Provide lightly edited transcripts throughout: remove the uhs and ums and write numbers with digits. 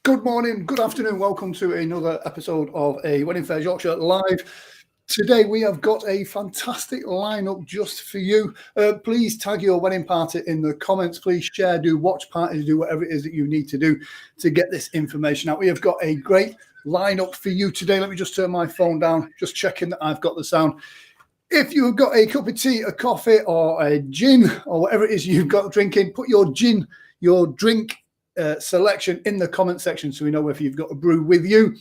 Good morning, good afternoon. Welcome to another episode of a Wedding Fayres Yorkshire Live. Today we have got a fantastic lineup just for you. Please tag your wedding party in the comments. Please share, do watch parties, do whatever it is that you need to do to get this information out. We have got a great lineup for you today. Let me just turn my phone down, just checking that I've got the sound. If you've got a cup of tea, a coffee, or a gin, or whatever it is you've got drinking, put your gin, your drink selection in the comment section so we know if you've got a brew with you.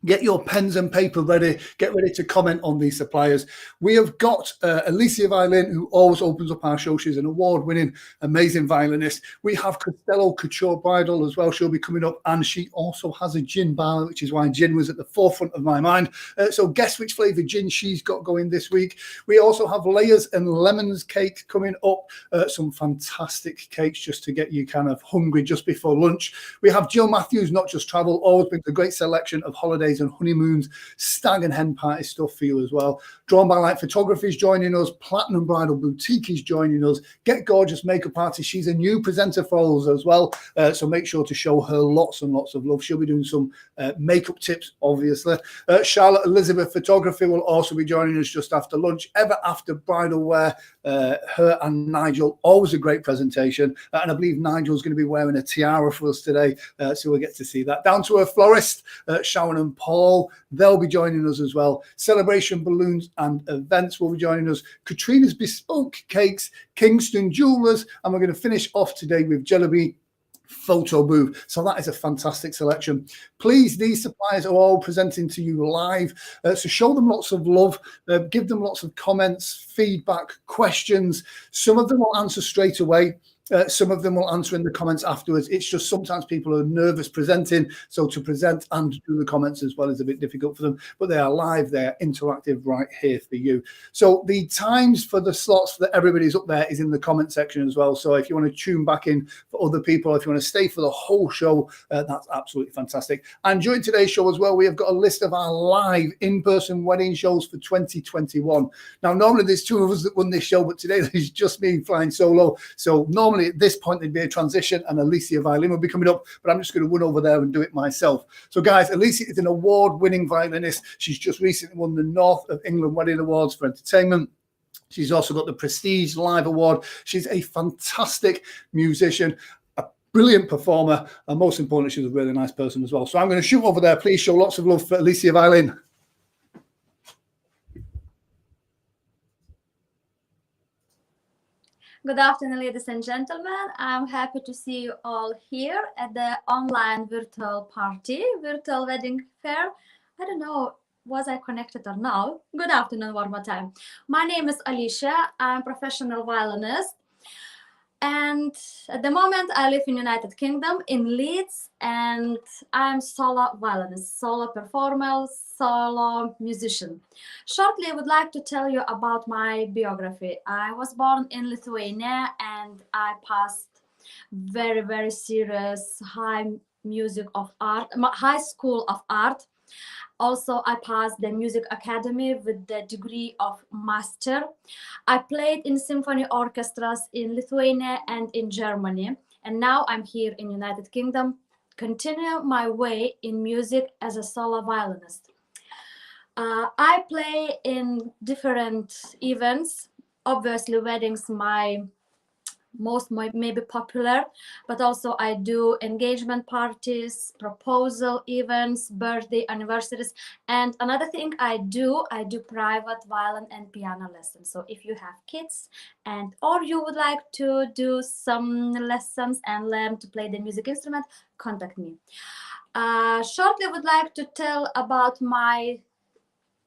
Get your pens and paper ready. Get ready to comment on these suppliers. We have got Alesia Violin, who always opens up our show. She's an award-winning, amazing violinist. We have Cristello Couture Bridal as well. She'll be coming up, and she also has a gin bar, which is why gin was at the forefront of my mind. So guess which flavour gin she's got going this week. We also have Layers and Lemons cake coming up. Some fantastic cakes just to get you kind of hungry just before lunch. We have Jill Matthews, Not Just Travel, always brings a great selection of holidays and honeymoons, stag and hen party stuff for you as well. Drawn by Light Photography is joining us. Platinum Bridal Boutique is joining us. Get Gorgeous Makeup Artist. She's a new presenter for us as well. So make sure to show her lots and lots of love. She'll be doing some makeup tips, obviously. Charlotte Elizabeth Photography will also be joining us just after lunch. Ever After Bridal Wear, her and Nigel, always a great presentation. And I believe Nigel's going to be wearing a tiara for us today. So we'll get to see that. Down to a Florist, Sharon and Paul, they'll be joining us as well. Celebration Balloons and Events will be joining us. Katrinas Bespoke Cakes, Kingston Jewellers, and we're going to finish off today with JellyBean Photobooths. So that is a fantastic selection. Please, these suppliers are all presenting to you live. So show them lots of love, give them lots of comments, feedback, questions. Some of them will answer straight away. Some of them will answer in the comments afterwards. It's just sometimes people are nervous presenting, so to present and do the comments as well is a bit difficult for them, but they are live, they're interactive right here for you. So the times for the slots that everybody's up there is in the comment section as well. So if you want to tune back in for other people, if you want to stay for the whole show, that's absolutely fantastic. And during today's show as well, we have got a list of our live in-person wedding shows for 2021. Now, normally there's two of us that run this show, but today there's just me flying solo. So normally at this point there'd be a transition and Alesia Violin will be coming up, but I'm just going to run over there and do it myself. So guys, Alesia is an award-winning violinist. She's just recently won the North of England Wedding Awards for Entertainment. She's also got the Prestige Live Award. She's a fantastic musician, a brilliant performer, and most importantly, she's a really nice person as well. So I'm going to shoot over there. Please show lots of love for Alesia Violin. Good afternoon, ladies and gentlemen. I'm happy to see you all here at the online virtual party, virtual wedding fair. I don't know, was I connected or no? Good afternoon one more time. My name is Alesia. I'm a professional violinist. And at the moment, I live in United Kingdom, in Leeds, and I'm solo violinist, solo performer, solo musician. Shortly, I would like to tell you about my biography. I was born in Lithuania, and I passed very, very serious high school of art. Also, I passed the music academy with the degree of master. I played in symphony orchestras in Lithuania and in Germany. And now I'm here in United Kingdom, continue my way in music as a solo violinist. I play in different events. Obviously, weddings, my most maybe popular, but also I do engagement parties, proposal events, birthday anniversaries, and another thing I do private violin and piano lessons. So if you have kids and or you would like to do some lessons and learn to play the music instrument, contact me. Shortly, I would like to tell about my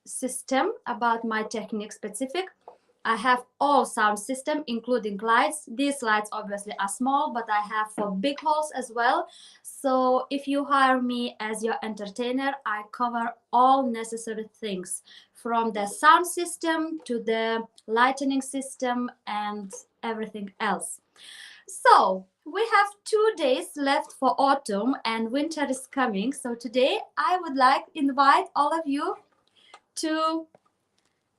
system, about my technique specific. I have all sound system, including lights. These lights obviously are small, but I have for big halls as well. So if you hire me as your entertainer, I cover all necessary things, from the sound system to the lighting system and everything else. So we have 2 days left for autumn and winter is coming. So today I would like to invite all of you to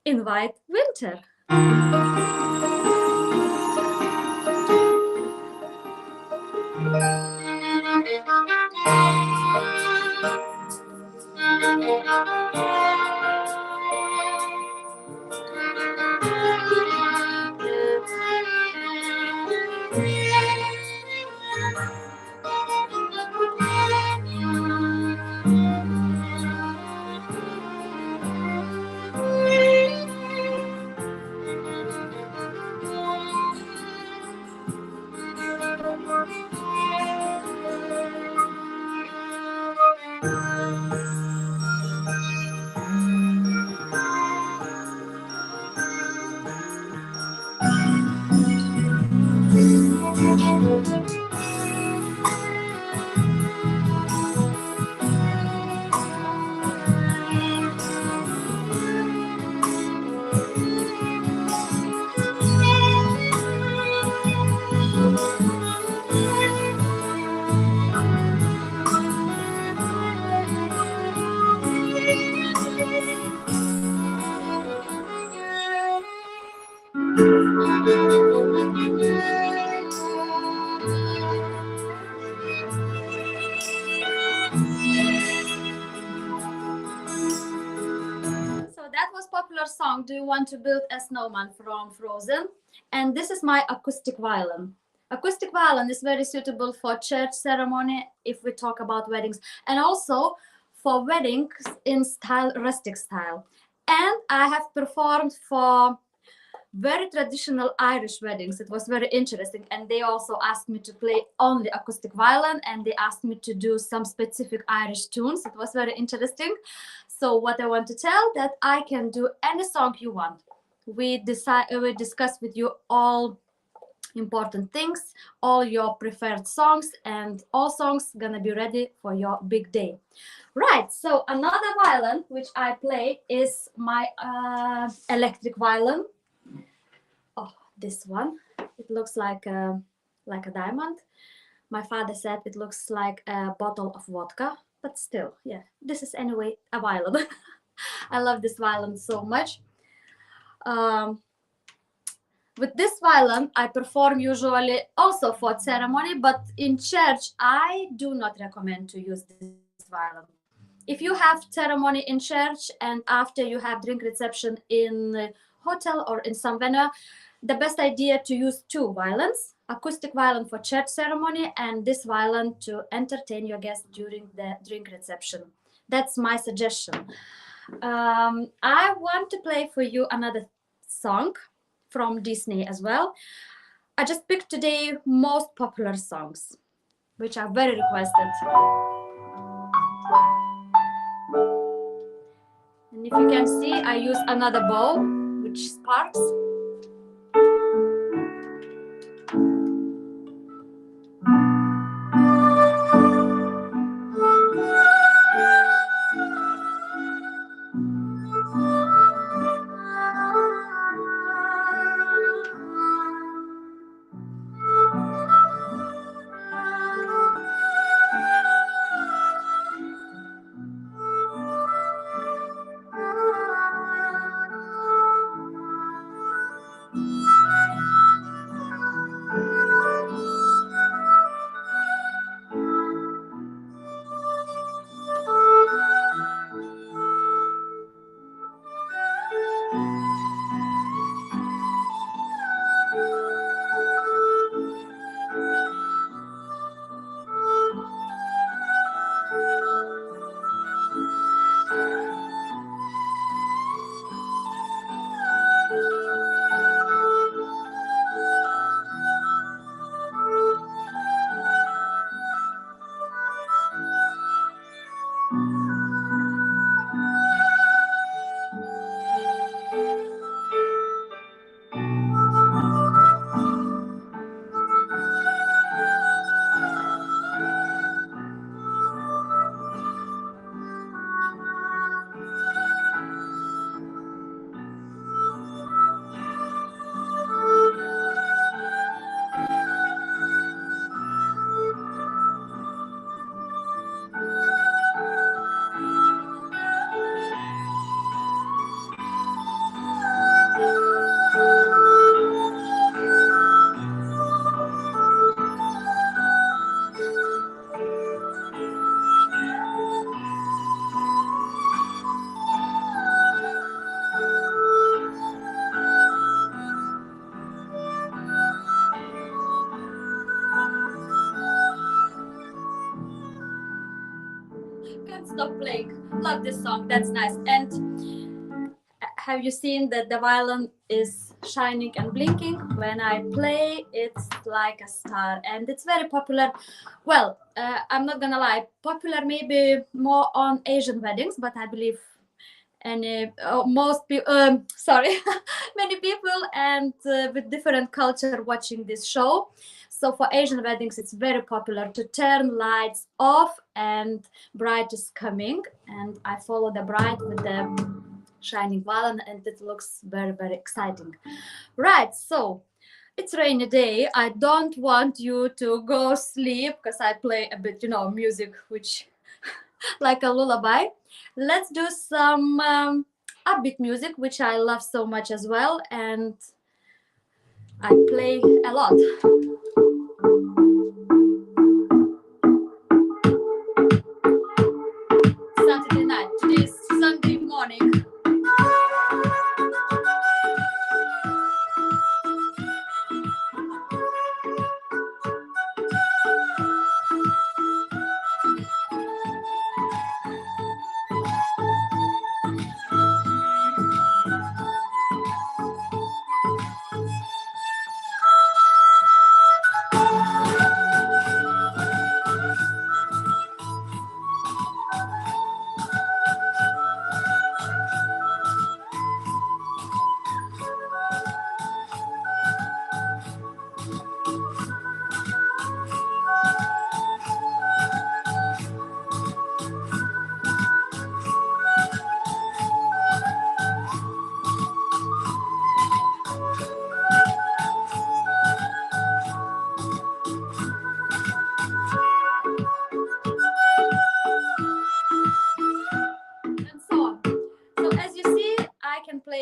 invite winter. That was popular song, Do You Want to Build a Snowman from Frozen. And this is my acoustic violin. Acoustic violin is very suitable for church ceremony if we talk about weddings, and also for weddings in style, rustic style. And I have performed for very traditional Irish weddings. It was very interesting, and they also asked me to play only acoustic violin, and they asked me to do some specific Irish tunes. It was very interesting. So what I want to tell, that I can do any song you want. We discuss with you all important things, all your preferred songs, and all songs gonna be ready for your big day. Right, so another violin which I play is my electric violin. Oh, this one. It looks like a diamond. My father said it looks like a bottle of vodka, but still, yeah, this is anyway a violin. I love this violin so much. With this violin, I perform usually also for ceremony, but in church, I do not recommend to use this violin. If you have ceremony in church and after you have drink reception in hotel or in some venue, the best idea to use two violins, acoustic violin for church ceremony and this violin to entertain your guests during the drink reception. That's my suggestion. I want to play for you another song from Disney as well. I just picked today most popular songs, which are very requested. And if you can see, I use another bow, which sparks. Stop playing. Love this song. That's nice. And have you seen that the violin is shining and blinking. When I play, it's like a star, and it's very popular. Well, I'm not gonna lie, popular maybe more on Asian weddings, but I believe most people, sorry, many people and with different culture watching this show. So for Asian weddings, it's very popular to turn lights off and bride is coming, and I follow the bride with the shining violin, and it looks very, very exciting. Right, so it's rainy day. I don't want you to go sleep because I play a bit, music which like a lullaby. Let's do some upbeat music, which I love so much as well, and I play a lot. Saturday night, today is Sunday morning.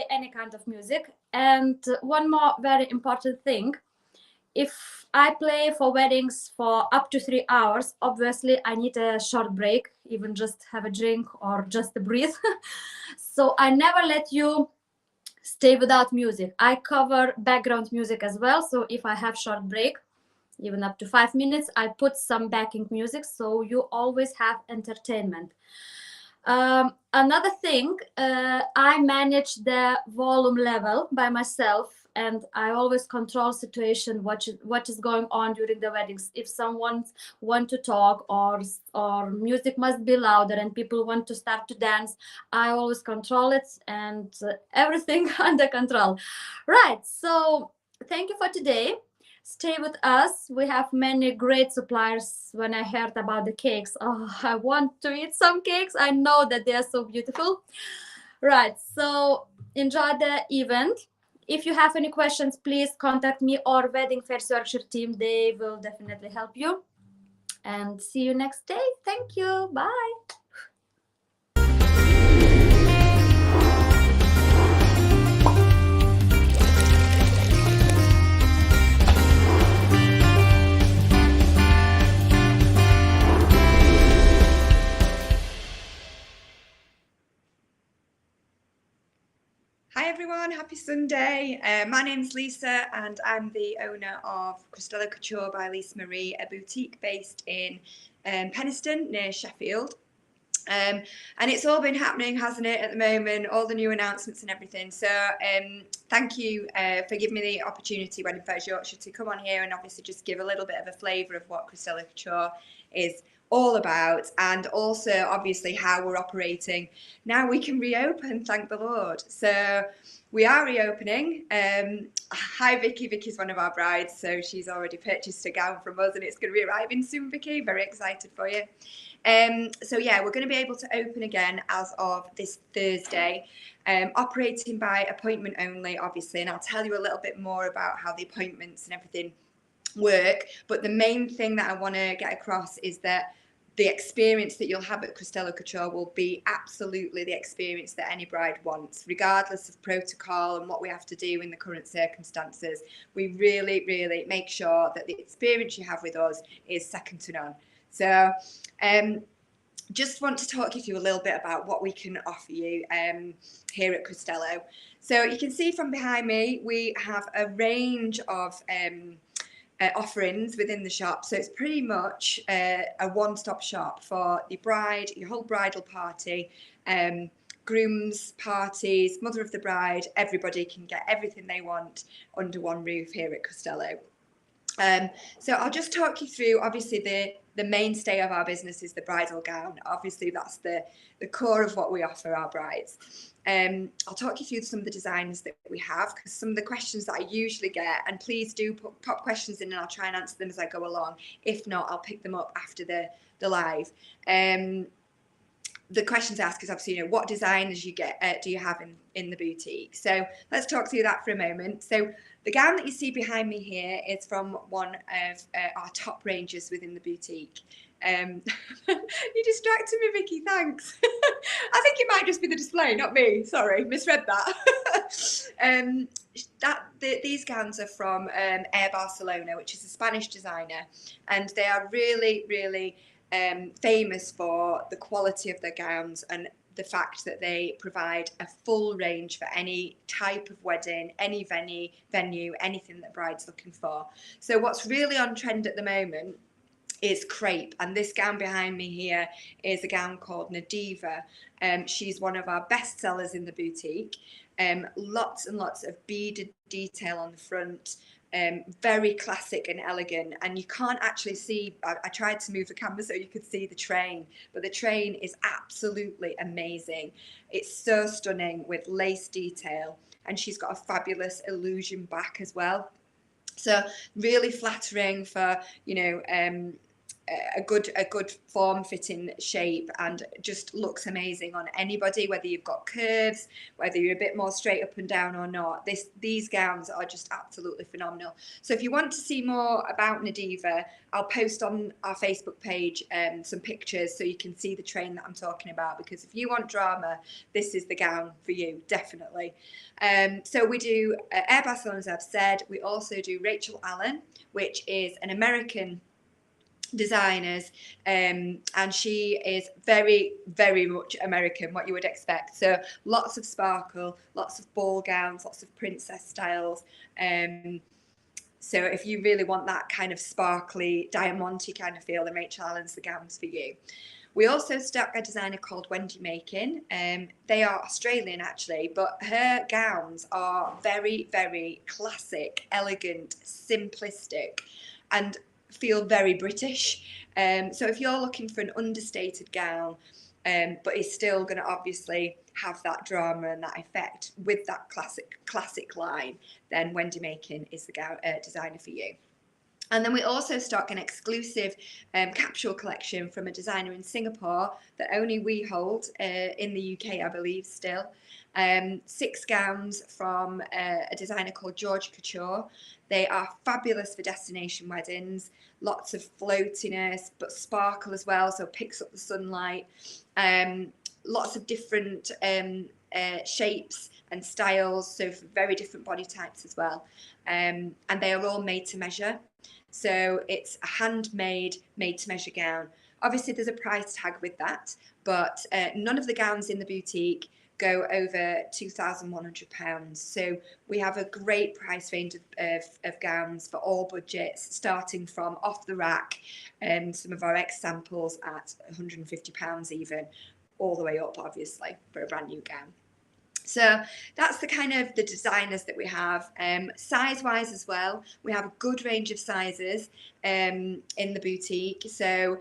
Any kind of music. And one more very important thing, if I play for weddings for up to 3 hours, obviously I need a short break, even just have a drink or just to breathe. So I never let you stay without music. I cover background music as well, so if I have short break, even up to 5 minutes, I put some backing music, so you always have entertainment. Another thing, I manage the volume level by myself, and I always control situation, what is going on during the weddings. If someone want to talk or music must be louder and people want to start to dance, I always control it, and everything under control. Right, so thank you for today. Stay with us. We have many great suppliers. When I heard about the cakes, I want to eat some cakes. I know that they are so beautiful. Right, so enjoy the event. If you have any questions, please contact me or Wedding Fayres Yorkshire team. They will definitely help you. And see you next day. Thank you. Bye. Hi everyone, happy Sunday. My name's Lisa and I'm the owner of Cristello Couture by Lisa Marie, a boutique based in Penistone near Sheffield. And it's all been happening, hasn't it, at the moment, all the new announcements and everything. So thank you for giving me the opportunity when in Fayres Yorkshire to come on here and obviously just give a little bit of a flavour of what Cristello Couture is all about, and also obviously how we're operating. Now we can reopen, thank the Lord. So we are reopening. Hi Vicky. Vicky's one of our brides, so she's already purchased a gown from us and it's going to be arriving soon, Vicky. Very excited for you. So yeah, we're going to be able to open again as of this Thursday, operating by appointment only, obviously, and I'll tell you a little bit more about how the appointments and everything work. But the main thing that I want to get across is that the experience that you'll have at Cristello Couture will be absolutely the experience that any bride wants, regardless of protocol and what we have to do in the current circumstances. We really, really make sure that the experience you have with us is second to none. So just want to talk you through a little bit about what we can offer you here at Cristello. So you can see from behind me, we have a range of offerings within the shop. So it's pretty much a one-stop shop for the bride, your whole bridal party, grooms, parties, mother of the bride, everybody can get everything they want under one roof here at Cristello. So I'll just talk you through, obviously the mainstay of our business is the bridal gown. Obviously that's the core of what we offer our brides. I'll talk you through some of the designs that we have, because some of the questions that I usually get, and please do pop questions in and I'll try and answer them as I go along. If not, I'll pick them up after the live. The questions asked is obviously, what designers do you have in the boutique? So let's talk through that for a moment. So the gown that you see behind me here is from one of our top ranges within the boutique. You distracted me, Vicky, thanks. I think it might just be the display, not me. Sorry, misread that. These gowns are from Air Barcelona, which is a Spanish designer, and they are really, really famous for the quality of their gowns and the fact that they provide a full range for any type of wedding, any venue, anything that bride's looking for. So what's really on trend at the moment is crepe, and this gown behind me here is a gown called Nadiva. She's one of our best sellers in the boutique. Lots and lots of beaded detail on the front. Very classic and elegant, and you can't actually see, I tried to move the camera so you could see the train, but the train is absolutely amazing. It's so stunning with lace detail, and she's got a fabulous illusion back as well. So really flattering for, a good form-fitting shape, and just looks amazing on anybody, whether you've got curves, whether you're a bit more straight up and down or not. These gowns are just absolutely phenomenal. So if you want to see more about Nadiva, I'll post on our Facebook page some pictures so you can see the train that I'm talking about, because if you want drama, this is the gown for you, definitely. So we do Air Barcelona, as I've said. We also do Rachel Allen, which is an American designers, and she is very, very much American, what you would expect. So lots of sparkle, lots of ball gowns, lots of princess styles. So if you really want that kind of sparkly, diamante kind of feel, then Rachel Allen's the gowns for you. We also stock a designer called Wendy Makin. They are Australian actually, but her gowns are very, very classic, elegant, simplistic, and feel very British. So if you're looking for an understated gown, but is still going to obviously have that drama and that effect with that classic line, then Wendy Makin is the designer for you. And then we also stock an exclusive capsule collection from a designer in Singapore that only we hold in the UK, I believe, still. 6 gowns from a designer called George Couture. They are fabulous for destination weddings, lots of floatiness, but sparkle as well, so picks up the sunlight. Lots of different shapes and styles, so for very different body types as well. And they are all made to measure. So it's a handmade, made to measure gown. Obviously there's a price tag with that, but none of the gowns in the boutique go over £2,100. So we have a great price range of gowns for all budgets, starting from off the rack, some of our samples at £150 even, all the way up obviously for a brand new gown. So that's the kind of the designers that we have. Size wise as well, we have a good range of sizes in the boutique. So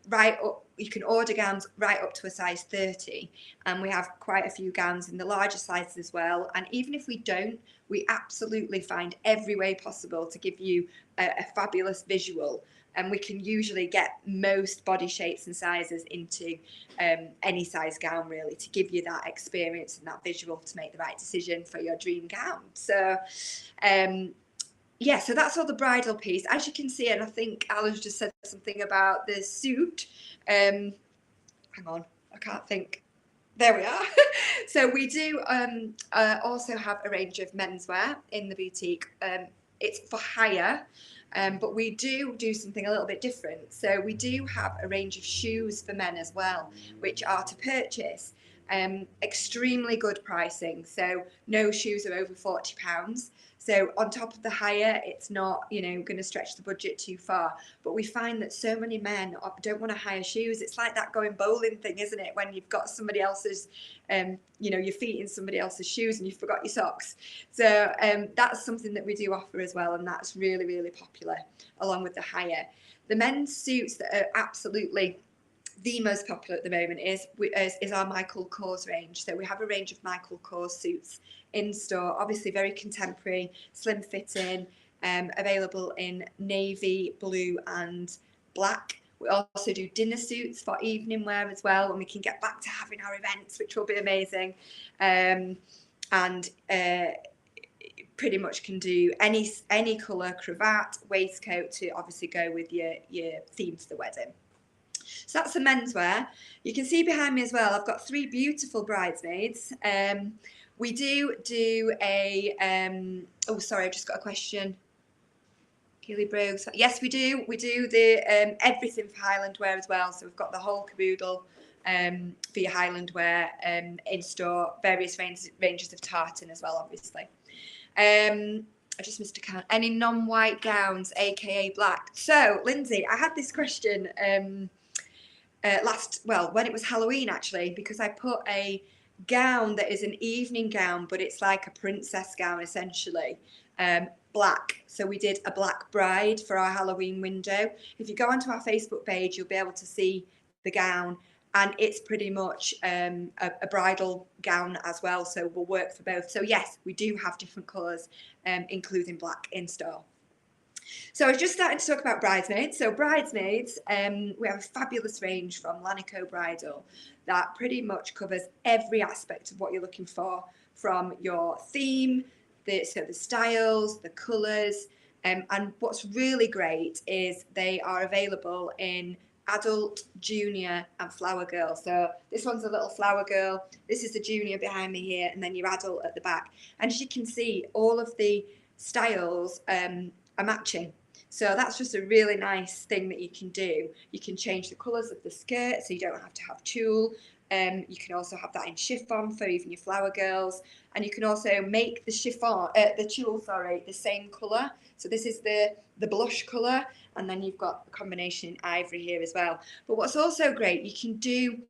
right up, you can order gowns right up to a size 30, and we have quite a few gowns in the larger sizes as well. And even if we don't, we absolutely find every way possible to give you a fabulous visual, and we can usually get most body shapes and sizes into any size gown really, to give you that experience and that visual to make the right decision for your dream gown. So yeah, so that's all the bridal piece. As you can see, and I think Alan's just said something about the suit. Hang on, I can't think. There we are. So we do also have a range of menswear in the boutique. It's for hire, but we do something a little bit different. So we do have a range of shoes for men as well, which are to purchase. Extremely good pricing. So no shoes are over £40. So on top of the hire, it's not, you know, going to stretch the budget too far. But we find that so many men don't want to hire shoes. It's like that going bowling thing, isn't it? When you've got somebody else's, you know, your feet in somebody else's shoes and you forgot your socks. So that's something that we do offer as well. And that's really, really popular along with the hire. The men's suits that are absolutely the most popular at the moment is our Michael Kors range. So we have a range of Michael Kors suits in store, obviously very contemporary, slim fitting, available in navy, blue and black. We also do dinner suits for evening wear as well, and we can get back to having our events, which will be amazing. Pretty much can do any colour cravat, waistcoat to obviously go with your theme to the wedding. So that's the menswear. You can see behind me as well, I've got 3 beautiful bridesmaids. We do a, oh sorry, I've just got a question. Keely Brogues. Yes, we do. We do the everything for Highland wear as well. So we've got the whole caboodle for your Highland wear in store, various ranges of tartan as well, obviously. I just missed a count. Any non-white gowns, aka black? So, Lindsay, I had this question when it was Halloween actually, because I put a gown that is an evening gown, but it's like a princess gown essentially, black. So we did a black bride for our Halloween window. If you go onto our Facebook page, you'll be able to see the gown, and it's pretty much a bridal gown as well, so we'll work for both. So yes, we do have different colours, including black in store. So I was just starting to talk about bridesmaids. So bridesmaids, we have a fabulous range from Lanico Bridal that pretty much covers every aspect of what you're looking for, from your theme, the styles, the colours, and what's really great is they are available in adult, junior and flower girl. So this one's a little flower girl, this is the junior behind me here, and then your adult at the back. And as you can see, all of the styles are matching. So that's just a really nice thing that you can do. You can change the colours of the skirt, so you don't have to have tulle. You can also have that in chiffon for even your flower girls, and you can also make the chiffon, the tulle, sorry, the same colour. So this is the blush colour, and then you've got a combination in ivory here as well. But what's also great, you can do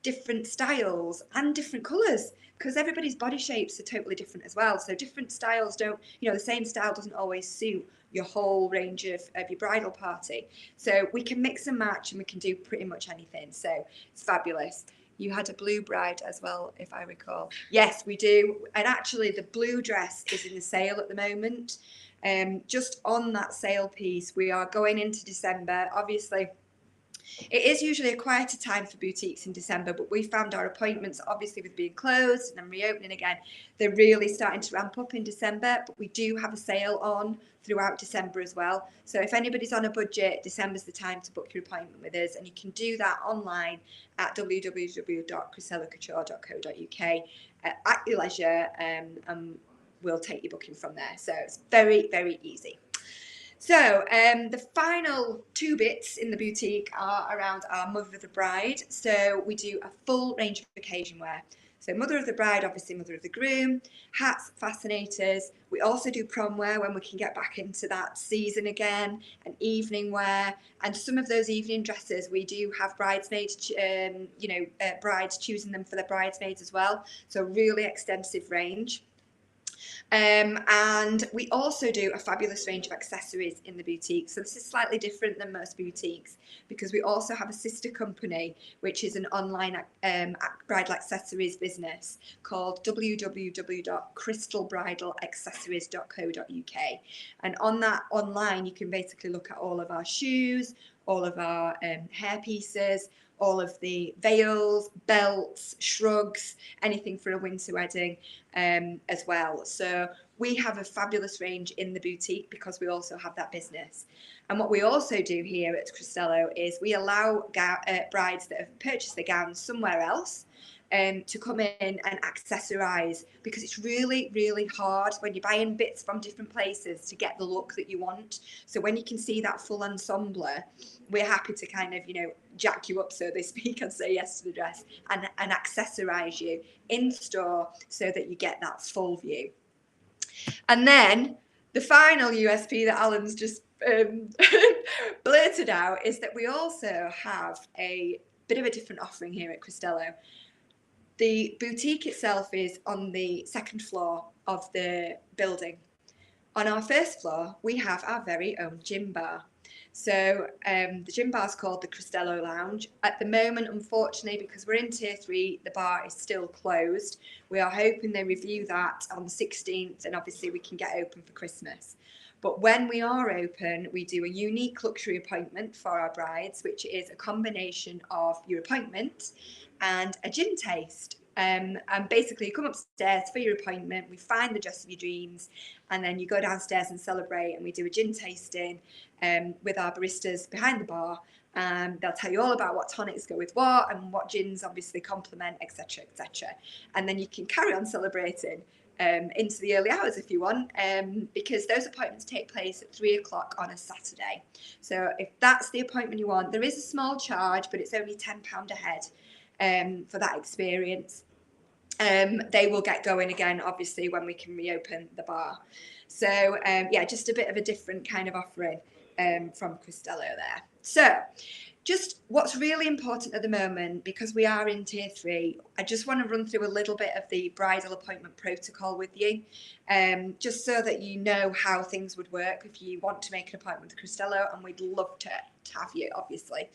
different styles and different colours, because everybody's body shapes are totally different as well. So different styles don't, you know, the same style doesn't always suit your whole range of your bridal party. So we can mix and match, and we can do pretty much anything. So it's fabulous. You had a blue bride as well, if I recall. Yes, we do. And actually the blue dress is in the sale at the moment. Just on that sale piece, we are going into December. Obviously, it is usually a quieter time for boutiques in December, but we found our appointments, obviously with being closed and then reopening again, they're really starting to ramp up in December. But we do have a sale on throughout December as well. So if anybody's on a budget, December's the time to book your appointment with us, and you can do that online at www.cristellocouture.co.uk at your leisure, and we'll take your booking from there. So it's very, very easy. So the final 2 bits in the boutique are around our Mother of the Bride. So we do a full range of occasion wear. So Mother of the Bride, obviously Mother of the Groom, hats, fascinators. We also do prom wear when we can get back into that season again, and evening wear. And some of those evening dresses, we do have bridesmaids, brides choosing them for their bridesmaids as well. So really extensive range. And we also do a fabulous range of accessories in the boutique. So this is slightly different than most boutiques, because we also have a sister company, which is an online bridal accessories business called www.crystalbridalaccessories.co.uk. And on that online, you can basically look at all of our shoes, all of our hair pieces, all of the veils, belts, shrugs, anything for a winter wedding as well. So we have a fabulous range in the boutique because we also have that business. And what we also do here at Cristello is we allow brides that have purchased their gowns somewhere else to come in and accessorize, because it's really, really hard when you're buying bits from different places to get the look that you want. So when you can see that full ensemble, we're happy to kind of, jack you up, so they speak, and say yes to the dress, and accessorize you in store so that you get that full view. And then the final USP that Alan's just blurted out is that we also have a bit of a different offering here at Cristello. The boutique itself is on the second floor of the building. On our first floor, we have our very own gym bar. So the gym bar is called the Cristello Lounge. At the moment, unfortunately, because we're in Tier 3, the bar is still closed. We are hoping they review that on the 16th, and obviously we can get open for Christmas. But when we are open, we do a unique luxury appointment for our brides, which is a combination of your appointment and a gin taste. And basically you come upstairs for your appointment, we find the dress of your dreams, and then you go downstairs and celebrate, and we do a gin tasting with our baristas behind the bar. They'll tell you all about what tonics go with what, and what gins obviously complement, etc., etc. And then you can carry on celebrating into the early hours if you want, because those appointments take place at 3 o'clock on a Saturday. So if that's the appointment you want, there is a small charge, but it's only £10 a head for that experience. They will get going again, obviously, when we can reopen the bar. So yeah, just a bit of a different kind of offering from Cristello there. So just what's really important at the moment, because we are in Tier 3, I just want to run through a little bit of the bridal appointment protocol with you, just so that you know how things would work if you want to make an appointment with Cristello, and we'd love to have you, obviously.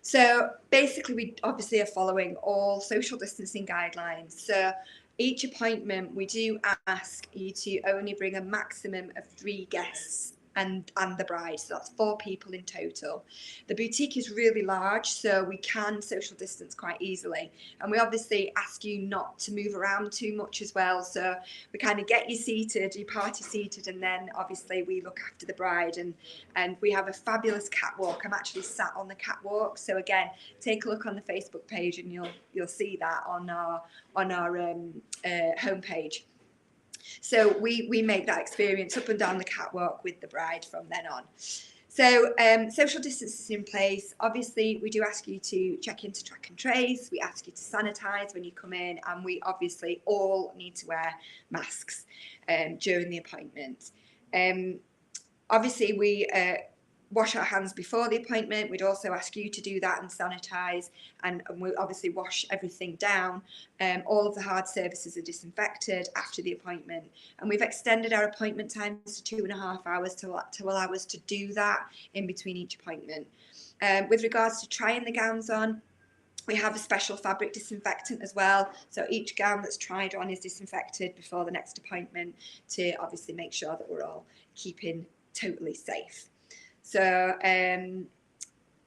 So basically, we obviously are following all social distancing guidelines. So each appointment, we do ask you to only bring a maximum of 3 guests and the bride, so that's 4 people in total. The boutique is really large, so we can social distance quite easily, and we obviously ask you not to move around too much as well. So we kind of get you seated, you party seated, and then obviously we look after the bride, and we have a fabulous catwalk. I'm actually sat on the catwalk, so again, take a look on the Facebook page and you'll see that on our homepage. So we make that experience up and down the catwalk with the bride from then on. So social distance is in place. Obviously, we do ask you to check into track and trace. We ask you to sanitize when you come in, and we obviously all need to wear masks during the appointment. Obviously, we wash our hands before the appointment. We'd also ask you to do that and sanitize, and we obviously wash everything down. All of the hard surfaces are disinfected after the appointment, and we've extended our appointment times to 2.5 hours to allow us to do that in between each appointment. With regards to trying the gowns on, we have a special fabric disinfectant as well. So each gown that's tried on is disinfected before the next appointment, to obviously make sure that we're all keeping totally safe. So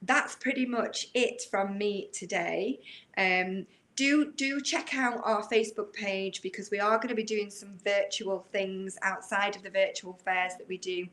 that's pretty much it from me today. Do check out our Facebook page, because we are going to be doing some virtual things outside of the virtual fairs that we do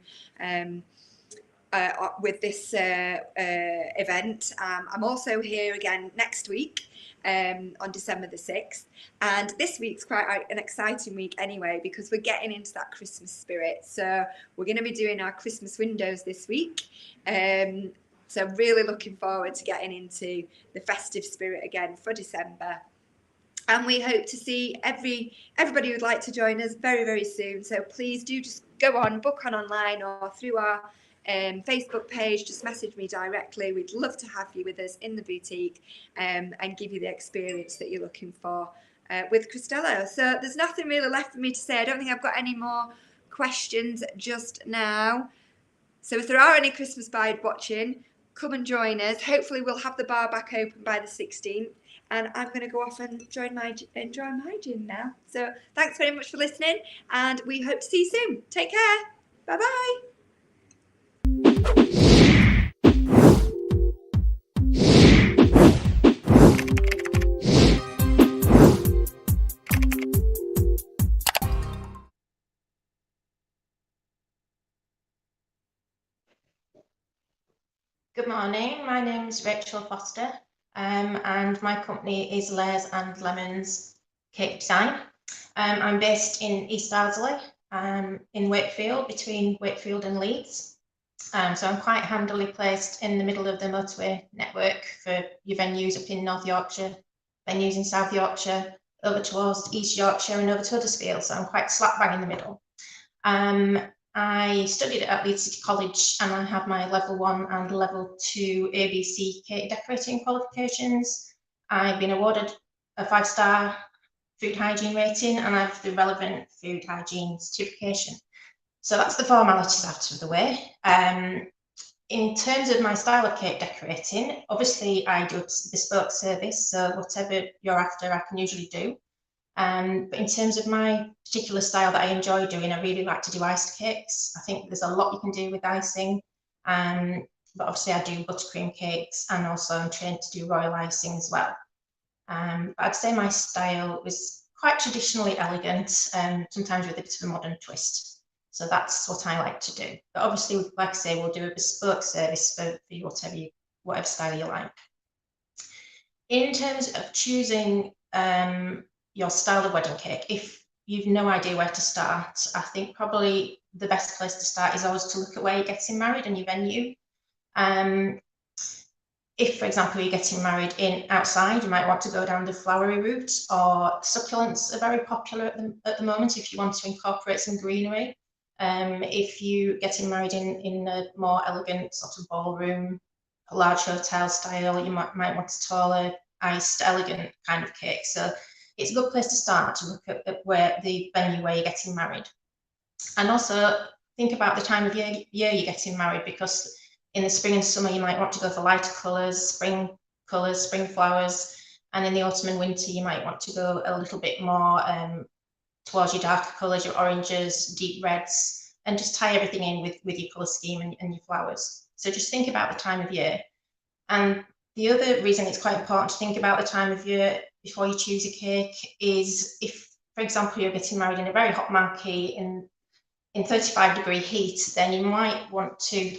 with this event. I'm also here again next week on December the 6th, and this week's quite an exciting week anyway, because we're getting into that Christmas spirit. So we're going to be doing our Christmas windows this week, so I'm really looking forward to getting into the festive spirit again for December. And we hope to see everybody who'd like to join us very, very soon. So please do just go on, book on online or through our Facebook page. Just message me directly. We'd love to have you with us in the boutique and give you the experience that you're looking for with Cristello. So there's nothing really left for me to say. I don't think I've got any more questions just now. So if there are any Christmas bride watching, come and join us. Hopefully we'll have the bar back open by the 16th, and I'm going to go off and enjoy my gym now. So thanks very much for listening, and we hope to see you soon. Take care. Bye bye. Good morning, my name's Rachel Foster and my company is Layers and Lemons Cake Design. I'm based in East Ardsley in Wakefield, between Wakefield and Leeds. So I'm quite handily placed in the middle of the motorway network for your venues up in North Yorkshire, venues in South Yorkshire, over towards East Yorkshire and over to Huddersfield, so I'm quite slap bang in the middle. I studied at Leeds City College and I have my level 1 and level 2 ABC cake decorating qualifications. I've been awarded a 5-star food hygiene rating and I have the relevant food hygiene certification. So that's the formalities out of the way. In terms of my style of cake decorating, obviously I do a bespoke service, so whatever you're after I can usually do. But in terms of my particular style that I enjoy doing, I really like to do iced cakes. I think there's a lot you can do with icing, but obviously I do buttercream cakes and also I'm trained to do royal icing as well. But I'd say my style is quite traditionally elegant, sometimes with a bit of a modern twist. So that's what I like to do. But obviously, like I say, we'll do a bespoke service for you, whatever style you like. In terms of choosing your style of wedding cake, if you've no idea where to start, I think probably the best place to start is always to look at where you're getting married and your venue. If, for example, you're getting married outside, you might want to go down the flowery route, or succulents are very popular at the moment if you want to incorporate some greenery. If you're getting married in a more elegant sort of ballroom, a large hotel style, you might want a taller, iced, elegant kind of cake. So it's a good place to start to look at where the venue where you're getting married. And also think about the time of year you're getting married, because in the spring and summer you might want to go for lighter colours, spring flowers, and in the autumn and winter you might want to go a little bit more towards your darker colours, your oranges, deep reds, and just tie everything in with your colour scheme and your flowers. So just think about the time of year. And the other reason it's quite important to think about the time of year before you choose a cake is if, for example, you're getting married in a very hot marquee in 35-degree heat, then you might want to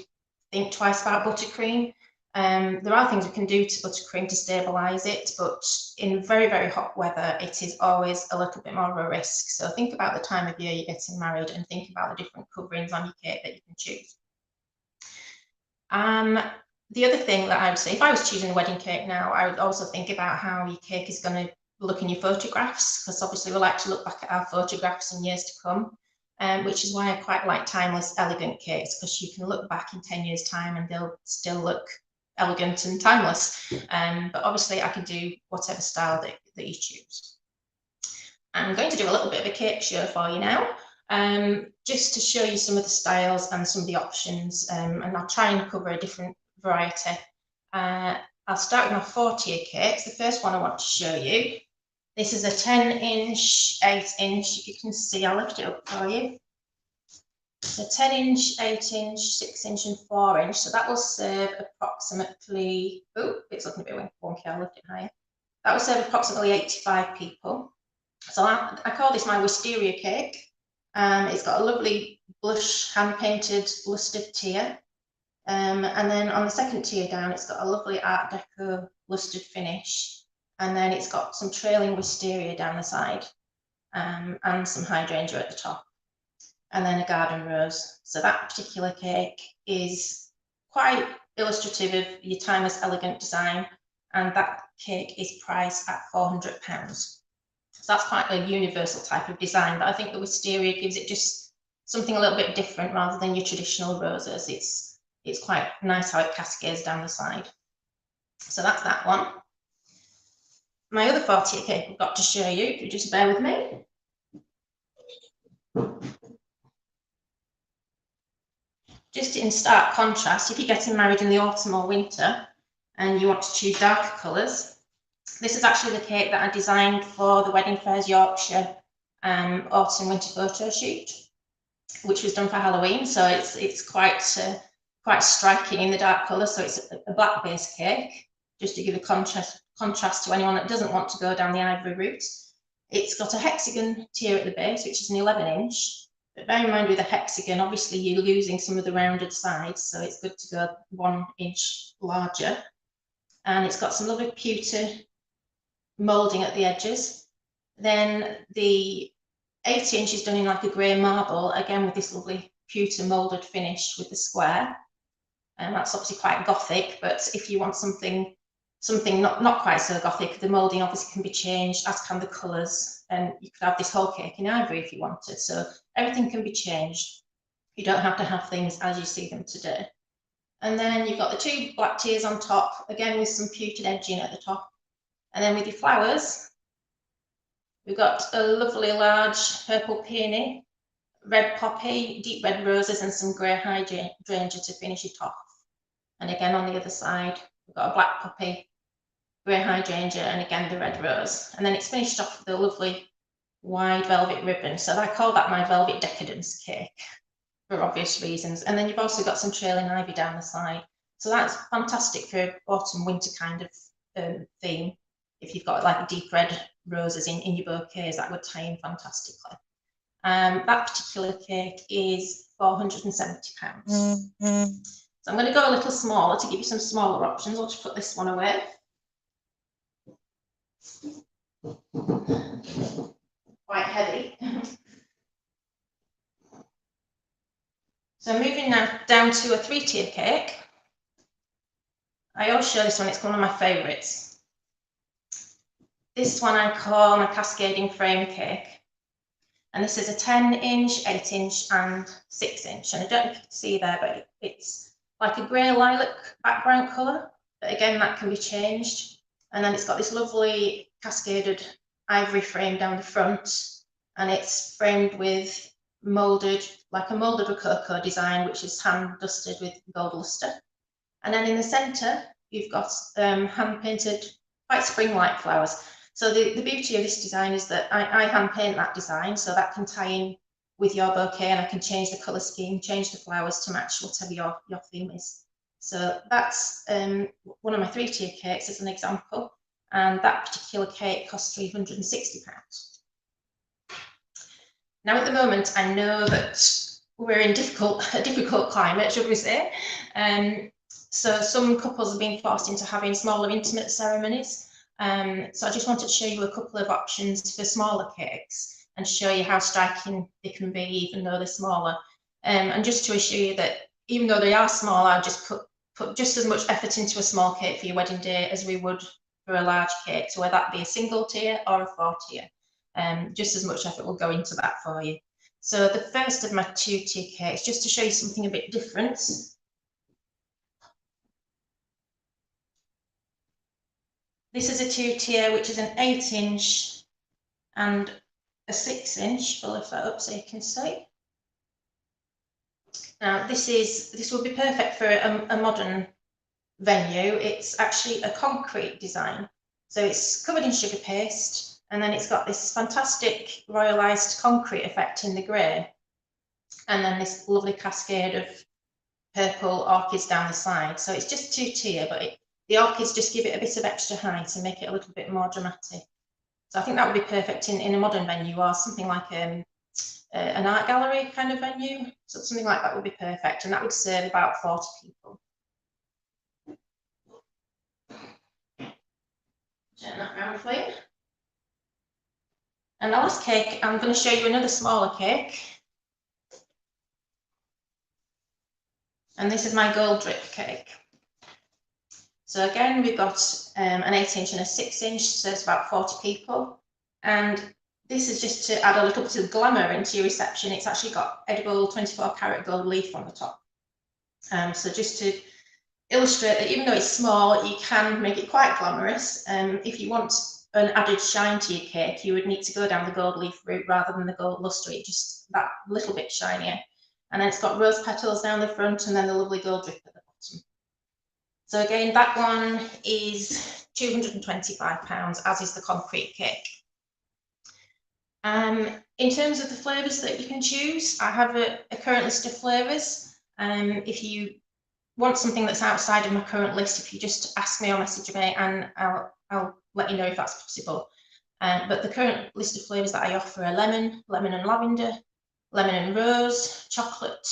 think twice about buttercream. There are things we can do to buttercream to stabilise it, but in very, very hot weather, it is always a little bit more of a risk. So think about the time of year you're getting married and think about the different coverings on your cake that you can choose. The other thing that I would say, if I was choosing a wedding cake now, I would also think about how your cake is going to look in your photographs, because obviously we like to look back at our photographs in years to come, which is why I quite like timeless, elegant cakes, because you can look back in 10 years' time and they'll still look elegant and timeless. But obviously I can do whatever style that you choose. I'm going to do a little bit of a cake show for you now, just to show you some of the styles and some of the options, and I'll try and cover a different variety. I'll start with my 4-tier cakes. The first one I want to show you, this is a 10-inch, 8-inch, if you can see, I'll lift it up for you. So 10-inch, 8-inch, 6-inch and 4-inch, so that will serve approximately, oh, it's looking a bit wonky, I'll lift it higher. That will serve approximately 85 people. So I call this my wisteria cake. It's got a lovely blush hand-painted lustered tier. And then on the second tier down, it's got a lovely Art Deco lustered finish. And then it's got some trailing wisteria down the side, and some hydrangea at the top. And then a garden rose. So that particular cake is quite illustrative of your timeless, elegant design. And that cake is priced at £400. So that's quite a universal type of design, but I think the wisteria gives it just something a little bit different rather than your traditional roses. It's quite nice how it cascades down the side. So that's that one. My other 4-tier cake I've got to show you, if you just bear with me. Just in stark contrast, if you're getting married in the autumn or winter and you want to choose darker colours, this is actually the cake that I designed for the wedding Fayres Yorkshire autumn winter photo shoot, which was done for Halloween. So it's quite striking in the dark colour. So it's a black base cake, just to give a contrast to anyone that doesn't want to go down the ivory route. It's got a hexagon tier at the base, which is an 11-inch, But bear in mind with a hexagon, obviously you're losing some of the rounded sides, so it's good to go 1 inch larger. And it's got some lovely pewter moulding at the edges. Then the 8" is done in like a grey marble, again with this lovely pewter moulded finish with the square. And that's obviously quite gothic, but if you want something not quite so gothic, the moulding obviously can be changed, as can the colours, and you could have this whole cake in ivory if you wanted. So everything can be changed. You don't have to have things as you see them today. And then you've got the 2 black tiers on top, again with some pewtered edging at the top. And then with your flowers, we've got a lovely large purple peony, red poppy, deep red roses, and some grey hydrangea to finish it off. And again on the other side, we've got a black poppy, grey hydrangea, and again the red rose. And then it's finished off with a lovely wide velvet ribbon. So I call that my velvet decadence cake for obvious reasons. And then you've also got some trailing ivy down the side. So that's fantastic for autumn winter kind of theme. If you've got like deep red roses in your bouquets, that would tie in fantastically. That particular cake is £470. So I'm going to go a little smaller to give you some smaller options. I'll just put this one away. Quite heavy. So moving now down to a 3-tier cake. I always show this one, it's one of my favourites. This one I call my cascading frame cake. And this is a 10" 8" and 6". And I don't know if you can see there, but it's like a grey lilac background colour. But again, that can be changed. And then it's got this lovely cascaded ivory frame down the front. And it's framed with moulded, like a moulded rococo design, which is hand dusted with gold lustre. And then in the centre, you've got hand painted, quite spring-like flowers. So the beauty of this design is that I hand paint that design, so that can tie in with your bouquet, and I can change the colour scheme, change the flowers to match whatever your theme is. So that's one of my 3-tier cakes as an example, and that particular cake costs £360. Now at the moment, I know that we're in a difficult climate, should we say. So some couples have been forced into having smaller intimate ceremonies. So I just wanted to show you a couple of options for smaller cakes and show you how striking they can be even though they're smaller. And just to assure you that even though they are small, I just put just as much effort into a small cake for your wedding day as we would for a large cake. So whether that be a single tier or a 4-tier, just as much effort will go into that for you. So the first of my 2-tier cakes, just to show you something a bit different. This is a 2-tier, which is an 8" and a 6". I'll lift that up so you can see. Now this would be perfect for a modern venue. It's actually a concrete design. So it's covered in sugar paste, and then it's got this fantastic royalized concrete effect in the grey. And then this lovely cascade of purple orchids down the side. So it's just 2-tier, but the orchids just give it a bit of extra height and make it a little bit more dramatic. So I think that would be perfect in a modern venue or something like an art gallery kind of venue. So something like that would be perfect, and that would serve about 40 people. Turn that round for you. And the last cake, I'm going to show you another smaller cake. And this is my gold drip cake. So again, we've got an 8" and a 6", so it's about 40 people. And this is just to add a little bit of glamour into your reception. It's actually got edible 24-carat gold leaf on the top. So just to illustrate that even though it's small, you can make it quite glamorous. If you want an added shine to your cake, you would need to go down the gold leaf route rather than the gold lustre, just that little bit shinier. And then it's got rose petals down the front and then the lovely gold drip at the bottom. So again, that one is £225, as is the concrete cake. In terms of the flavours that you can choose, I have a current list of flavours. If you want something that's outside of my current list, if you just ask me or message me, and I'll let you know if that's possible. But the current list of flavours that I offer are lemon and lavender, lemon and rose, chocolate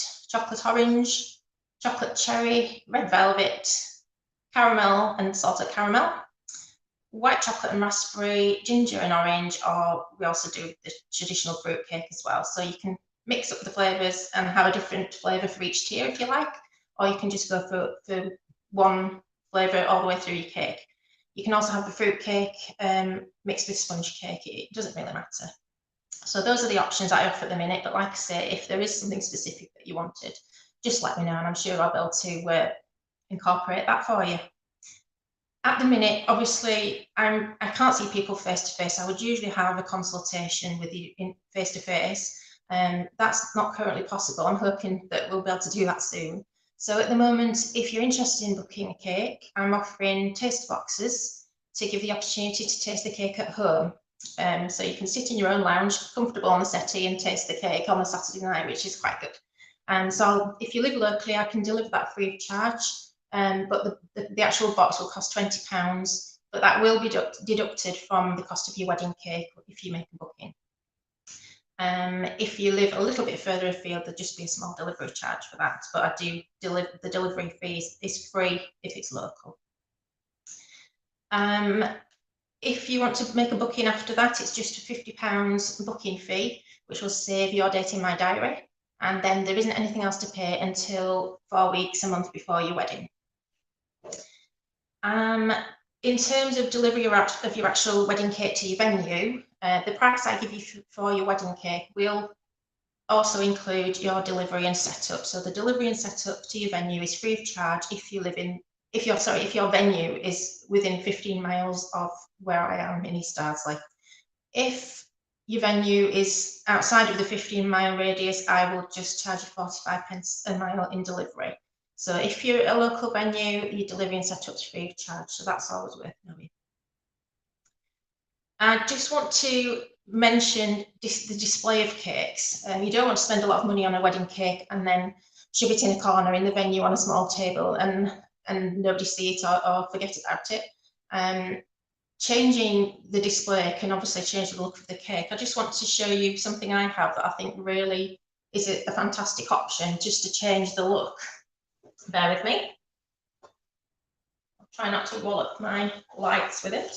orange, chocolate cherry, red velvet, caramel and salted caramel, white chocolate and raspberry, ginger and orange, or we also do the traditional fruit cake as well. So you can mix up the flavours and have a different flavour for each tier if you like, or you can just go for one flavour all the way through your cake. You can also have the fruit cake mixed with sponge cake. It doesn't really matter. So those are the options I offer at the minute, but like I say, if there is something specific that you wanted, just let me know and I'm sure I'll be able to incorporate that for you. At the minute, obviously, I can't see people face to face. I would usually have a consultation with you in face to face, and that's not currently possible. I'm hoping that we'll be able to do that soon. So at the moment, if you're interested in booking a cake, I'm offering taste boxes to give the opportunity to taste the cake at home. So you can sit in your own lounge, comfortable on the settee, and taste the cake on a Saturday night, which is quite good. And so if you live locally, I can deliver that free of charge. But the actual box will cost £20, but that will be deducted from the cost of your wedding cake if you make a booking. If you live a little bit further afield, there'll just be a small delivery charge for that, but I do deliver, the delivery fee is free if it's local. If you want to make a booking after that, it's just a £50 booking fee, which will save your date in my diary, and then there isn't anything else to pay until 4 weeks, a month before your wedding. In terms of delivery of your actual wedding cake to your venue, the price I give you for your wedding cake will also include your delivery and setup. So the delivery and setup to your venue is free of charge if you live in, if your venue is within 15 miles of where I am in East Ardsley. If your venue is outside of the 15-mile radius, I will just charge you 45p a mile in delivery. So if you're a local venue, your delivery and setup's free of charge, so that's always worth knowing. I just want to mention the display of cakes. You don't want to spend a lot of money on a wedding cake and then shove it in a corner in the venue on a small table and nobody see it or forget about it. Changing the display can obviously change the look of the cake. I just want to show you something I have that I think really is a fantastic option just to change the look. Bear with me. I'll try not to wallop my lights with it.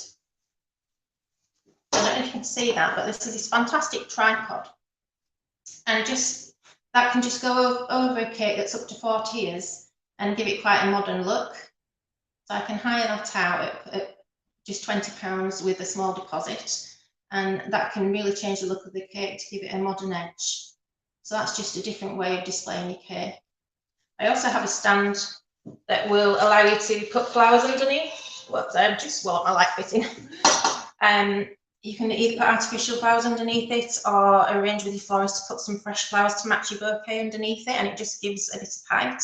I don't know if you can see that, but this is this fantastic tripod. And that can just go over a cake that's up to 4 tiers and give it quite a modern look. So I can hire that out at just £20 with a small deposit. And that can really change the look of the cake to give it a modern edge. So that's just a different way of displaying your cake. I also have a stand that will allow you to put flowers underneath. Whoops, I just walloped my light fitting. You can either put artificial flowers underneath it or arrange with your florist to put some fresh flowers to match your bouquet underneath it, and it just gives a bit of height.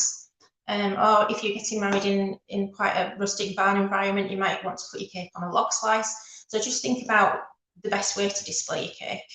Or if you're getting married in quite a rustic barn environment, you might want to put your cake on a log slice. So just think about the best way to display your cake.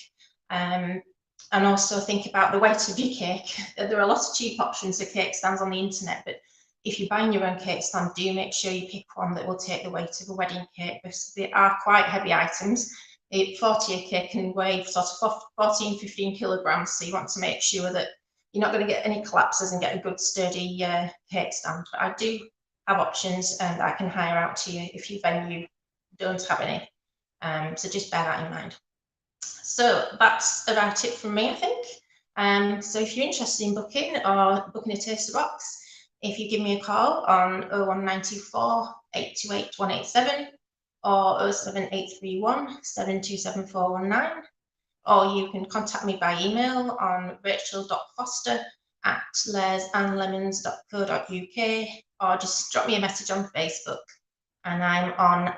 And also think about the weight of your cake. There are a lot of cheap options for cake stands on the internet, but if you're buying your own cake stand, do make sure you pick one that will take the weight of a wedding cake, because they are quite heavy items. A 4-tier cake can weigh sort of 14-15 kilograms, so you want to make sure that you're not going to get any collapses and get a good sturdy cake stand. But I do have options that I can hire out to you if your venue don't have any. So just bear that in mind. So that's about it from me, I think. So if you're interested in booking or booking a taster box, if you give me a call on 01924 828 187 or 07831 727 419, or you can contact me by email on rachel.foster@laresandlemons.co.uk, or just drop me a message on Facebook, and I'm on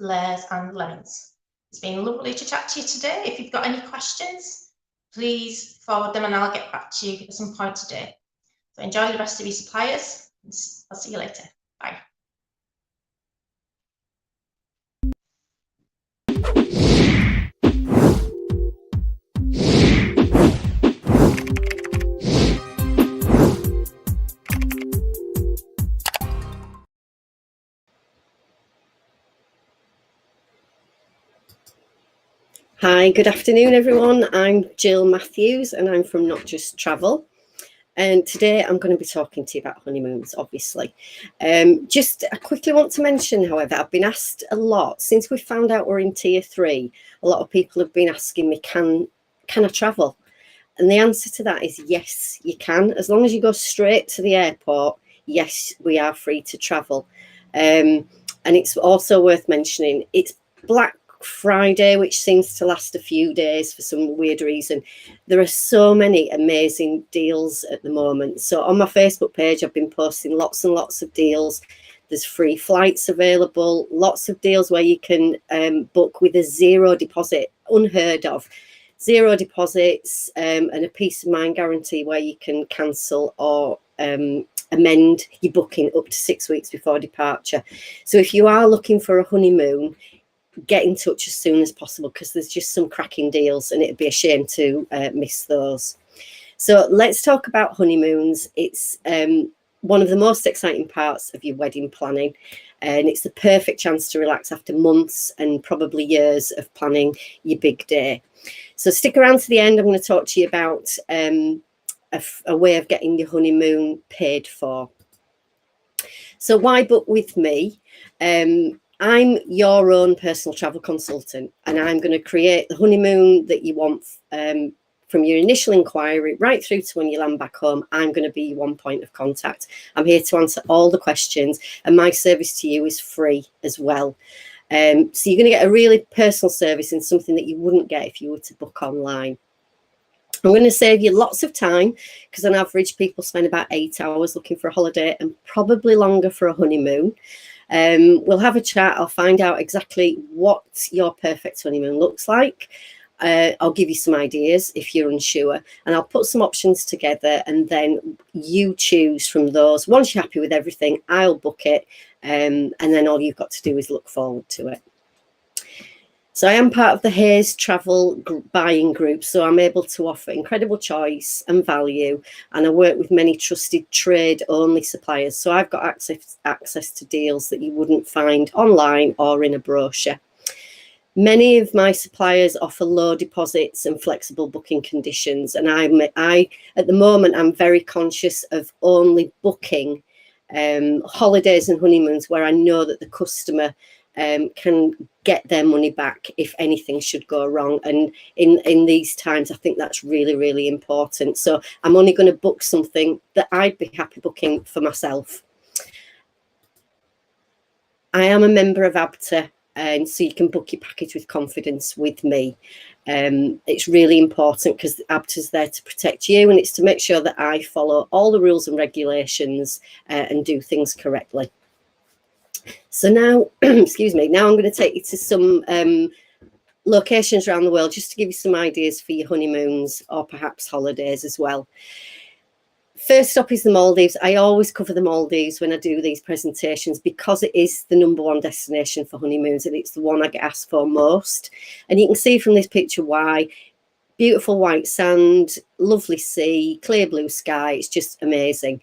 @laresandlemons. It's been lovely to chat to you today. If you've got any questions, please forward them and I'll get back to you at some point today. So enjoy the rest of your suppliers. I'll see you later. Bye. Hi, good afternoon, everyone. I'm Jill Matthews and I'm from Not Just Travel. And today I'm going to be talking to you about honeymoons, obviously. I quickly want to mention, however, I've been asked a lot since we found out we're in tier 3. A lot of people have been asking me, can I travel? And the answer to that is yes, you can. As long as you go straight to the airport, yes, we are free to travel. And it's also worth mentioning, it's Black Friday, which seems to last a few days for some weird reason. There are so many amazing deals at the moment. So on my Facebook page, I've been posting lots and lots of deals. There's free flights available, lots of deals where you can book with a 0 deposit, unheard of. 0 deposits and a peace of mind guarantee where you can cancel or amend your booking up to 6 weeks before departure. So if you are looking for a honeymoon, get in touch as soon as possible, because there's just some cracking deals and it'd be a shame to miss those. So let's talk about honeymoons. It's one of the most exciting parts of your wedding planning, and it's the perfect chance to relax after months and probably years of planning your big day. So stick around to the end. I'm going to talk to you about a way of getting your honeymoon paid for. So why book with me? I'm your own personal travel consultant, and I'm going to create the honeymoon that you want from your initial inquiry right through to when you land back home. I'm going to be your one point of contact. I'm here to answer all the questions, and my service to you is free as well. So you're going to get a really personal service and something that you wouldn't get if you were to book online. I'm going to save you lots of time, because on average people spend about 8 hours looking for a holiday and probably longer for a honeymoon. We'll have a chat. I'll find out exactly what your perfect honeymoon looks like. I'll give you some ideas if you're unsure, and I'll put some options together, and then you choose from those. Once you're happy with everything, I'll book it, and then all you've got to do is look forward to it. So I am part of the Fayres Travel buying group, so I'm able to offer incredible choice and value, and I work with many trusted trade-only suppliers. So I've got access to deals that you wouldn't find online or in a brochure. Many of my suppliers offer low deposits and flexible booking conditions, and I at the moment I'm very conscious of only booking holidays and honeymoons where I know that the customer can get their money back if anything should go wrong. And in these times, I think that's really, really important. So I'm only going to book something that I'd be happy booking for myself. I am a member of ABTA, and so you can book your package with confidence with me. It's really important because ABTA's there to protect you, and it's to make sure that I follow all the rules and regulations and do things correctly. So now, excuse me, now I'm going to take you to some locations around the world, just to give you some ideas for your honeymoons or perhaps holidays as well. First stop is the Maldives. I always cover the Maldives when I do these presentations because it is the #1 destination for honeymoons, and it's the one I get asked for most. And you can see from this picture why. Beautiful white sand, lovely sea, clear blue sky. It's just amazing.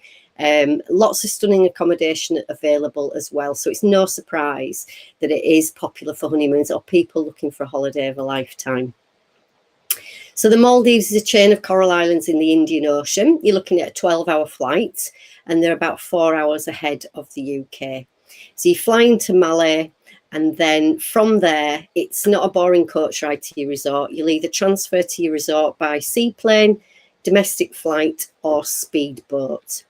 Lots of stunning accommodation available as well. So it's no surprise that it is popular for honeymoons or people looking for a holiday of a lifetime. So the Maldives is a chain of coral islands in the Indian Ocean. You're looking at a 12-hour flight, and they're about 4 hours ahead of the UK. So you fly into Malé, and then from there, it's not a boring coach ride to your resort. You'll either transfer to your resort by seaplane, domestic flight, or speedboat.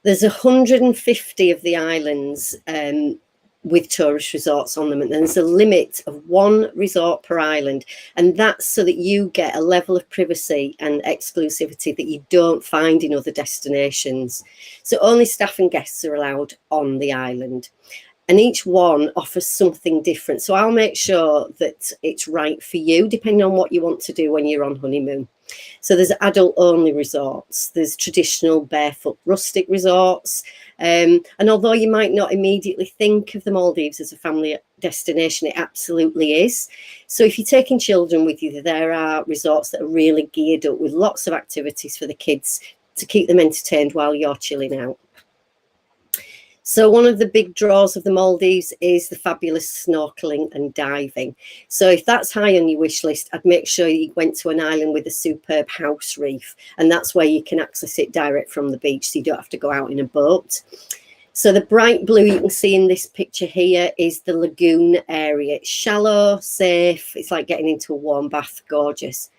There's 150 of the islands with tourist resorts on them, and there's a limit of 1 resort per island, and that's so that you get a level of privacy and exclusivity that you don't find in other destinations. So only staff and guests are allowed on the island, and each one offers something different. So I'll make sure that it's right for you depending on what you want to do when you're on honeymoon. So there's adult only resorts, there's traditional barefoot rustic resorts, and although you might not immediately think of the Maldives as a family destination, it absolutely is. So if you're taking children with you, there are resorts that are really geared up with lots of activities for the kids to keep them entertained while you're chilling out. So one of the big draws of the Maldives is the fabulous snorkeling and diving. So if that's high on your wish list, I'd make sure you went to an island with a superb house reef, and that's where you can access it direct from the beach, so you don't have to go out in a boat. So the bright blue you can see in this picture here is the lagoon area. It's shallow, safe, it's like getting into a warm bath, gorgeous.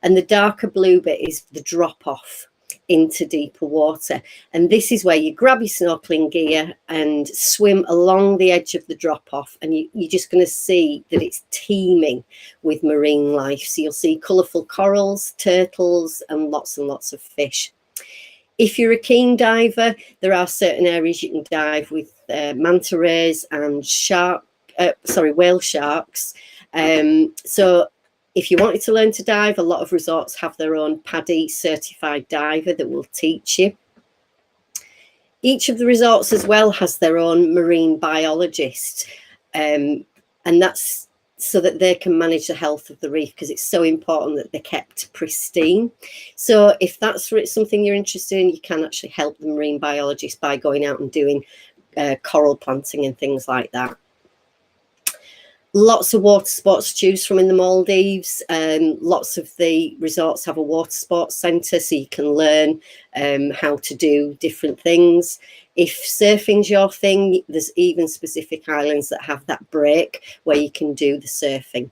And the darker blue bit is the drop off into deeper water, and this is where you grab your snorkeling gear and swim along the edge of the drop off, and you're just going to see that it's teeming with marine life. So you'll see colourful corals, turtles, and lots of fish. If you're a keen diver, there are certain areas you can dive with manta rays and whale sharks. So if you wanted to learn to dive, a lot of resorts have their own PADI certified diver that will teach you. Each of the resorts as well has their own marine biologist, and that's so that they can manage the health of the reef, because it's so important that they're kept pristine. So if that's something you're interested in, you can actually help the marine biologist by going out and doing coral planting and things like that. Lots of water sports to choose from in the Maldives. Lots of the resorts have a water sports centre, so you can learn how to do different things. If surfing's your thing, there's even specific islands that have that break where you can do the surfing.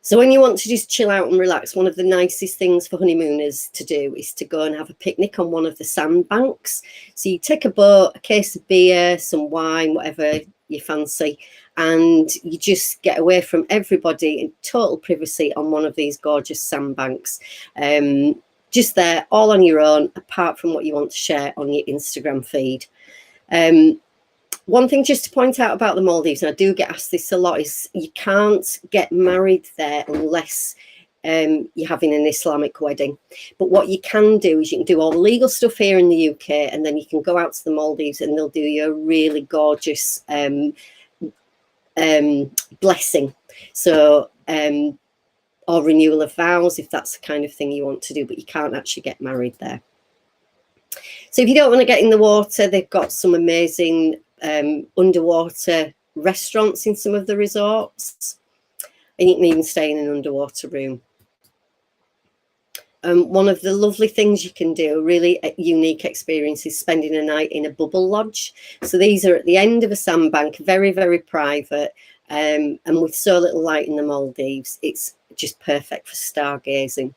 So when you want to just chill out and relax, one of the nicest things for honeymooners to do is to go and have a picnic on one of the sandbanks. So you take a boat, a case of beer, some wine, whatever you fancy, and you just get away from everybody in total privacy on one of these gorgeous sandbanks. Just there, all on your own, apart from what you want to share on your Instagram feed. One thing just to point out about the Maldives, and I do get asked this a lot, is you can't get married there unless you're having an Islamic wedding. But what you can do is you can do all the legal stuff here in the UK, and then you can go out to the Maldives and they'll do you a really gorgeous blessing. So, or renewal of vows, if that's the kind of thing you want to do, but you can't actually get married there. So if you don't want to get in the water, they've got some amazing underwater restaurants in some of the resorts, and you can even stay in an underwater room. One of the lovely things you can do, a really unique experience, is spending a night in a bubble lodge. So these are at the end of a sandbank, very, very private, and with so little light in the Maldives, it's just perfect for stargazing.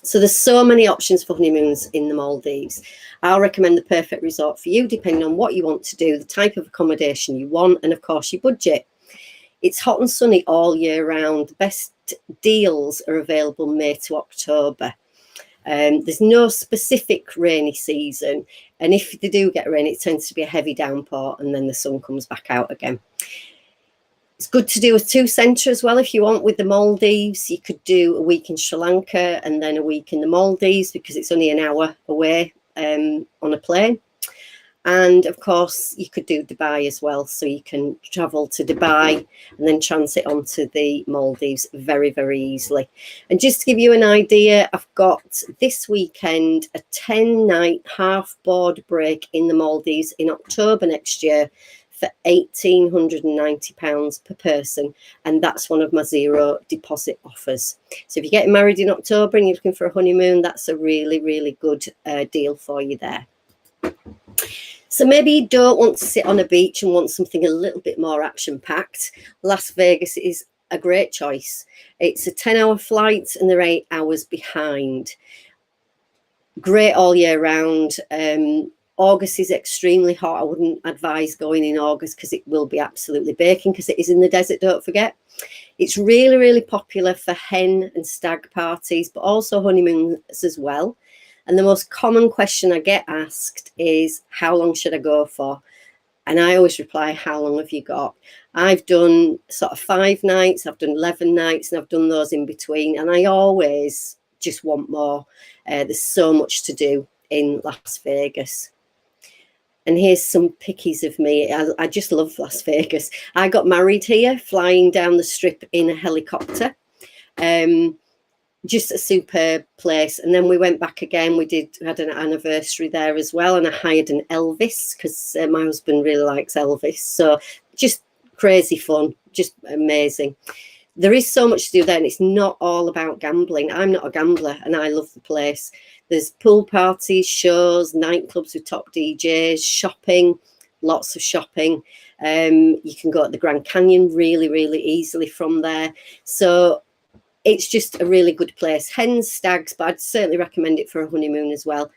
So there's so many options for honeymoons in the Maldives. I'll recommend the perfect resort for you, depending on what you want to do, the type of accommodation you want, and of course your budget. It's hot and sunny all year round. The best deals are available May to October. There's no specific rainy season, and if they do get rain, it tends to be a heavy downpour, and then the sun comes back out again. It's good to do a two-centre as well if you want with the Maldives. You could do a week in Sri Lanka and then a week in the Maldives, because it's only an hour away on a plane. And of course, you could do Dubai as well. So you can travel to Dubai and then transit onto the Maldives very, very easily. And just to give you an idea, I've got this weekend a 10-night half-board break in the Maldives in October next year for £1,890 per person, and that's one of my zero deposit offers. So if you're getting married in October and you're looking for a honeymoon, that's a really, really good deal for you there. So maybe you don't want to sit on a beach and want something a little bit more action-packed. Las Vegas is a great choice. It's a 10-hour flight and they're 8 hours behind. Great all year round. August is extremely hot. I wouldn't advise going in August because it will be absolutely baking, because it is in the desert, don't forget. It's really, really popular for hen and stag parties, but also honeymoons as well. And the most common question I get asked is, how long should I go for? And I always reply, how long have you got? I've done sort of 5 nights, I've done 11 nights, and I've done those in between. And I always just want more. There's so much to do in Las Vegas. And here's some pickies of me. I just love Las Vegas. I got married here, flying down the strip in a helicopter. just a superb place. And then we went back again. We had an anniversary there as well, and I hired an Elvis because my husband really likes Elvis. So just crazy fun, just amazing. There is so much to do there, and it's not all about gambling. I'm not a gambler, and I love the place. There's pool parties, shows, nightclubs with top DJs, shopping, lots of shopping. You can go to the Grand Canyon really, really easily from there. So it's just a really good place. Hens, stags, but I'd certainly recommend it for a honeymoon as well.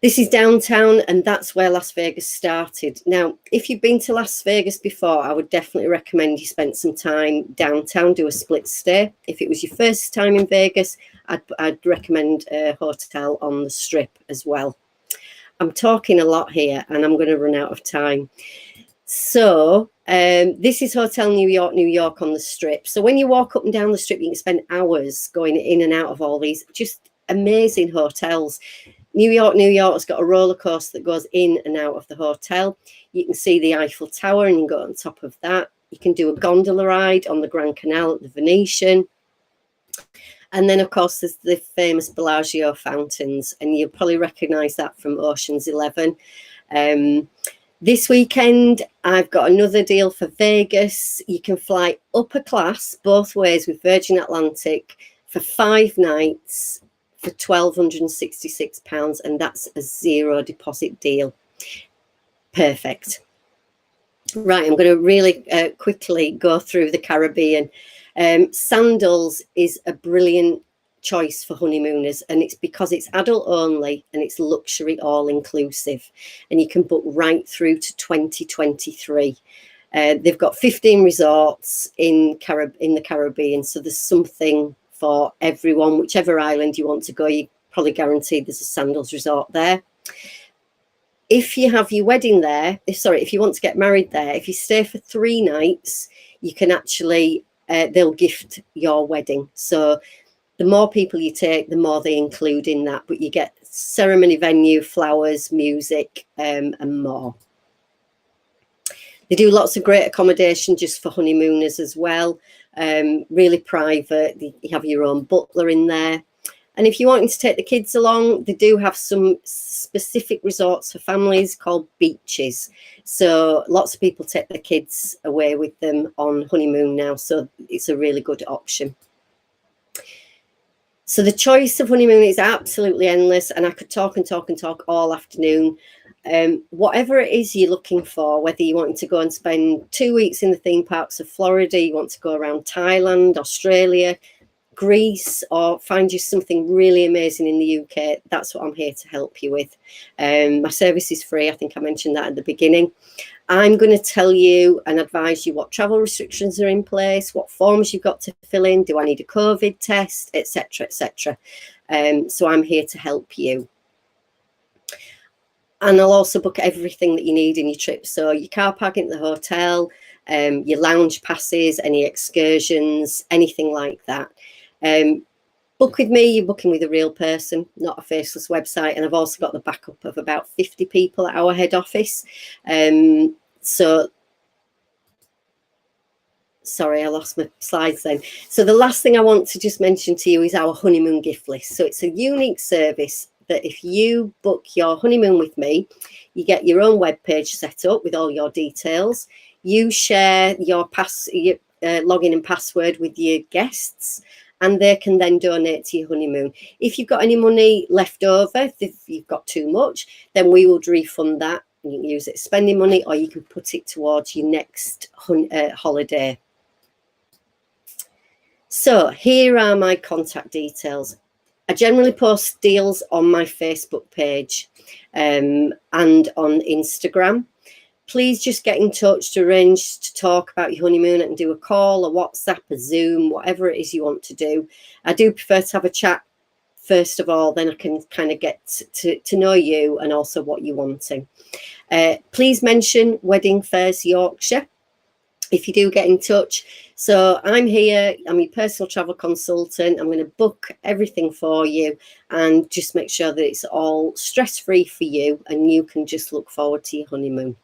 This is downtown, and that's where Las Vegas started. Now, if you've been to Las Vegas before, I would definitely recommend you spend some time downtown, do a split stay. If it was your first time in Vegas, I'd recommend a hotel on the Strip as well. I'm talking a lot here, and I'm going to run out of time. So this is Hotel New York on the Strip. So when you walk up and down the Strip, you can spend hours going in and out of all these just amazing hotels. New York's got a roller coaster that goes in and out of the hotel. You can see the Eiffel Tower and you can go on top of that. You can do a gondola ride on the Grand Canal at the Venetian. And then, of course, there's the famous Bellagio fountains, and you'll probably recognise that from Ocean's 11. This weekend, I've got another deal for Vegas. You can fly upper class both ways with Virgin Atlantic for 5 nights for £1,266, and that's a 0 deposit deal. Perfect. Right, I'm going to really quickly go through the Caribbean. Sandals is a brilliant choice for honeymooners, and it's because it's adult only and it's luxury all inclusive, and you can book right through to 2023. They've got 15 resorts in the Caribbean, so there's something for everyone. Whichever island you want to go, you probably guaranteed there's a sandals resort there. If you have your wedding there, if you want to get married there, if you stay for 3 nights, you can actually they'll gift your wedding. So the more people you take, the more they include in that, but you get ceremony venue, flowers, music, and more. They do lots of great accommodation just for honeymooners as well. Really private. You have your own butler in there. And if you're wanting to take the kids along, they do have some specific resorts for families called beaches. So lots of people take their kids away with them on honeymoon now. So it's a really good option. So the choice of honeymoon is absolutely endless, and I could talk and talk and talk all afternoon. Whatever it is you're looking for, whether you want to go and spend 2 weeks in the theme parks of Florida, you want to go around Thailand, Australia, Greece, or find you something really amazing in the UK, that's what I'm here to help you with. My service is free. I think I mentioned that at the beginning. I'm going to tell you and advise you what travel restrictions are in place, what forms you've got to fill in, do I need a COVID test, etc., etc. So I'm here to help you. And I'll also book everything that you need in your trip. So your car parking at the hotel, your lounge passes, any excursions, anything like that. Book with me, you're booking with a real person, not a faceless website. And I've also got the backup of about 50 people at our head office. So, sorry, I lost my slides then. So the last thing I want to just mention to you is our honeymoon gift list. So it's a unique service that if you book your honeymoon with me, you get your own webpage set up with all your details. You share your login and password with your guests, and they can then donate to your honeymoon. If you've got any money left over, if you've got too much, then we will refund that. You can use it as spending money, or you can put it towards your next holiday. So here are my contact details. I generally post deals on my Facebook page and on Instagram. Please just get in touch to arrange to talk about your honeymoon. I can do a call, a WhatsApp, a Zoom, whatever it is you want to do. I do prefer to have a chat first of all, then I can kind of get to know you and also what you're wanting. Please mention Wedding Fayres Yorkshire if you do get in touch. So I'm here, I'm your personal travel consultant. I'm going to book everything for you and just make sure that it's all stress-free for you and you can just look forward to your honeymoon.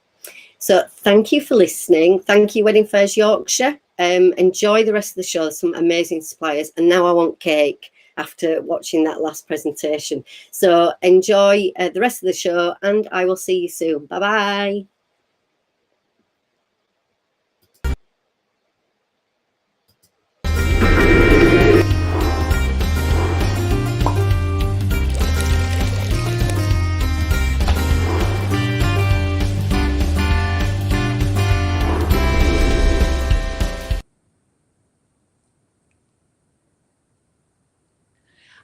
So thank you for listening. Thank you, Wedding Fayres Yorkshire. Enjoy the rest of the show. There's some amazing suppliers. And now I want cake after watching that last presentation. So enjoy the rest of the show, and I will see you soon. Bye-bye.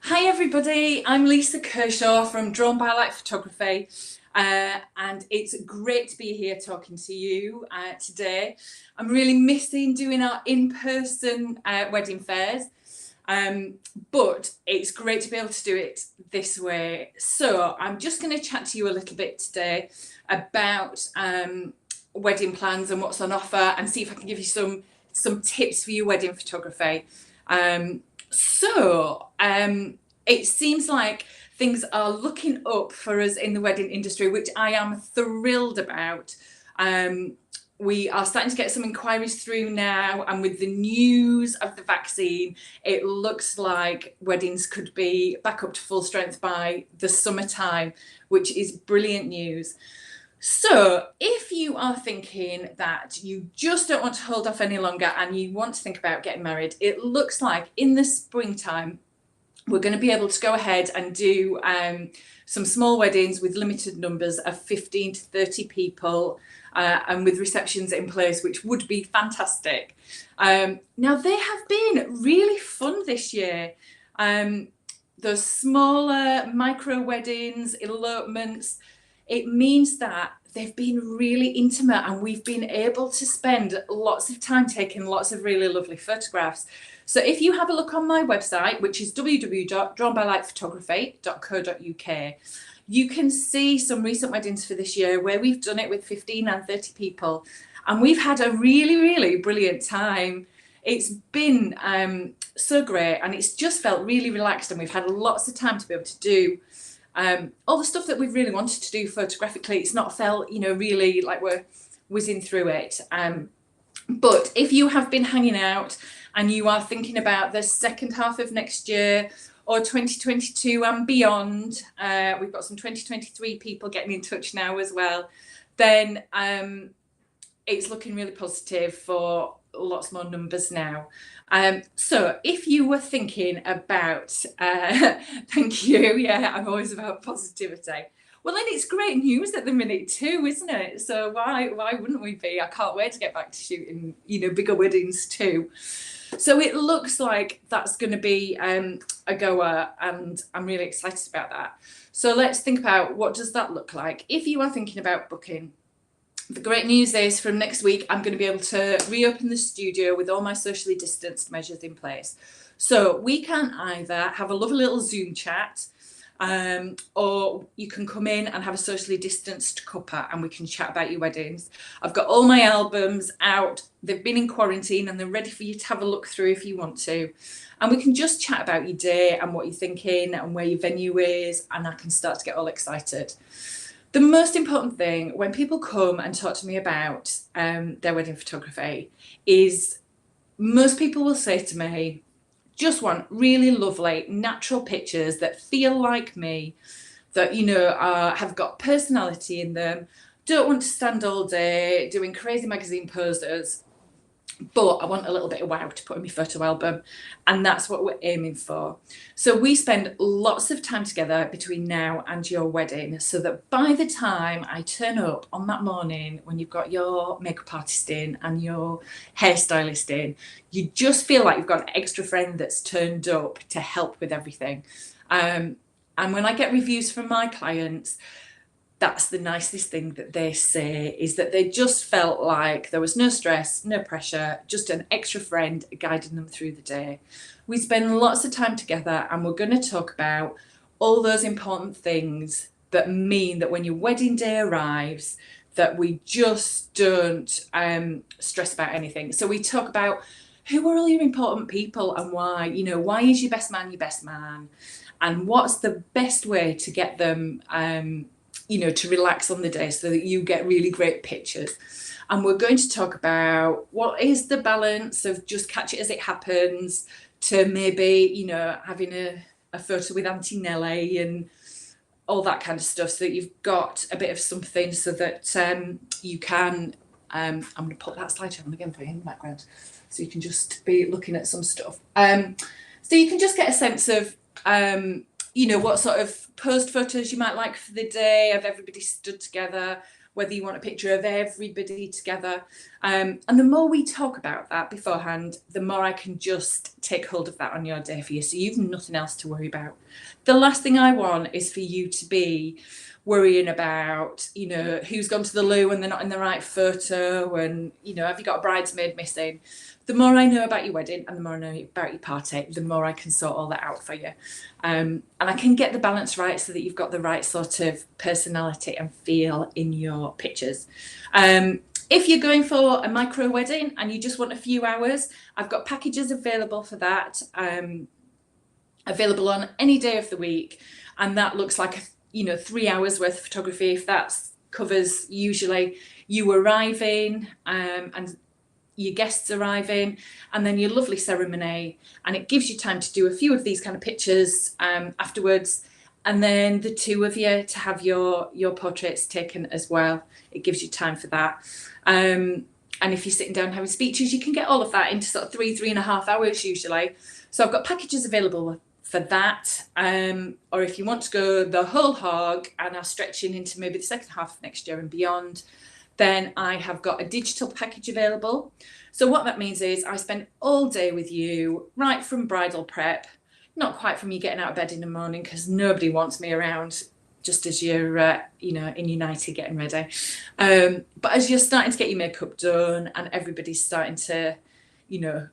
Hi everybody, I'm Lisa Kershaw from Drawn by Light Photography, and it's great to be here talking to you today. I'm really missing doing our in-person wedding fairs, but it's great to be able to do it this way. So I'm just going to chat to you a little bit today about wedding plans and what's on offer, and see if I can give you some tips for your wedding photography. It seems like things are looking up for us in the wedding industry, which I am thrilled about. We are starting to get some inquiries through now, and with the news of the vaccine, it looks like weddings could be back up to full strength by the summertime, which is brilliant news. So if you are thinking that you just don't want to hold off any longer and you want to think about getting married, it looks like in the springtime, we're going to be able to go ahead and do some small weddings with limited numbers of 15 to 30 people, and with receptions in place, which would be fantastic. Now, they have been really fun this year. Those smaller micro weddings, elopements, it means that they've been really intimate, and we've been able to spend lots of time taking lots of really lovely photographs. So if you have a look on my website, which is www.drawnbylightphotography.co.uk, you can see some recent weddings for this year where we've done it with 15 and 30 people, and we've had a really, really brilliant time. It's been so great, and it's just felt really relaxed, and we've had lots of time to be able to do all the stuff that we've really wanted to do photographically. It's not felt, really like we're whizzing through it. But if you have been hanging out and you are thinking about the second half of next year or 2022 and beyond, we've got some 2023 people getting in touch now as well, then it's looking really positive for lots more numbers now. So if you were thinking about, thank you, yeah, I'm always about positivity. Well, then it's great news at the minute too, isn't it? So why wouldn't we be? I can't wait to get back to shooting, bigger weddings too. So it looks like that's going to be a goer, and I'm really excited about that. So let's think about, what does that look like? If you are thinking about booking, the great news is from next week, I'm going to be able to reopen the studio with all my socially distanced measures in place. So we can either have a lovely little Zoom chat, or you can come in and have a socially distanced cuppa and we can chat about your weddings. I've got all my albums out. They've been in quarantine and they're ready for you to have a look through if you want to. And we can just chat about your day and what you're thinking and where your venue is, and I can start to get all excited. The most important thing when people come and talk to me about their wedding photography is, most people will say to me, just want really lovely natural pictures that feel like me, that have got personality in them. Don't want to stand all day doing crazy magazine poses, but I want a little bit of wow to put in my photo album, and that's what we're aiming for. So we spend lots of time together between now and your wedding, so that by the time I turn up on that morning, when you've got your makeup artist in and your hairstylist in, you just feel like you've got an extra friend that's turned up to help with everything. And when I get reviews from my clients, that's the nicest thing that they say, is that they just felt like there was no stress, no pressure, just an extra friend guiding them through the day. We spend lots of time together, and we're going to talk about all those important things that mean that when your wedding day arrives, that we just don't stress about anything. So we talk about who are all your important people and why, why is your best man, and what's the best way to get them to relax on the day so that you get really great pictures. And we're going to talk about what is the balance of just catch it as it happens to maybe, having a photo with Auntie Nellie and all that kind of stuff, so that you've got a bit of something so that you can, I'm going to put that slideshow on again for you in the background so you can just be looking at some stuff. So you can just get a sense of, what sort of posed photos you might like for the day of everybody stood together, whether you want a picture of everybody together. And the more we talk about that beforehand, the more I can just take hold of that on your day for you. So you've nothing else to worry about. The last thing I want is for you to be worrying about, who's gone to the loo and they're not in the right photo, and, have you got a bridesmaid missing? The more I know about your wedding and the more I know about your party, the more I can sort all that out for you. And I can get the balance right so that you've got the right sort of personality and feel in your pictures. If you're going for a micro wedding and you just want a few hours, I've got packages available for that, available on any day of the week. And that looks like, 3 hours worth of photography. If that covers usually you arriving and your guests arriving, and then your lovely ceremony, and it gives you time to do a few of these kind of pictures afterwards, and then the two of you to have your portraits taken as well. It gives you time for that, and if you're sitting down having speeches, you can get all of that into sort of 3.5 hours usually. So I've got packages available for that, or if you want to go the whole hog and are stretching into maybe the second half of next year and beyond, then I have got a digital package available. So what that means is I spend all day with you, right from bridal prep, not quite from you getting out of bed in the morning, because nobody wants me around just as you're, in your nightie getting ready. But as you're starting to get your makeup done and everybody's starting to,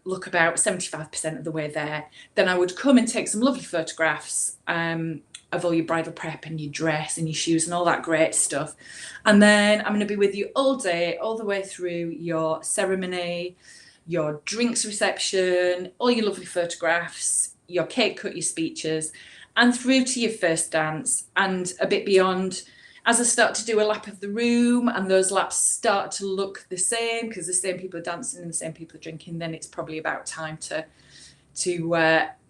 look about 75% of the way there, then I would come and take some lovely photographs of all your bridal prep and your dress and your shoes and all that great stuff. And then I'm going to be with you all day, all the way through your ceremony, your drinks reception, all your lovely photographs, your cake cut, your speeches, and through to your first dance and a bit beyond. As I start to do a lap of the room and those laps start to look the same because the same people are dancing and the same people are drinking, then it's probably about time to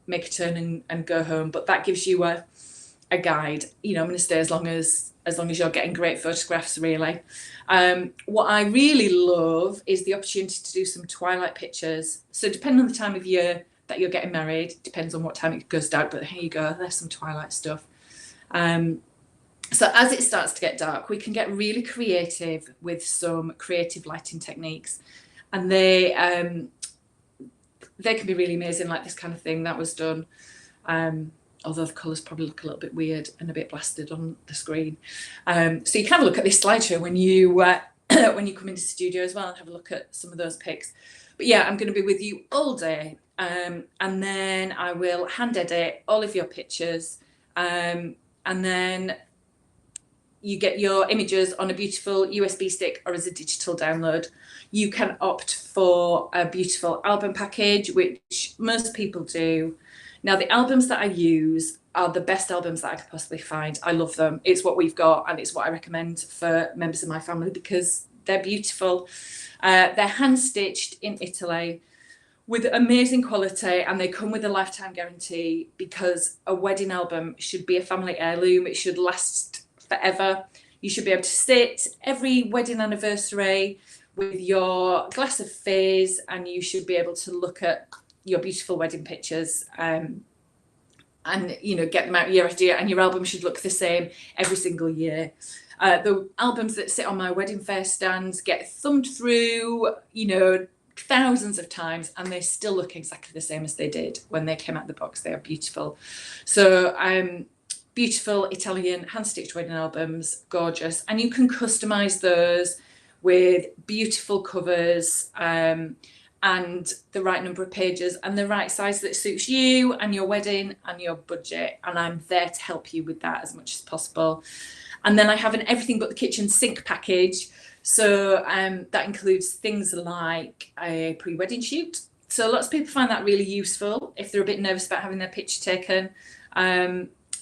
make a turn and go home. But that gives you a guide. I'm going to stay as long as you're getting great photographs, really. What I really love is the opportunity to do some twilight pictures. So depending on the time of year that you're getting married, depends on what time it goes dark, but here you go, there's some twilight stuff. So as it starts to get dark, we can get really creative with some creative lighting techniques, and they can be really amazing, like this kind of thing that was done. Although the colours probably look a little bit weird and a bit blasted on the screen. So you can have a look at this slideshow when you when you come into the studio as well and have a look at some of those pics. But yeah, I'm going to be with you all day, and then I will hand edit all of your pictures, and then you get your images on a beautiful USB stick or as a digital download. You can opt for a beautiful album package, which most people do. Now, the albums that I use are the best albums that I could possibly find. I love them. It's what we've got, and it's what I recommend for members of my family because they're beautiful. They're hand-stitched in Italy with amazing quality, and they come with a lifetime guarantee because a wedding album should be a family heirloom. It should last forever. You should be able to sit every wedding anniversary with your glass of Fayres, and you should be able to look at your beautiful wedding pictures and get them out year after year, and your album should look the same every single year. The albums that sit on my wedding fair stands get thumbed through thousands of times, and they still look exactly the same as they did when they came out of the box. They are beautiful. So beautiful Italian hand-stitched wedding albums, gorgeous, and you can customize those with beautiful covers and the right number of pages and the right size that suits you and your wedding and your budget, and I'm there to help you with that as much as possible. And then I have an everything but the kitchen sink package, so that includes things like a pre-wedding shoot. So lots of people find that really useful if they're a bit nervous about having their picture taken.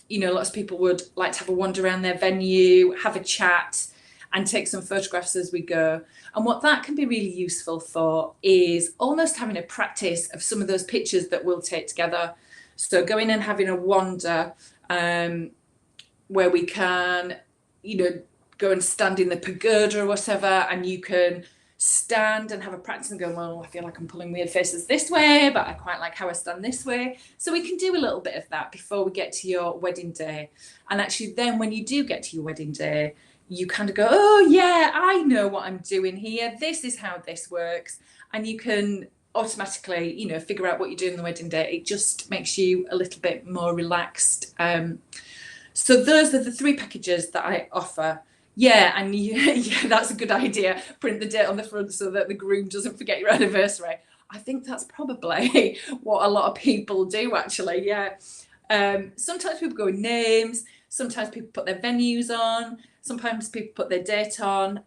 you know, lots of people would like to have a wander around their venue, have a chat, and take some photographs as we go. And what that can be really useful for is almost having a practice of some of those pictures that we'll take together. So going and having a wander where we can, you know, go and stand in the pagoda or whatever, and you can stand and have a practice and go, well, I feel like I'm pulling weird faces this way, but I quite like how I stand this way. So we can do a little bit of that before we get to your wedding day. And actually then when you do get to your wedding day, you kind of go, oh yeah, I know what I'm doing here. This is how this works. And you can automatically, you know, figure out what you're doing on the wedding day. It just makes you a little bit more relaxed. So those are the 3 packages that I offer. Yeah, and yeah, that's a good idea. Print the date on the front so that the groom doesn't forget your anniversary. I think that's probably what a lot of people do, actually. Yeah. Sometimes people go with names. Sometimes people put their venues on. Sometimes people put their date on.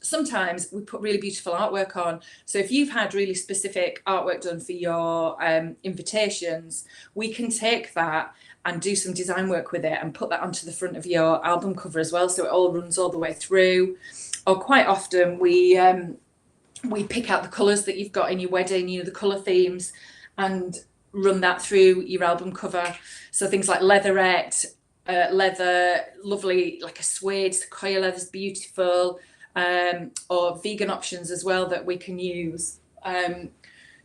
Sometimes we put really beautiful artwork on. So if you've had really specific artwork done for your invitations, we can take that and do some design work with it and put that onto the front of your album cover as well, so it all runs all the way through. Or quite often we pick out the colours that you've got in your wedding, you know, the colour themes, and run that through your album cover. So things like leatherette, leather, lovely, like a suede, sequoia leather's beautiful, or vegan options as well that we can use.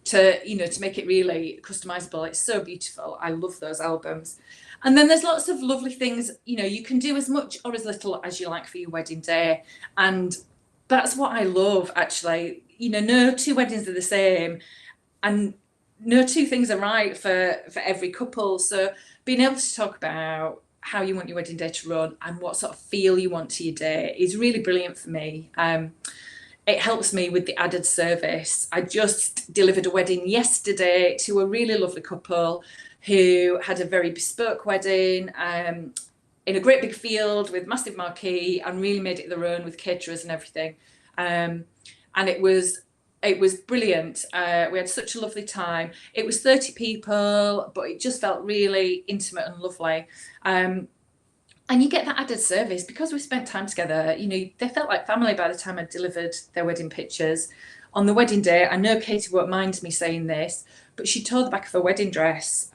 To, you know, to make it really customizable. It's so beautiful. I love those albums. And then there's lots of lovely things, you know, you can do as much or as little as you like for your wedding day. And that's what I love, actually. You know, no 2 weddings are the same, and no 2 things are right for every couple. So being able to talk about how you want your wedding day to run and what sort of feel you want to your day is really brilliant for me. It helps me with the added service. I just delivered a wedding yesterday to a really lovely couple who had a very bespoke wedding in a great big field with massive marquee, and really made it their own with caterers and everything. And it was brilliant. We had such a lovely time. It was 30 people, but it just felt really intimate and lovely. And you get that added service because we spent time together. You know, they felt like family by the time I delivered their wedding pictures. On the wedding day, I know Katie won't mind me saying this, but she tore the back of her wedding dress.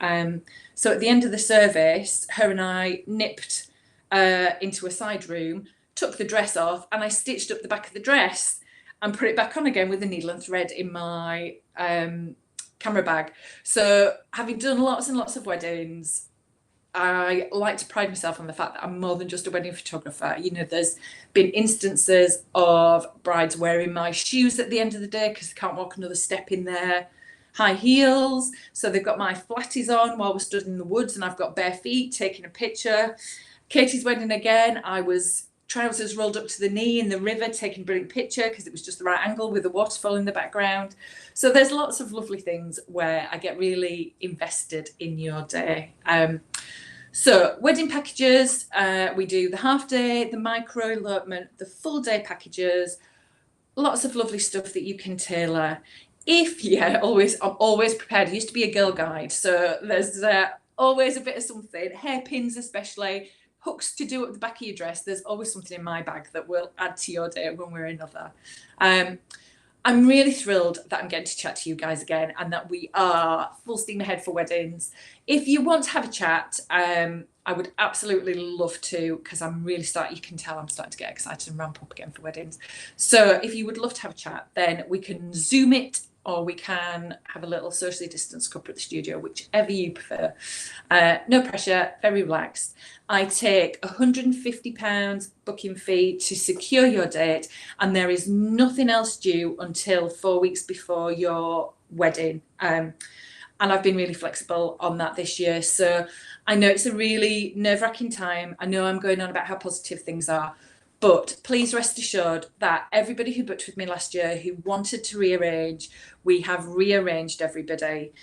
So at the end of the service, her and I nipped into a side room, took the dress off, and I stitched up the back of the dress and put it back on again with a needle and thread in my camera bag. So having done lots and lots of weddings, I like to pride myself on the fact that I'm more than just a wedding photographer. You know, there's been instances of brides wearing my shoes at the end of the day because they can't walk another step in their high heels. So they've got my flatties on while we're stood in the woods, and I've got bare feet taking a picture. Katie's wedding again, I was trousers rolled up to the knee in the river taking a brilliant picture because it was just the right angle with the waterfall in the background. So there's lots of lovely things where I get really invested in your day. So wedding packages, we do the half day, the micro elopement, the full day packages, lots of lovely stuff that you can tailor. I'm always prepared. I used to be a girl guide, so there's always a bit of something, hairpins especially, hooks to do at the back of your dress. There's always something in my bag that will add to your day one way or another. I'm really thrilled that I'm getting to chat to you guys again and that we are full steam ahead for weddings. If you want to have a chat, I would absolutely love to, because you can tell I'm starting to get excited and ramp up again for weddings. So if you would love to have a chat, then we can Zoom it, or we can have a little socially distanced cuppa at the studio, whichever you prefer. No pressure, very relaxed. I take £150 booking fee to secure your date, and there is nothing else due until 4 weeks before your wedding. And I've been really flexible on that this year. So I know it's a really nerve-wracking time. I know I'm going on about how positive things are, but please rest assured that everybody who booked with me last year who wanted to rearrange, we have rearranged everybody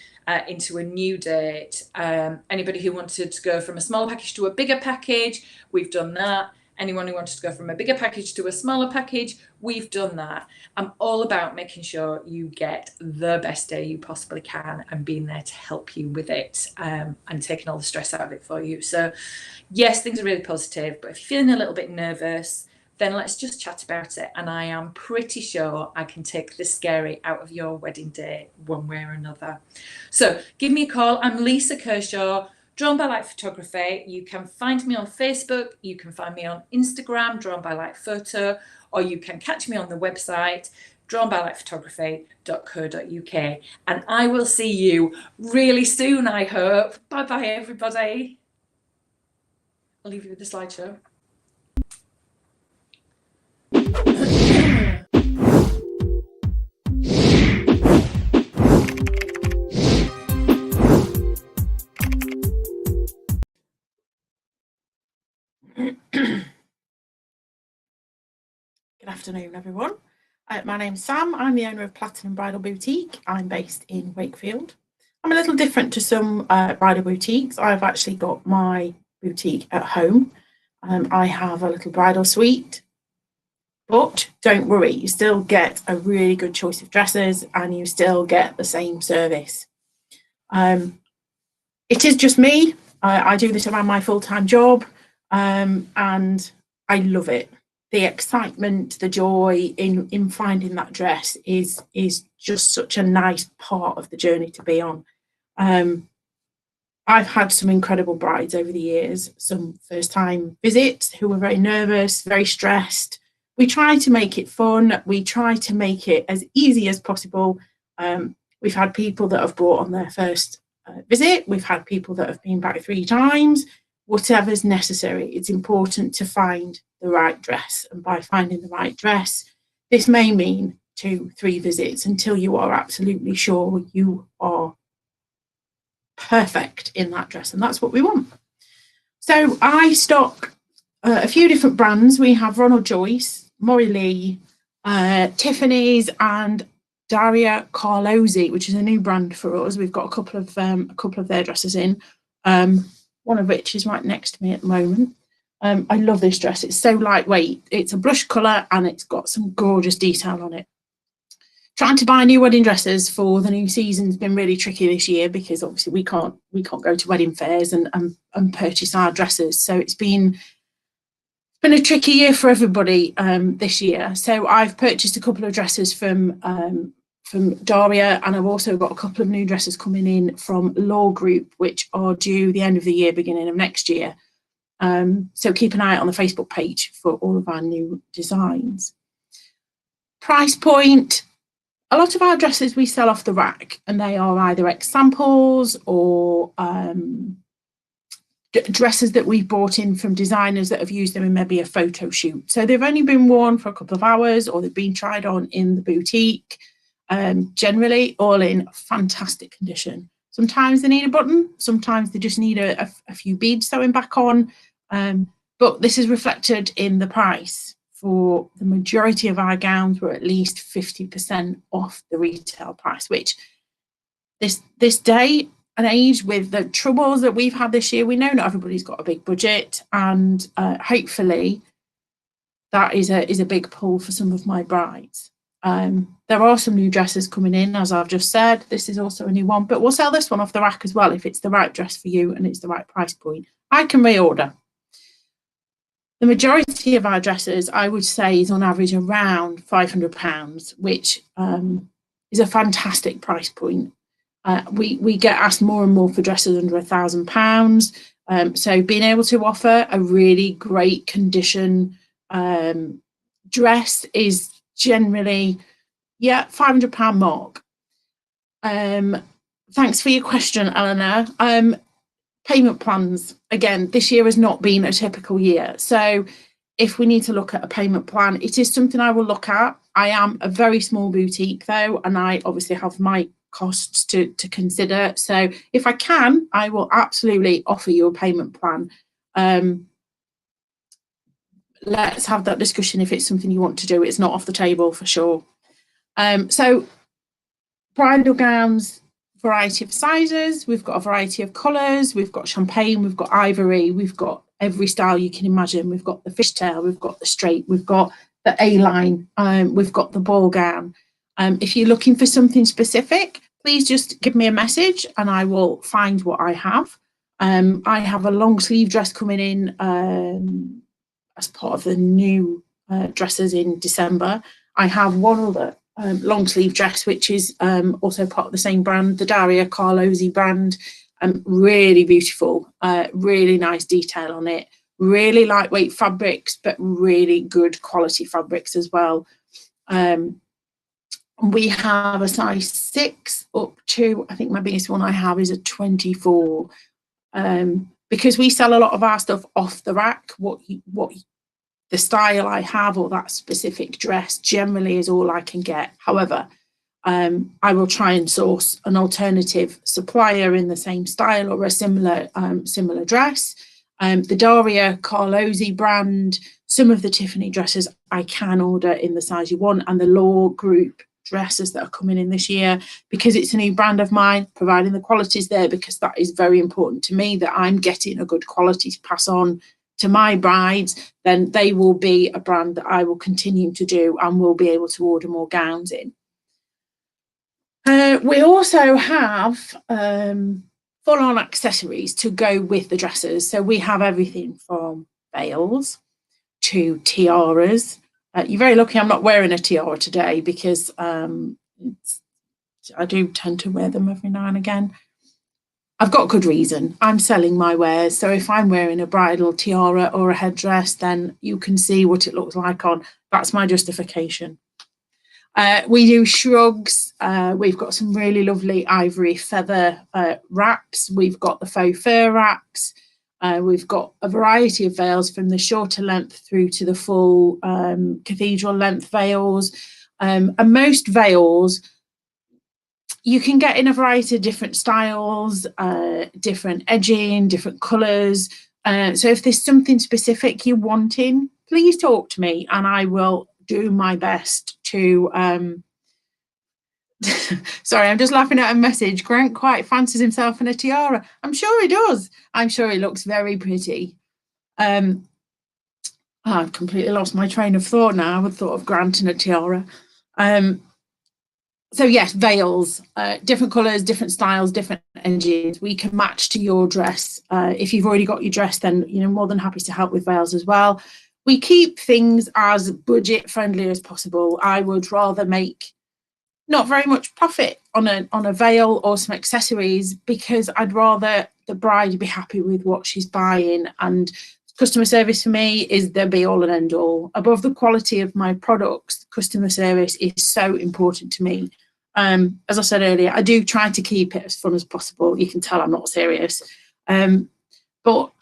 into a new date. Anybody who wanted to go from a smaller package to a bigger package, we've done that. Anyone who wanted to go from a bigger package to a smaller package, we've done that. I'm all about making sure you get the best day you possibly can and being there to help you with it, and taking all the stress out of it for you. So yes, things are really positive, but if you're feeling a little bit nervous, then let's just chat about it. And I am pretty sure I can take the scary out of your wedding day one way or another. So give me a call. I'm Lisa Kershaw, Drawn by Light Photography. You can find me on Facebook. You can find me on Instagram, Drawn by Light Photo, or you can catch me on the website, drawnbylightphotography.co.uk. And I will see you really soon, I hope. Bye-bye, everybody. I'll leave you with the slideshow. Good afternoon, everyone. My name's Sam. I'm the owner of Platinum Bridal Boutique. I'm based in Wakefield. I'm a little different to some bridal boutiques. I've actually got my boutique at home. I have a little bridal suite, but don't worry, you still get a really good choice of dresses and you still get the same service. It is just me. I do this around my full-time job, and I love it. The excitement, the joy in finding that dress is just such a nice part of the journey to be on. I've had some incredible brides over the years, some first-time visits who were very nervous, very stressed. We try to make it fun. We try to make it as easy as possible. We've had people that have brought on their first visit. We've had people that have been back 3 times. Whatever's necessary, it's important to find the right dress. And by finding the right dress, this may mean 2-3 visits until you are absolutely sure you are perfect in that dress. And that's what we want. So I stock a few different brands. We have Ronald Joyce, Maury Lee, Tiffany's, and Daria Carlozzi, which is a new brand for us. We've got a couple of their dresses in, one of which is right next to me at the moment. I love this dress. It's so lightweight. It's a blush colour and it's got some gorgeous detail on it. Trying to buy new wedding dresses for the new season's been really tricky this year because obviously we can't go to wedding fairs and purchase our dresses. So it's been a tricky year for everybody this year. So I've purchased a couple of dresses from Daria, and I've also got a couple of new dresses coming in from Law Group, which are due the end of the year, beginning of next year. So keep an eye out on the Facebook page for all of our new designs. Price point. A lot of our dresses we sell off the rack, and they are either examples or dresses that we've bought in from designers that have used them in maybe a photo shoot. So they've only been worn for a couple of hours, or they've been tried on in the boutique. Generally all in fantastic condition. Sometimes they need a button, sometimes they just need a few beads sewing back on, but this is reflected in the price. For the majority of our gowns, we're at least 50% off the retail price, which this day and age, with the troubles that we've had this year, we know not everybody's got a big budget, and hopefully that is a big pull for some of my brides. There are some new dresses coming in, as I've just said. This is also a new one, but we'll sell this one off the rack as well if it's the right dress for you and it's the right price point. I can reorder. The majority of our dresses, I would say, is on average around £500, which is a fantastic price point. We get asked more and more for dresses under £1,000. So being able to offer a really great condition dress is generally, £500 mark. Thanks for your question, Eleanor. Payment plans, again, this year has not been a typical year. So if we need to look at a payment plan, it is something I will look at. I am a very small boutique though, and I obviously have my costs to consider. So if I can, I will absolutely offer you a payment plan. Let's have that discussion if it's something you want to do. It's not off the table for sure. So bridal gowns, variety of sizes. We've got a variety of colours. We've got champagne, we've got ivory, we've got every style you can imagine. We've got the fishtail, we've got the straight, we've got the A-line, we've got the ball gown. If you're looking for something specific, please just give me a message and I will find what I have. I have a long sleeve dress coming in as part of the new dresses in December. I have one other long sleeve dress, which is also part of the same brand, the Daria Carlosi brand. Really beautiful, really nice detail on it. Really lightweight fabrics, but really good quality fabrics as well. We have a size 6 up to, I think my biggest one I have is a 24. Because we sell a lot of our stuff off the rack, what the style I have or that specific dress generally is all I can get. However, I will try and source an alternative supplier in the same style or a similar dress. The Daria Carlosi brand, some of the Tiffany dresses I can order in the size you want, and the Law Group dresses that are coming in this year, because it's a new brand of mine, providing the quality is there, because that is very important to me, that I'm getting a good quality to pass on to my brides. Then they will be a brand that I will continue to do and will be able to order more gowns in. We also have full-on accessories to go with the dresses. So we have everything from veils to tiaras. You're very lucky I'm not wearing a tiara today, because I do tend to wear them every now and again. I've got good reason. I'm selling my wares. So if I'm wearing a bridal tiara or a headdress, then you can see what it looks like on. That's my justification. We do shrugs. We've got some really lovely ivory feather wraps. We've got the faux fur wraps. We've got a variety of veils from the shorter length through to the full cathedral length veils. And most veils you can get in a variety of different styles, different edging, different colours. So if there's something specific you're wanting, please talk to me and I will do my best to sorry, I'm just laughing at a message. Grant quite fancies himself in a tiara. I'm sure he does. I'm sure he looks very pretty. I've completely lost my train of thought now. I would thought of Grant in a tiara. So yes, veils, different colours, different styles, different edges. We can match to your dress. If you've already got your dress, then you're more than happy to help with veils as well. We keep things as budget friendly as possible. I would rather make not very much profit on a veil or some accessories, because I'd rather the bride be happy with what she's buying, and customer service for me is the be all and end all. Above the quality of my products, customer service is so important to me. As I said earlier, I do try to keep it as fun as possible. You can tell I'm not serious, but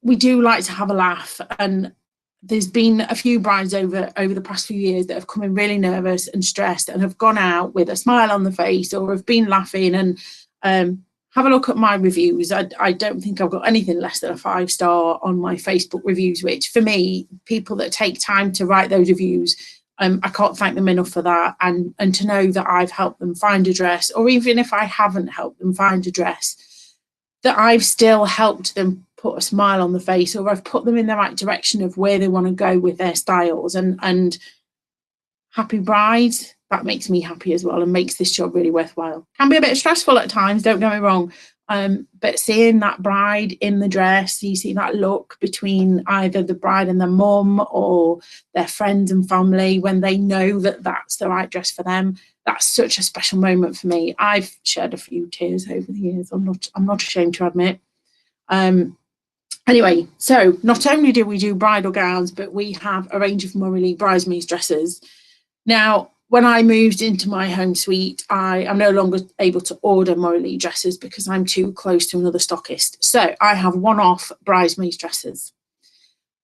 we do like to have a laugh, and there's been a few brides over the past few years that have come in really nervous and stressed and have gone out with a smile on the face or have been laughing. And have a look at my reviews. I don't think I've got anything less than a 5-star on my Facebook reviews, which for me, people that take time to write those reviews, I can't thank them enough for that. And to know that I've helped them find a dress, or even if I haven't helped them find a dress, that I've still helped them put a smile on the face, or I've put them in the right direction of where they want to go with their styles. And happy bride, that makes me happy as well and makes this job really worthwhile. Can be a bit stressful at times, don't get me wrong, but seeing that bride in the dress, you see that look between either the bride and the mum or their friends and family when they know that that's the right dress for them. That's such a special moment for me. I've shed a few tears over the years. I'm not ashamed to admit. Anyway, so not only do we do bridal gowns, but we have a range of Morley bridesmaids dresses. Now, when I moved into my home suite, I am no longer able to order Morley dresses because I'm too close to another stockist. So I have one-off bridesmaids dresses.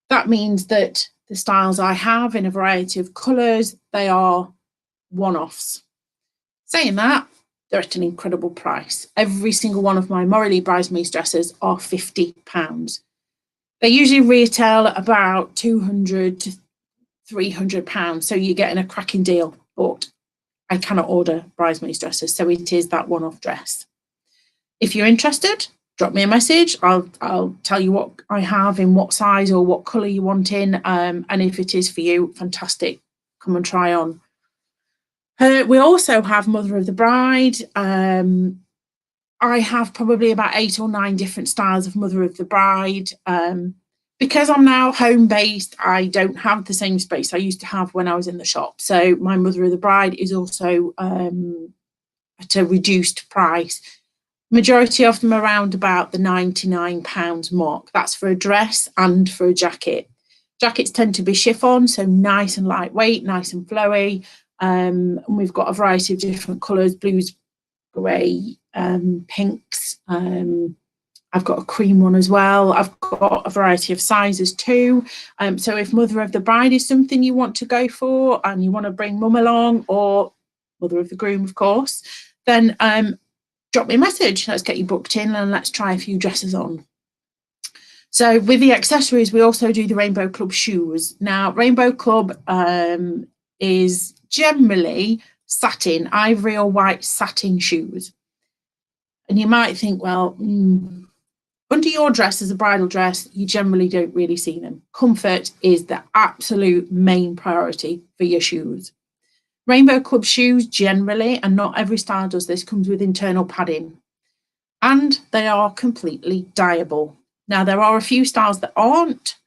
That means that the styles I have in a variety of colours, they are one-offs. Saying that, they're at an incredible price. Every single one of my Morley bridesmaids dresses are £50. They usually retail at about £200 to £300, so you're getting a cracking deal. But I cannot order bridesmaids dresses, so it is that one-off dress. If you're interested, drop me a message. I'll tell you what I have in what size or what colour you want in, and if it is for you, fantastic, come and try on. We also have Mother of the Bride. I have probably about 8 or 9 different styles of Mother of the Bride. Because I'm now home-based, I don't have the same space I used to have when I was in the shop. So my Mother of the Bride is also at a reduced price. Majority of them around about the £99 mark. That's for a dress and for a jacket. Jackets tend to be chiffon, so nice and lightweight, nice and flowy. And we've got a variety of different colours, blues, grey, pinks. I've got a cream one as well. I've got a variety of sizes too. So if Mother of the Bride is something you want to go for and you want to bring mum along, or Mother of the Groom, of course, then drop me a message. Let's get you booked in and let's try a few dresses on. So with the accessories, we also do the Rainbow Club shoes. Now, Rainbow Club is generally satin, ivory or white satin shoes. And you might think, well, under your dress as a bridal dress, you generally don't really see them. Comfort is the absolute main priority for your shoes. Rainbow Club shoes generally, and not every style does this, comes with internal padding. And they are completely dyeable. Now, there are a few styles that aren't,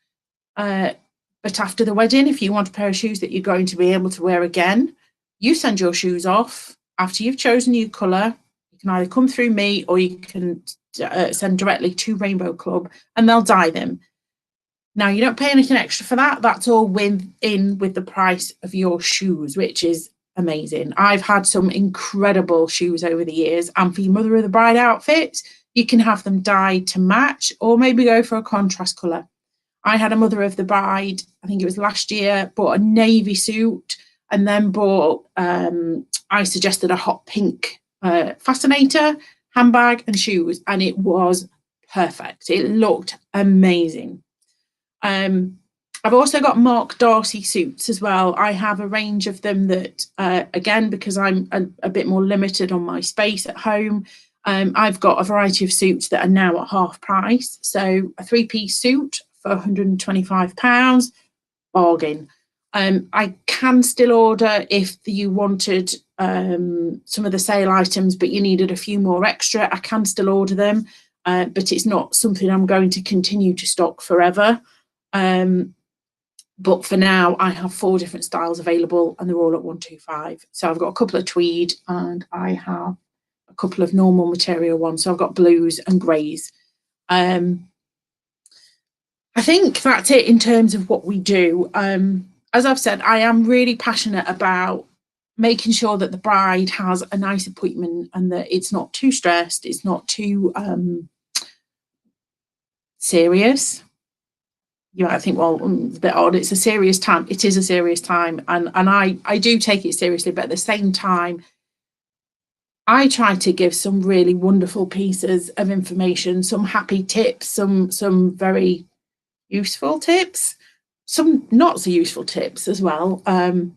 but after the wedding, if you want a pair of shoes that you're going to be able to wear again, you send your shoes off after you've chosen your colour. You can either come through me or you can send directly to Rainbow Club and they'll dye them. Now, you don't pay anything extra for that. That's all in with the price of your shoes, which is amazing. I've had some incredible shoes over the years, and for your Mother of the Bride outfits, you can have them dyed to match or maybe go for a contrast colour. I had a Mother of the Bride, I think it was last year, bought a navy suit and then bought, I suggested a hot pink fascinator, handbag and shoes, and it was perfect. It looked amazing. I've also got Mark Darcy suits as well. I have a range of them that, again, because I'm a bit more limited on my space at home, I've got a variety of suits that are now at half price. So a 3-piece suit for £125, bargain. I can still order if you wanted some of the sale items, but you needed a few more extra. I can still order them, but it's not something I'm going to continue to stock forever. But for now, I have 4 different styles available and they're all at £125. So I've got a couple of tweed and I have a couple of normal material ones. So I've got blues and greys. I think that's it in terms of what we do. As I've said, I am really passionate about making sure that the bride has a nice appointment and that it's not too stressed, it's not too serious. You might think, well, it's a bit odd. It's a serious time. It is a serious time. And I do take it seriously. But at the same time, I try to give some really wonderful pieces of information, some happy tips, some very useful tips, some not so useful tips as well. And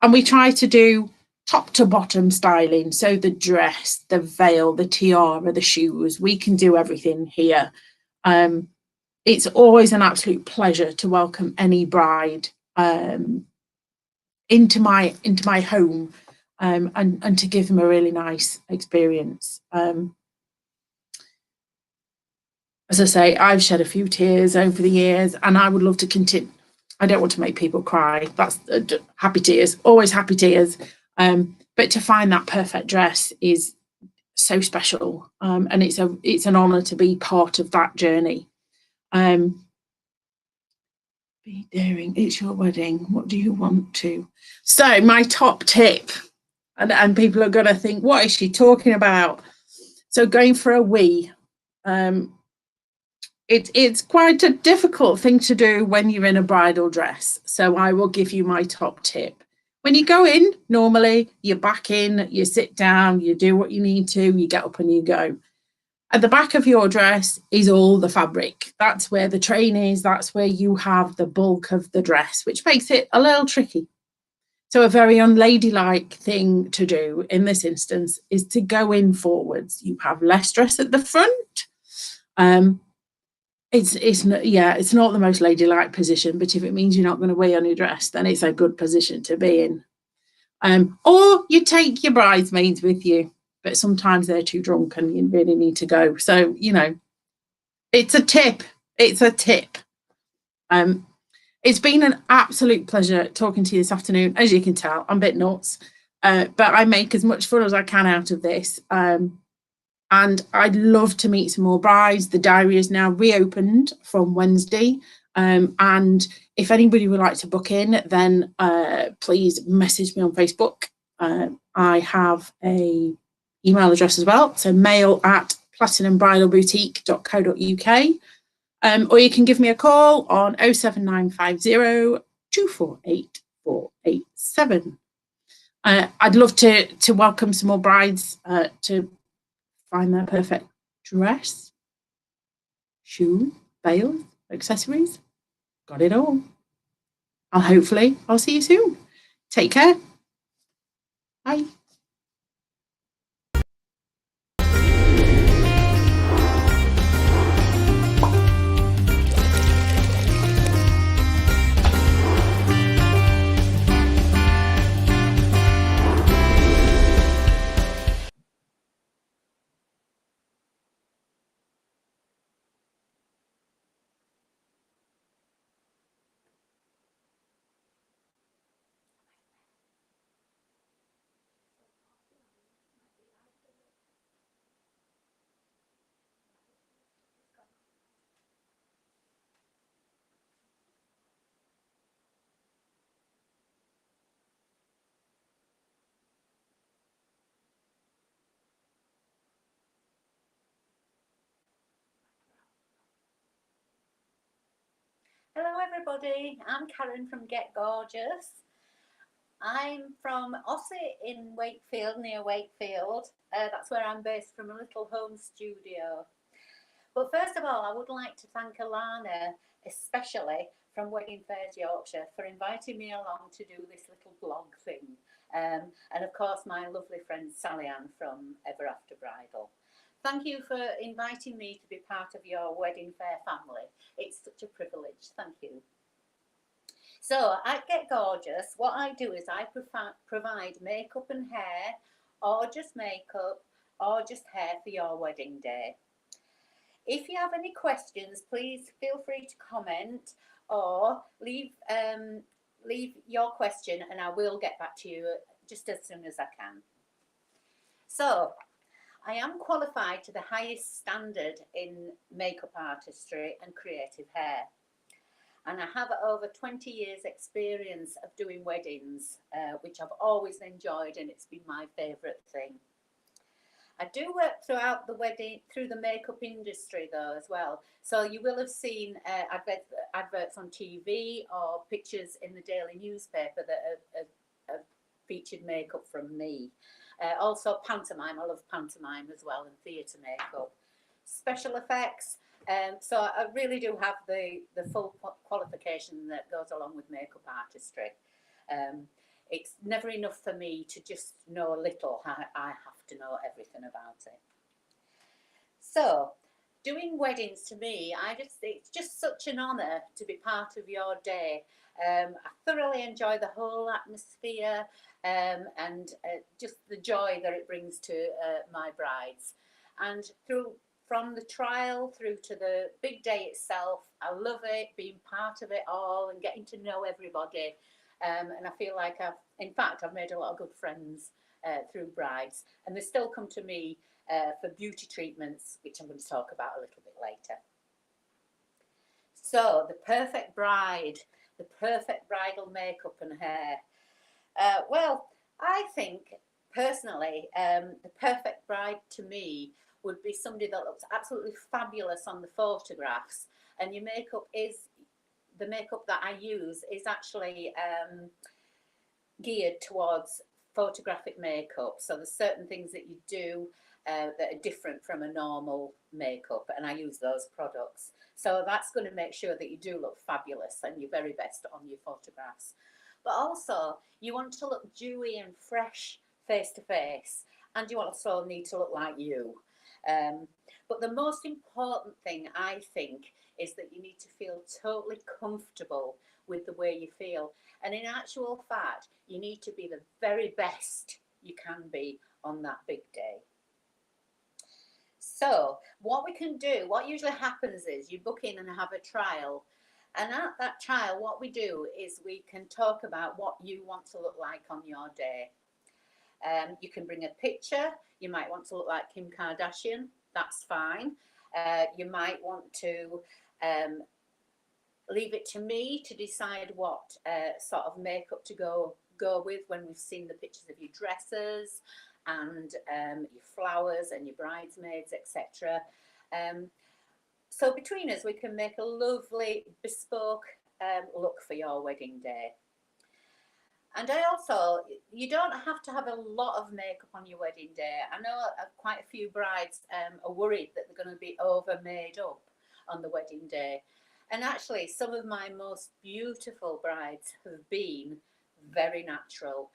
we try to do top to bottom styling. So the dress, the veil, the tiara, the shoes, we can do everything here. It's always an absolute pleasure to welcome any bride into my home and to give them a really nice experience. As I say, I've shed a few tears over the years and I would love to continue. I don't want to make people cry. That's happy tears, always happy tears. But to find that perfect dress is so special. And it's an honour to be part of that journey. Be daring, it's your wedding, what do you want to? So my top tip, and people are going to think, what is she talking about? So going for a wee, it's quite a difficult thing to do when you're in a bridal dress. So I will give you my top tip. When you go in, normally you back in, you sit down, you do what you need to, you get up and you go. At the back of your dress is all the fabric. That's where the train is. That's where you have the bulk of the dress, which makes it a little tricky. So a very unladylike thing to do in this instance is to go in forwards. You have less dress at the front It's not, yeah, it's not the most ladylike position, but if it means you're not going to wear on your dress, then it's a good position to be in. Or you take your bridesmaids with you, but sometimes they're too drunk and you really need to go. So, you know, it's a tip. It's a tip. It's been an absolute pleasure talking to you this afternoon. As you can tell, I'm a bit nuts, but I make as much fun as I can out of this. And I'd love to meet some more brides. The diary is now reopened from Wednesday. And if anybody would like to book in, then please message me on Facebook. I have a email address as well. So mail@platinumbridalboutique.co.uk. Or you can give me a call on 07950 248 487. I'd love to welcome some more brides to find their perfect dress, shoes, veils, accessories. Got it all. I'll see you soon. Take care. Bye. Hello everybody, I'm Karen from Get Gorgeous. I'm from Ossett in Wakefield, near Wakefield. That's where I'm based, from a little home studio. But first of all, I would like to thank Alana, especially from Fayres Yorkshire, for inviting me along to do this little blog thing. And of course my lovely friend Sally Ann from Ever After Bridal. Thank you for inviting me to be part of your wedding fair family. It's such a privilege. Thank you. So at Get Gorgeous, what I do is I provide makeup and hair, or just makeup, or just hair for your wedding day. If you have any questions, please feel free to comment or leave your question and I will get back to you just as soon as I can. So, I am qualified to the highest standard in makeup artistry and creative hair. And I have over 20 years experience of doing weddings, which I've always enjoyed, and it's been my favourite thing. I do work throughout through the makeup industry though as well. So you will have seen adverts on TV or pictures in the daily newspaper that have featured makeup from me. Also pantomime, I love pantomime as well, and theatre makeup. Special effects, so I really do have the full qualification that goes along with makeup artistry. It's never enough for me to just know a little, I have to know everything about it. So, doing weddings to me, it's just such an honour to be part of your day. I thoroughly enjoy the whole atmosphere and just the joy that it brings to my brides. And from the trial through to the big day itself, I love it, being part of it all and getting to know everybody. And I feel like I've made a lot of good friends through brides, and they still come to me for beauty treatments, which I'm going to talk about a little bit later. So, the perfect bride, the perfect bridal makeup and hair. Well, I think personally, the perfect bride to me would be somebody that looks absolutely fabulous on the photographs, and your makeup the makeup that I use is actually geared towards photographic makeup. So there's certain things that you do that are different from a normal makeup, and I use those products. So that's going to make sure that you do look fabulous and your very best on your photographs. But also, you want to look dewy and fresh face to face, and you also need to look like you. But the most important thing, I think, is that you need to feel totally comfortable with the way you feel. And in actual fact, you need to be the very best you can be on that big day. So what we can do, what usually happens is you book in and have a trial. And at that trial, what we do is we can talk about what you want to look like on your day. You can bring a picture. You might want to look like Kim Kardashian. That's fine. You might want to leave it to me to decide what sort of makeup to go with when we've seen the pictures of your dresses and your flowers and your bridesmaids, etc. So between us, we can make a lovely bespoke look for your wedding day. And I also, you don't have to have a lot of makeup on your wedding day. I know quite a few brides are worried that they're going to be over made up on the wedding day. And actually, some of my most beautiful brides have been very natural.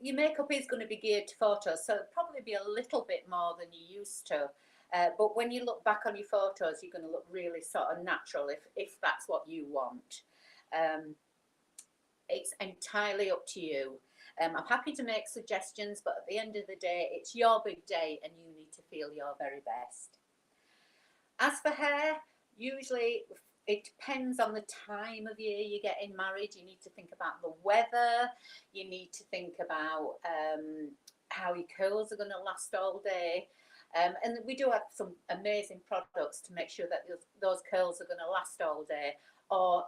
Your makeup is going to be geared to photos, so it'll probably be a little bit more than you used to. But when you look back on your photos, you're going to look really sort of natural if that's what you want. It's entirely up to you. I'm happy to make suggestions, but at the end of the day, it's your big day and you need to feel your very best. As for hair, usually it depends on the time of year you're getting married. You need to think about the weather. You need to think about how your curls are going to last all day. And we do have some amazing products to make sure that those curls are going to last all day. Or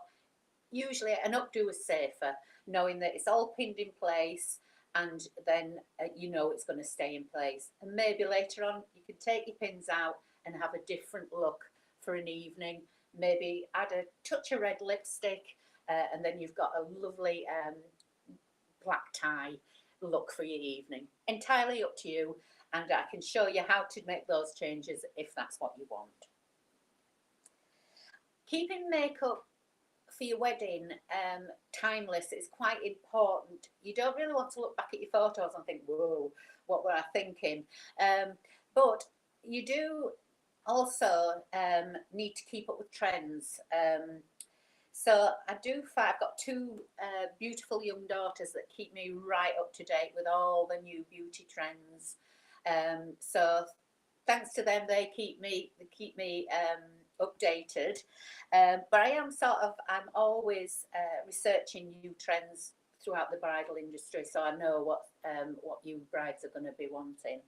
usually an updo is safer, knowing that it's all pinned in place and then you know it's going to stay in place. And maybe later on you can take your pins out and have a different look for an evening. Maybe add a touch of red lipstick and then you've got a lovely black tie look for your evening. Entirely up to you, and I can show you how to make those changes if that's what you want. Keeping makeup for your wedding timeless is quite important. You don't really want to look back at your photos and think, whoa, what were I thinking? But you do also need to keep up with trends. So I've got two beautiful young daughters that keep me right up to date with all the new beauty trends. So thanks to them, they keep me updated. But I'm always researching new trends throughout the bridal industry, so I know what you brides are going to be wanting.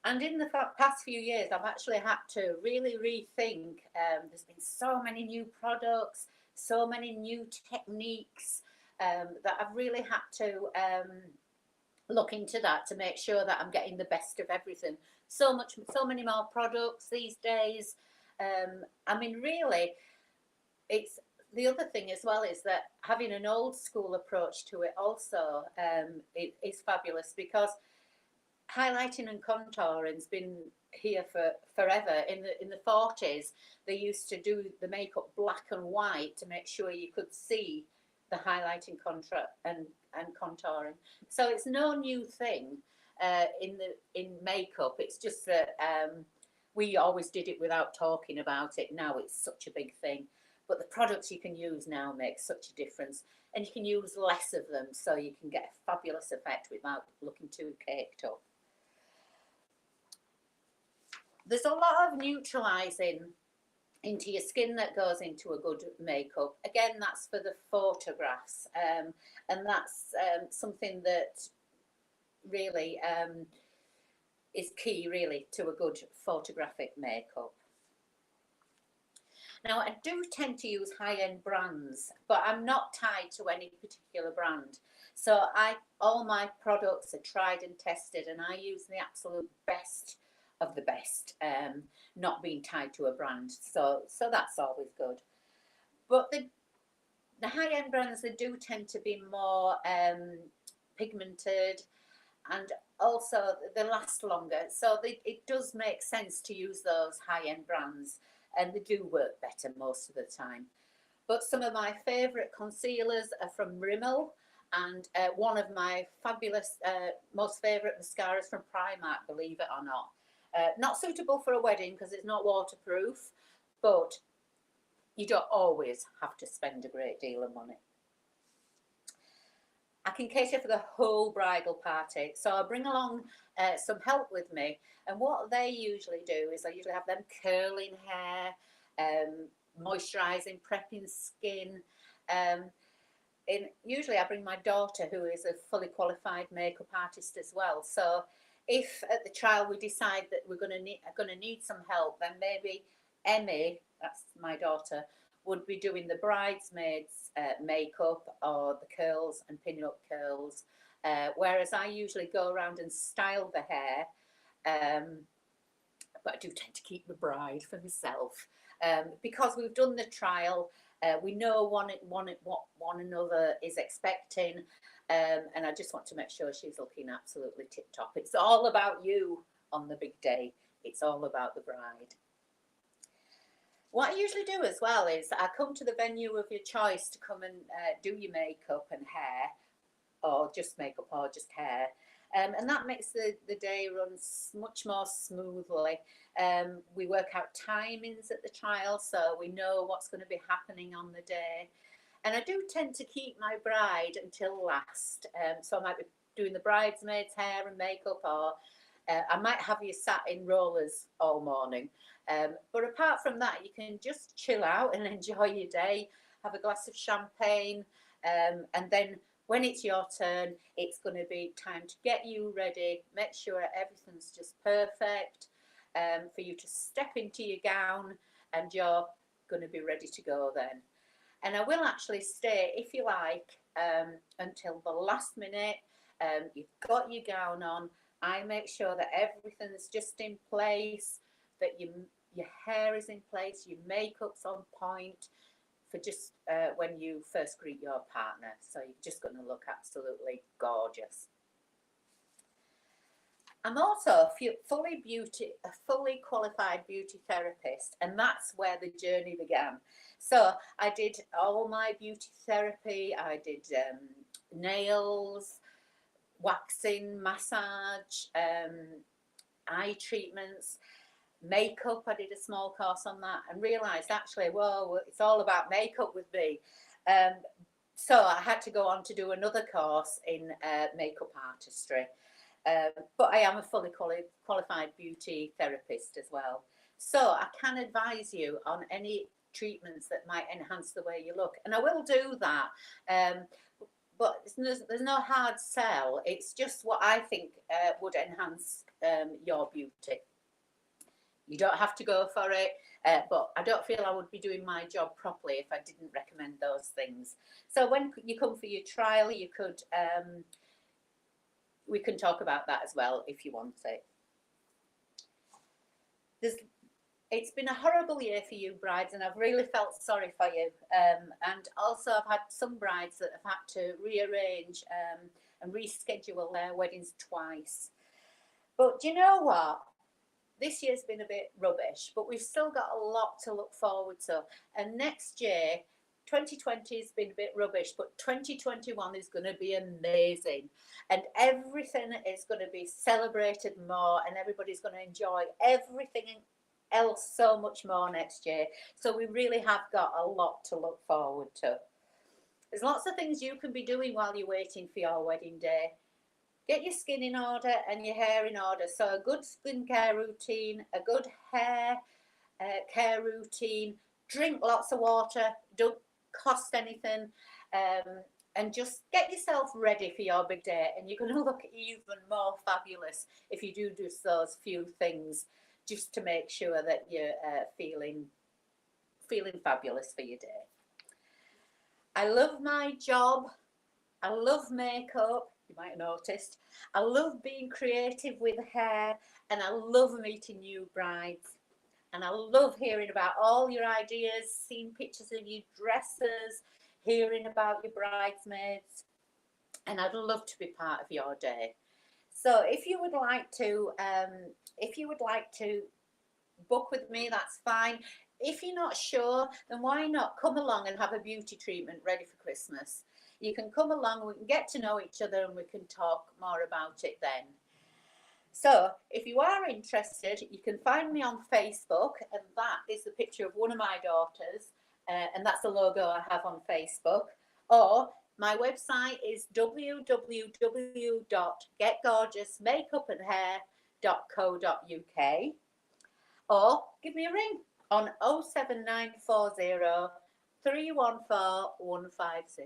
And in the past few years, I've actually had to really rethink. There's been so many new products, so many new techniques that I've really had to look into that to make sure that I'm getting the best of everything. So many more products these days. I mean, really, it's the other thing as well is that having an old school approach to it also is fabulous, because highlighting and contouring's been here for forever. In the 40s, they used to do the makeup black and white to make sure you could see the highlighting and contouring. So it's no new thing in makeup. It's just that we always did it without talking about it. Now it's such a big thing. But the products you can use now make such a difference, and you can use less of them so you can get a fabulous effect without looking too caked up. There's a lot of neutralising into your skin that goes into a good makeup. Again, that's for the photographs, and that's something that really is key, really, to a good photographic makeup. Now, I do tend to use high-end brands, but I'm not tied to any particular brand. So all my products are tried and tested, and I use the absolute best of the best, not being tied to a brand. So that's always good. But the high-end brands, they do tend to be more pigmented, and also they last longer. So it does make sense to use those high-end brands, and they do work better most of the time. But some of my favourite concealers are from Rimmel, and one of my fabulous, most favourite mascaras from Primark, believe it or not. Not suitable for a wedding because it's not waterproof, but you don't always have to spend a great deal of money. I can cater for the whole bridal party, so I bring along some help with me, and what they usually do is I usually have them curling hair, moisturising, prepping skin. Usually I bring my daughter, who is a fully qualified makeup artist as well. So if at the trial we decide that we're going to need some help, then maybe Emmy, that's my daughter, would be doing the bridesmaids makeup or the curls and pin-up curls, whereas I usually go around and style the hair, but I do tend to keep the bride for myself, because we've done the trial. We know what one another is expecting, and I just want to make sure she's looking absolutely tip-top. It's all about you on the big day. It's all about the bride. What I usually do as well is I come to the venue of your choice to come and do your makeup and hair, or just makeup or just hair. And that makes the day run much more smoothly. We work out timings at the trial, so we know what's going to be happening on the day. And I do tend to keep my bride until last. So I might be doing the bridesmaid's hair and makeup, or I might have you sat in rollers all morning. But apart from that, you can just chill out and enjoy your day, have a glass of champagne, and then when it's your turn, it's going to be time to get you ready, make sure everything's just perfect, for you to step into your gown, and you're going to be ready to go then. And I will actually stay, if you like, until the last minute. You've got your gown on. I make sure that everything's just in place, that your hair is in place, your makeup's on point, for just when you first greet your partner. So you're just going to look absolutely gorgeous. I'm also a fully qualified beauty therapist, and that's where the journey began. So I did all my beauty therapy. I did nails, waxing, massage, eye treatments, makeup. I did a small course on that and realised actually, whoa, it's all about makeup with me. So I had to go on to do another course in makeup artistry. But I am a fully qualified beauty therapist as well. So I can advise you on any treatments that might enhance the way you look. And I will do that. But there's no hard sell. It's just what I think would enhance your beauty. You don't have to go for it, but I don't feel I would be doing my job properly if I didn't recommend those things. So when you come for your trial, you could, we can talk about that as well if you want it. It's been a horrible year for you brides, and I've really felt sorry for you. And also I've had some brides that have had to rearrange and reschedule their weddings twice. But do you know what? This year's been a bit rubbish, but we've still got a lot to look forward to. And next year, 2020 has been a bit rubbish, but 2021 is going to be amazing. And everything is going to be celebrated more, and everybody's going to enjoy everything else so much more next year. So we really have got a lot to look forward to. There's lots of things you can be doing while you're waiting for your wedding day. Get your skin in order and your hair in order. So a good skincare routine, a good hair care routine, drink lots of water, don't cost anything, and just get yourself ready for your big day. And you're going to look even more fabulous if you do those few things, just to make sure that you're feeling fabulous for your day. I love my job. I love makeup. You might have noticed. I love being creative with hair, and I love meeting new brides. And I love hearing about all your ideas, seeing pictures of your dresses, hearing about your bridesmaids. And I'd love to be part of your day. So if you would like to book with me, that's fine. If you're not sure, then why not come along and have a beauty treatment ready for Christmas? You can come along and we can get to know each other and we can talk more about it then. So if you are interested, you can find me on Facebook, and that is the picture of one of my daughters, and that's the logo I have on Facebook. Or my website is www.getgorgeousmakeupandhair.co.uk, or give me a ring on 07940 314 150.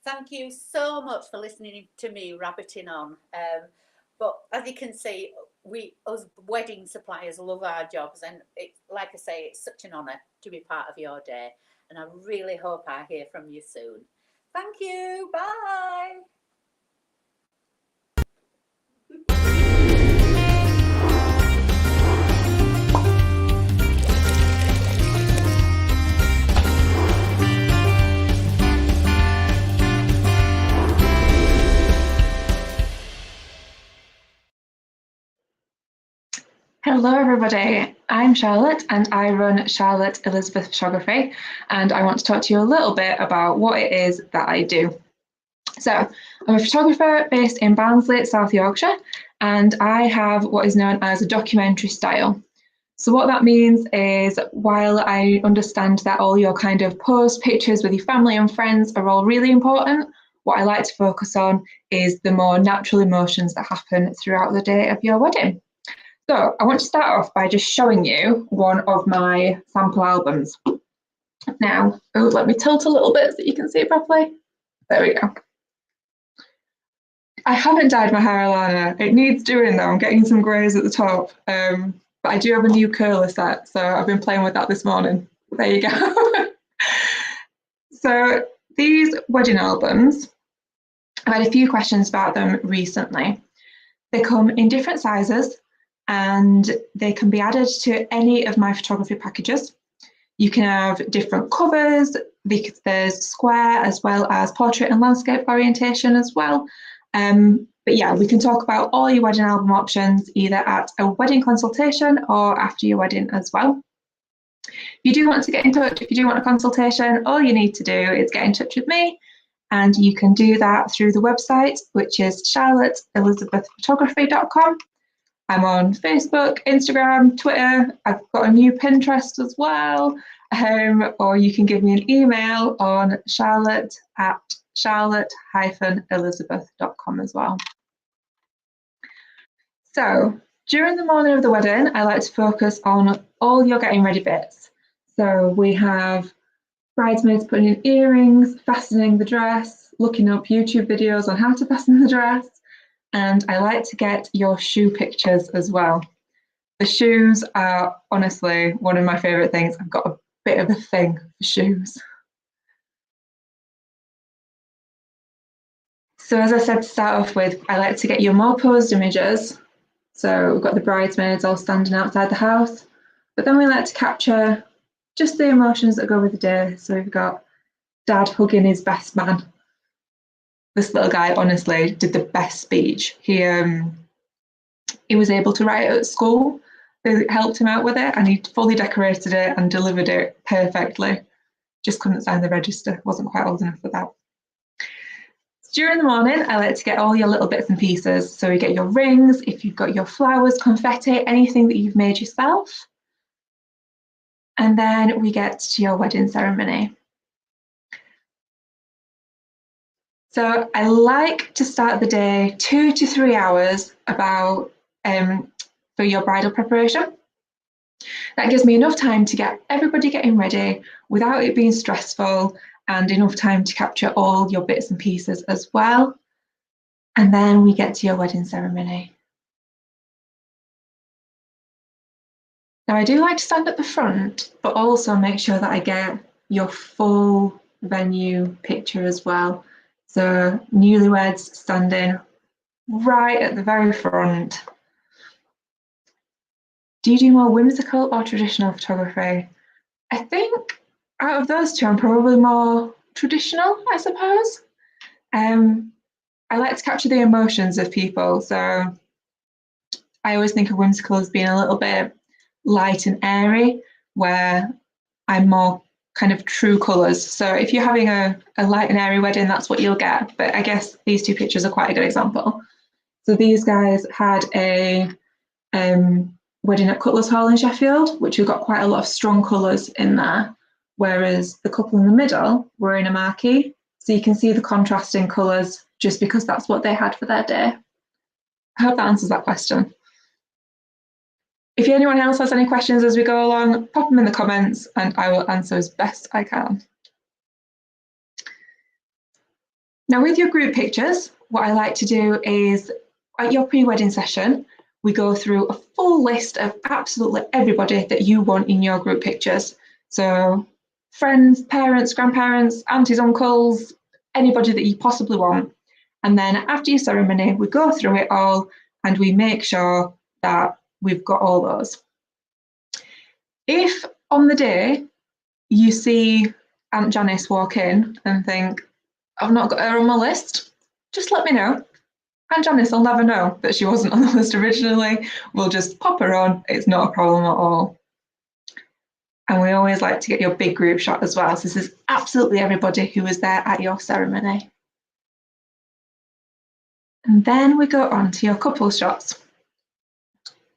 Thank you so much for listening to me rabbiting on. But as you can see, us wedding suppliers love our jobs, and like I say, it's such an honour to be part of your day, and I really hope I hear from you soon. Thank you. Bye. Hello everybody, I'm Charlotte and I run Charlotte Elizabeth Photography, and I want to talk to you a little bit about what it is that I do. So I'm a photographer based in Barnsley, South Yorkshire, and I have what is known as a documentary style. So what that means is, while I understand that all your kind of post pictures with your family and friends are all really important, what I like to focus on is the more natural emotions that happen throughout the day of your wedding. So I want to start off by just showing you one of my sample albums. Now, let me tilt a little bit so you can see it properly. There we go. I haven't dyed my hair, Alana. It needs doing though. I'm getting some greys at the top. But I do have a new curler set, so I've been playing with that this morning. There you go. So these wedding albums, I've had a few questions about them recently. They come in different sizes, and they can be added to any of my photography packages. You can have different covers, there's square as well as portrait and landscape orientation as well. But yeah, we can talk about all your wedding album options either at a wedding consultation or after your wedding as well. If you do want to get in touch, if you do want a consultation, all you need to do is get in touch with me, and you can do that through the website, which is charlotteelizabethphotography.com. I'm on Facebook, Instagram, Twitter. I've got a new Pinterest as well. Or you can give me an email on charlotte@charlotte-elizabeth.com as well. So during the morning of the wedding, I like to focus on all your getting ready bits. So we have bridesmaids putting in earrings, fastening the dress, looking up YouTube videos on how to fasten the dress. And I like to get your shoe pictures as well. The shoes are honestly one of my favourite things. I've got a bit of a thing for shoes. So as I said to start off with, I like to get your more posed images. So we've got the bridesmaids all standing outside the house, but then we like to capture just the emotions that go with the day. So we've got Dad hugging his best man. This little guy honestly did the best speech. He was able to write it at school. They helped him out with it, and he fully decorated it and delivered it perfectly. Just couldn't sign the register, wasn't quite old enough for that. During the morning, I like to get all your little bits and pieces. So you get your rings, if you've got your flowers, confetti, anything that you've made yourself. And then we get to your wedding ceremony. So I like to start the day 2 to 3 hours for your bridal preparation. That gives me enough time to get everybody getting ready without it being stressful, and enough time to capture all your bits and pieces as well. And then we get to your wedding ceremony. Now I do like to stand at the front, but also make sure that I get your full venue picture as well. So newlyweds standing right at the very front. Do you do more whimsical or traditional photography? I think out of those two, I'm probably more traditional, I suppose. I like to capture the emotions of people. So I always think of whimsical as being a little bit light and airy, where I'm more kind of true colours. So if you're having a light and airy wedding, that's what you'll get. But I guess these two pictures are quite a good example. So these guys had a wedding at Cutlers Hall in Sheffield, which we've got quite a lot of strong colours in there, whereas the couple in the middle were in a marquee. So you can see the contrast in colours just because that's what they had for their day. I hope that answers that question. If anyone else has any questions as we go along, pop them in the comments and I will answer as best I can. Now with your group pictures, what I like to do is at your pre-wedding session, we go through a full list of absolutely everybody that you want in your group pictures. So friends, parents, grandparents, aunties, uncles, anybody that you possibly want. And then after your ceremony, we go through it all and we make sure that we've got all those. If on the day you see Aunt Janice walk in and think, I've not got her on my list, just let me know. Aunt Janice will never know that she wasn't on the list originally. We'll just pop her on. It's not a problem at all. And we always like to get your big group shot as well. So this is absolutely everybody who was there at your ceremony. And then we go on to your couple shots.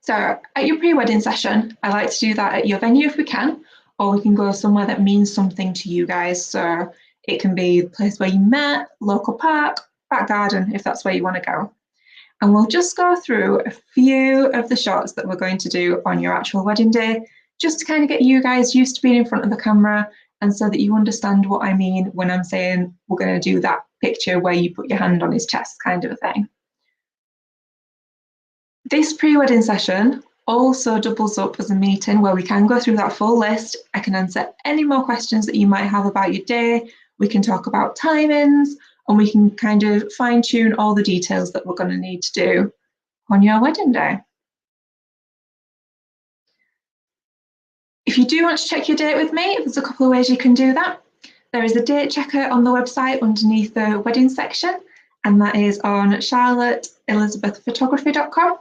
So at your pre-wedding session, I like to do that at your venue if we can, or we can go somewhere that means something to you guys. So it can be the place where you met, local park, back garden, if that's where you want to go. And we'll just go through a few of the shots that we're going to do on your actual wedding day, just to kind of get you guys used to being in front of the camera and so that you understand what I mean when I'm saying we're going to do that picture where you put your hand on his chest kind of a thing. This pre-wedding session also doubles up as a meeting where we can go through that full list. I can answer any more questions that you might have about your day. We can talk about timings and we can kind of fine tune all the details that we're going to need to do on your wedding day. If you do want to check your date with me, there's a couple of ways you can do that. There is a date checker on the website underneath the wedding section, and that is on charlotteelizabethphotography.com,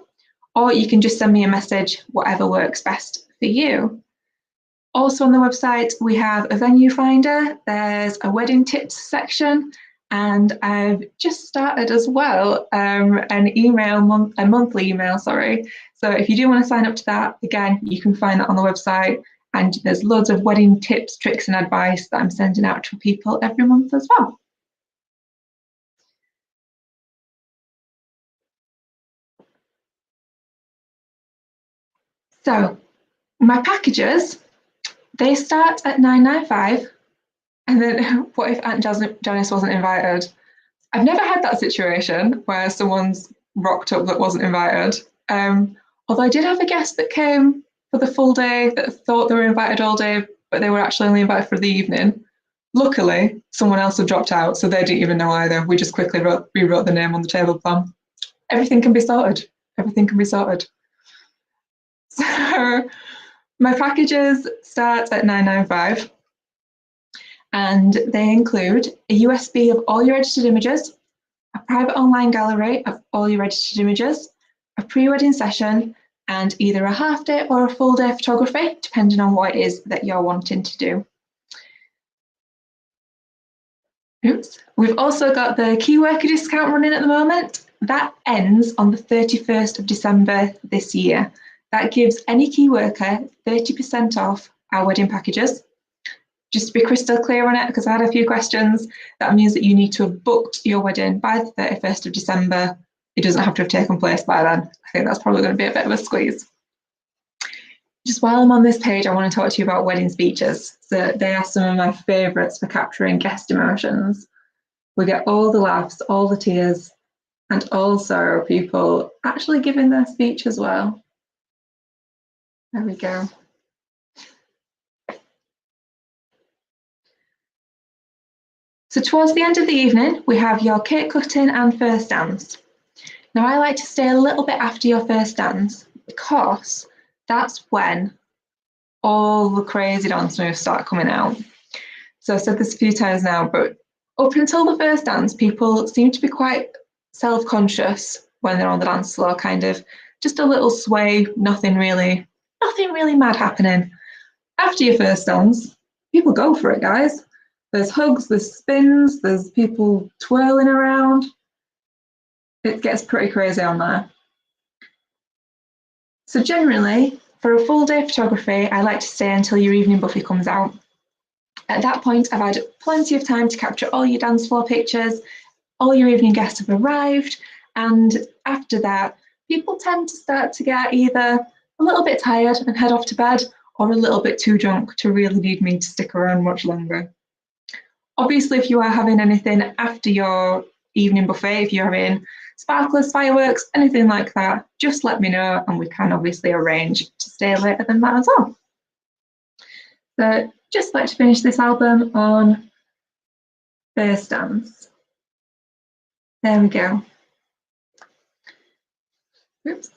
or you can just send me a message, whatever works best for you. Also on the website, we have a venue finder, there's a wedding tips section, and I've just started as well a monthly email, sorry. So if you do want to sign up to that, again, you can find that on the website, and there's loads of wedding tips, tricks and advice that I'm sending out to people every month as well. So my packages, they start at £9.95, and then what if Aunt Janice wasn't invited? I've never had that situation where someone's rocked up that wasn't invited. Although I did have a guest that came for the full day that thought they were invited all day, but they were actually only invited for the evening. Luckily, someone else had dropped out, so they didn't even know either. We just quickly rewrote the name on the table plan. Everything can be sorted. Everything can be sorted. So my packages start at £9.95, and they include a USB of all your edited images, a private online gallery of all your edited images, a pre-wedding session, and either a half day or a full day photography, depending on what it is that you're wanting to do. Oops. We've also got the key worker discount running at the moment. That ends on the 31st of December this year. That gives any key worker 30% off our wedding packages. Just to be crystal clear on it, because I had a few questions, that means that you need to have booked your wedding by the 31st of December. It doesn't have to have taken place by then. I think that's probably going to be a bit of a squeeze. Just while I'm on this page, I want to talk to you about wedding speeches. So they are some of my favourites for capturing guest emotions. We get all the laughs, all the tears, and also people actually giving their speech as well. There we go. So towards the end of the evening, we have your cake cutting and first dance. Now I like to stay a little bit after your first dance because that's when all the crazy dance moves start coming out. So I've said this a few times now, but up until the first dance, people seem to be quite self-conscious when they're on the dance floor, kind of just a little sway, nothing really mad happening. After your first dance, people go for it, guys. There's hugs, there's spins, there's people twirling around. It gets pretty crazy on there. So generally, for a full day photography, I like to stay until your evening buffet comes out. At that point, I've had plenty of time to capture all your dance floor pictures, all your evening guests have arrived, and after that, people tend to start to get either a little bit tired and head off to bed, or a little bit too drunk to really need me to stick around much longer. Obviously, if you are having anything after your evening buffet, if you're having sparklers, fireworks, anything like that, just let me know and we can obviously arrange to stay later than that as well. So just like to finish this album on Fayre's dance. There we go. Oops.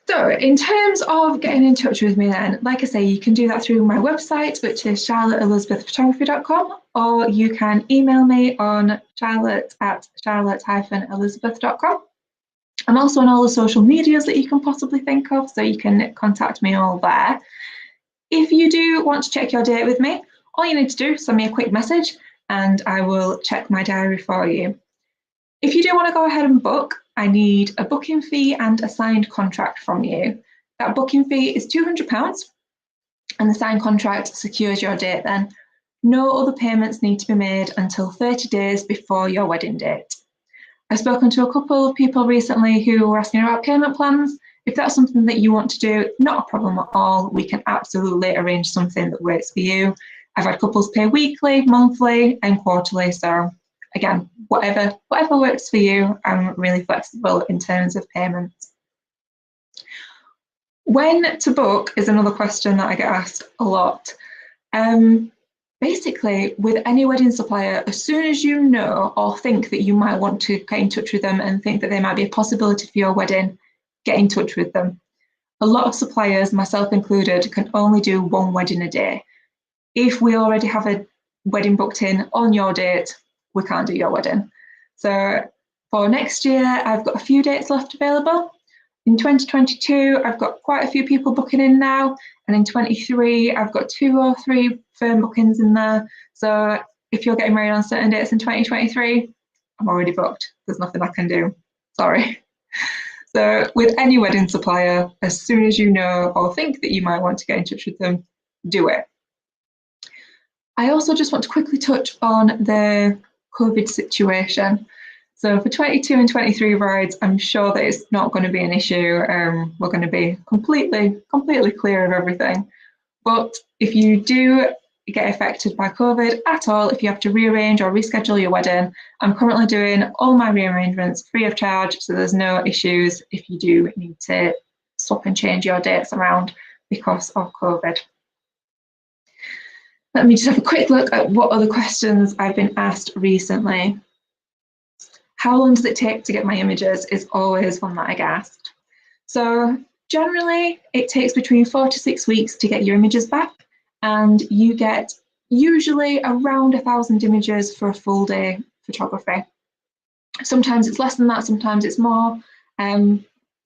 So in terms of getting in touch with me then, like I say, you can do that through my website, which is charlotteelizabethphotography.com, or you can email me on charlotte@charlotte-elizabeth.com. I'm also on all the social medias that you can possibly think of, so you can contact me all there. If you do want to check your date with me, all you need to do is send me a quick message and I will check my diary for you. If you do want to go ahead and book, I need a booking fee and a signed contract from you. That booking fee is £200 and the signed contract secures your date then. No other payments need to be made until 30 days before your wedding date. I've spoken to a couple of people recently who were asking about payment plans. If that's something that you want to do, not a problem at all. We can absolutely arrange something that works for you. I've had couples pay weekly, monthly and quarterly, so again, whatever works for you. I'm really flexible in terms of payments. When to book is another question that I get asked a lot. Basically, with any wedding supplier, as soon as you know or think that you might want to get in touch with them and think that there might be a possibility for your wedding, get in touch with them. A lot of suppliers, myself included, can only do one wedding a day. If we already have a wedding booked in on your date, we can't do your wedding. So for next year, I've got a few dates left available. In 2022, I've got quite a few people booking in now. And in 23, I've got 2 or 3 firm bookings in there. So if you're getting married on certain dates in 2023, I'm already booked. There's nothing I can do. Sorry. So with any wedding supplier, as soon as you know or think that you might want to get in touch with them, do it. I also just want to quickly touch on the COVID situation. So for 22 and 23 brides, I'm sure that it's not going to be an issue. We're going to be completely clear of everything. But if you do get affected by COVID at all, if you have to rearrange or reschedule your wedding, I'm currently doing all my rearrangements free of charge, so there's no issues if you do need to swap and change your dates around because of COVID. Let me just have a quick look at what other questions I've been asked recently. How long does it take to get my images is always one that I get asked. So generally it takes between 4 to 6 weeks to get your images back, and you get usually around 1,000 images for a full day photography. Sometimes it's less than that, sometimes it's more.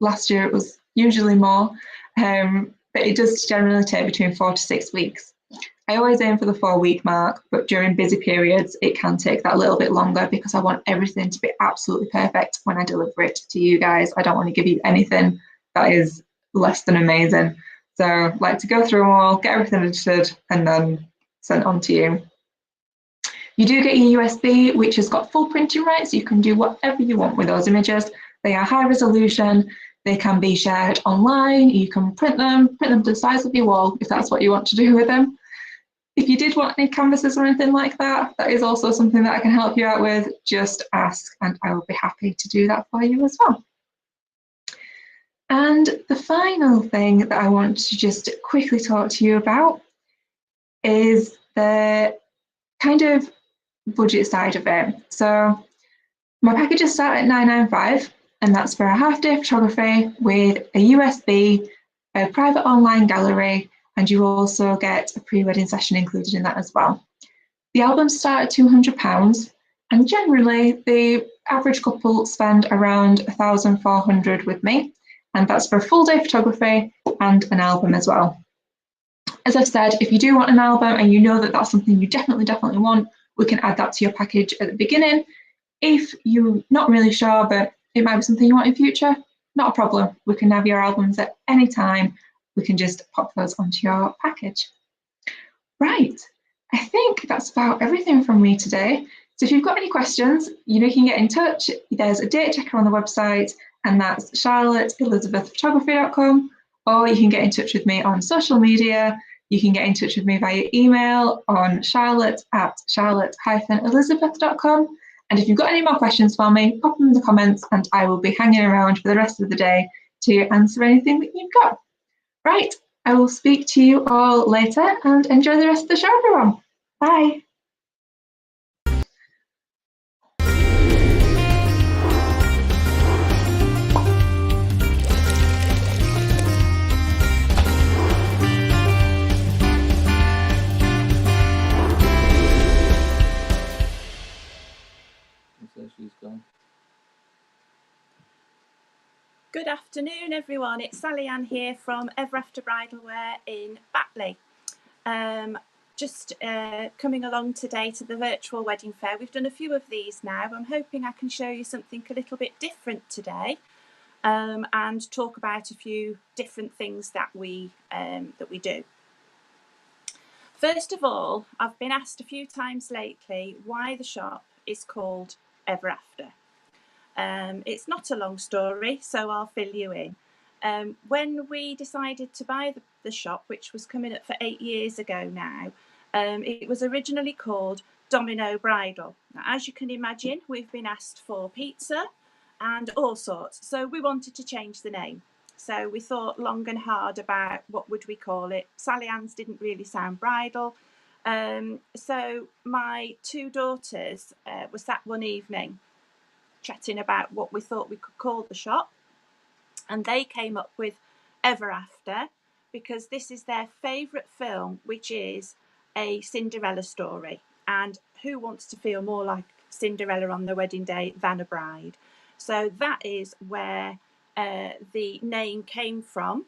Last year it was usually more, but it does generally take between 4 to 6 weeks. I always aim for the 4-week mark, but during busy periods, it can take that a little bit longer because I want everything to be absolutely perfect when I deliver it to you guys. I don't want to give you anything that is less than amazing. So I like to go through them all, get everything edited, and then sent on to you. You do get your USB, which has got full printing rights. You can do whatever you want with those images. They are high resolution. They can be shared online. You can print them to the size of your wall if that's what you want to do with them. If you did want any canvases or anything like that, that is also something that I can help you out with. Just ask and I will be happy to do that for you as well. And the final thing that I want to just quickly talk to you about is the kind of budget side of it. So my packages start at £995, and that's for a half-day photography with a USB, a private online gallery, and you also get a pre-wedding session included in that as well. The albums start at £200, and generally the average couple spend around £1,400 with me, and that's for a full day photography and an album as well. As I've said, if you do want an album and you know that that's something you definitely want, we can add that to your package at the beginning. If you're not really sure, but it might be something you want in future, not a problem. We can have your albums at any time. We can just pop those onto your package. Right, I think that's about everything from me today. So if you've got any questions, you know you can get in touch. There's a date checker on the website, and that's charlotte@elizabethphotography.com, or you can get in touch with me on social media. You can get in touch with me via email on charlotte@charlotte-elizabeth.com. And if you've got any more questions for me, pop them in the comments and I will be hanging around for the rest of the day to answer anything that you've got. Right, I will speak to you all later and enjoy the rest of the show, everyone. Bye. She's gone. Good afternoon, everyone. It's Sally Ann here from Ever After Bridal Wear in Batley. Just coming along today to the virtual wedding fair. We've done a few of these now. I'm hoping I can show you something a little bit different today, and talk about a few different things that we do. First of all, I've been asked a few times lately why the shop is called Ever After. It's not a long story, so I'll fill you in. When we decided to buy the shop, which was coming up for 8 years ago now, it was originally called Domino Bridal. Now, as you can imagine, we've been asked for pizza and all sorts, so we wanted to change the name. So we thought long and hard about what would we call it. Sally Ann's didn't really sound bridal. So my two daughters were sat one evening chatting about what we thought we could call the shop, and they came up with Ever After because this is their favourite film, which is a Cinderella story, and who wants to feel more like Cinderella on their wedding day than a bride? So that is where the name came from.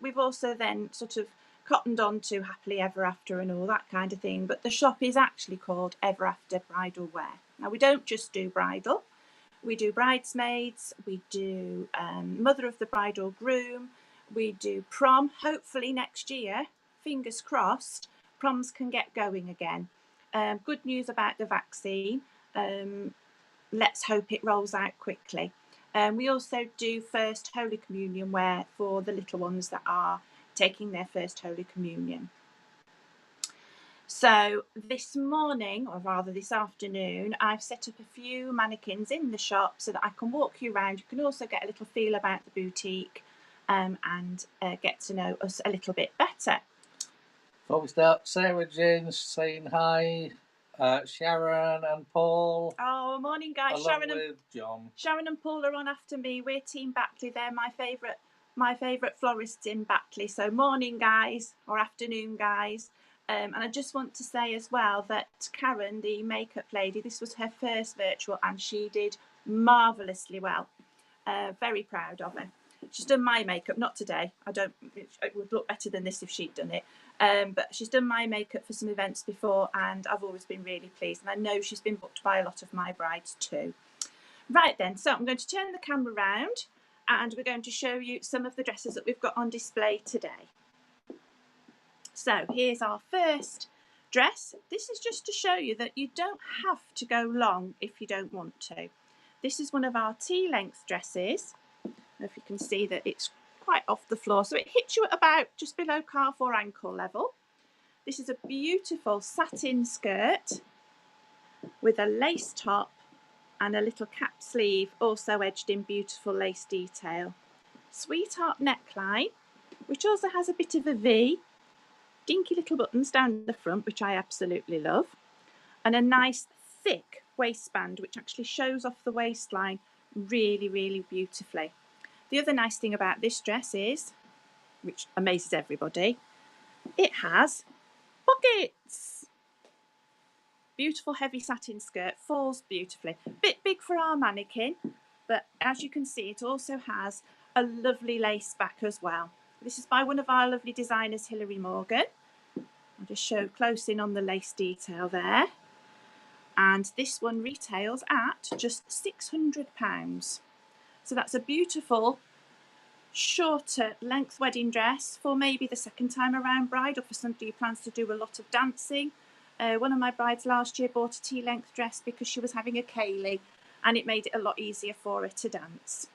We've also then sort of cottoned on to Happily Ever After and all that kind of thing, but the shop is actually called Ever After Bridal Wear. Now, we don't just do bridal. We do bridesmaids, we do mother of the bride or groom, we do prom. Hopefully next year, fingers crossed, proms can get going again. Good news about the vaccine. Let's hope it rolls out quickly. We also do first Holy Communion wear for the little ones that are taking their first Holy Communion. So this morning, or rather this afternoon, I've set up a few mannequins in the shop so that I can walk you around. You can also get a little feel about the boutique and get to know us a little bit better. Before we start, Sarah Jane's saying hi, Sharon and Paul. Oh, morning guys. Along with John. Sharon and Paul are on after me. We're Team Batley. They're my favourite florists in Batley. So morning guys, or afternoon guys. And I just want to say as well that Karen, the makeup lady, this was her first virtual and she did marvellously well. Very proud of her. She's done my makeup, not today. It would look better than this if she'd done it. But she's done my makeup for some events before and I've always been really pleased. And I know she's been booked by a lot of my brides too. Right then, so I'm going to turn the camera round and we're going to show you some of the dresses that we've got on display today. So here's our first dress. This is just to show you that you don't have to go long if you don't want to. This is one of our T-length dresses. If you can see that it's quite off the floor, so it hits you at about just below calf or ankle level. This is a beautiful satin skirt with a lace top and a little cap sleeve, also edged in beautiful lace detail. Sweetheart neckline, which also has a bit of a V. Dinky little buttons down the front, which I absolutely love, and a nice thick waistband which actually shows off the waistline really, really beautifully. The other nice thing about this dress is, which amazes everybody, it has pockets. Beautiful heavy satin skirt, falls beautifully. Bit big for our mannequin, but as you can see, it also has a lovely lace back as well. This is by one of our lovely designers, Hilary Morgan. I'll just show close in on the lace detail there. And this one retails at just £600. So that's a beautiful shorter length wedding dress for maybe the second time around bride, or for somebody who plans to do a lot of dancing. One of my brides last year bought a tea-length dress because she was having a ceilidh, and it made it a lot easier for her to dance.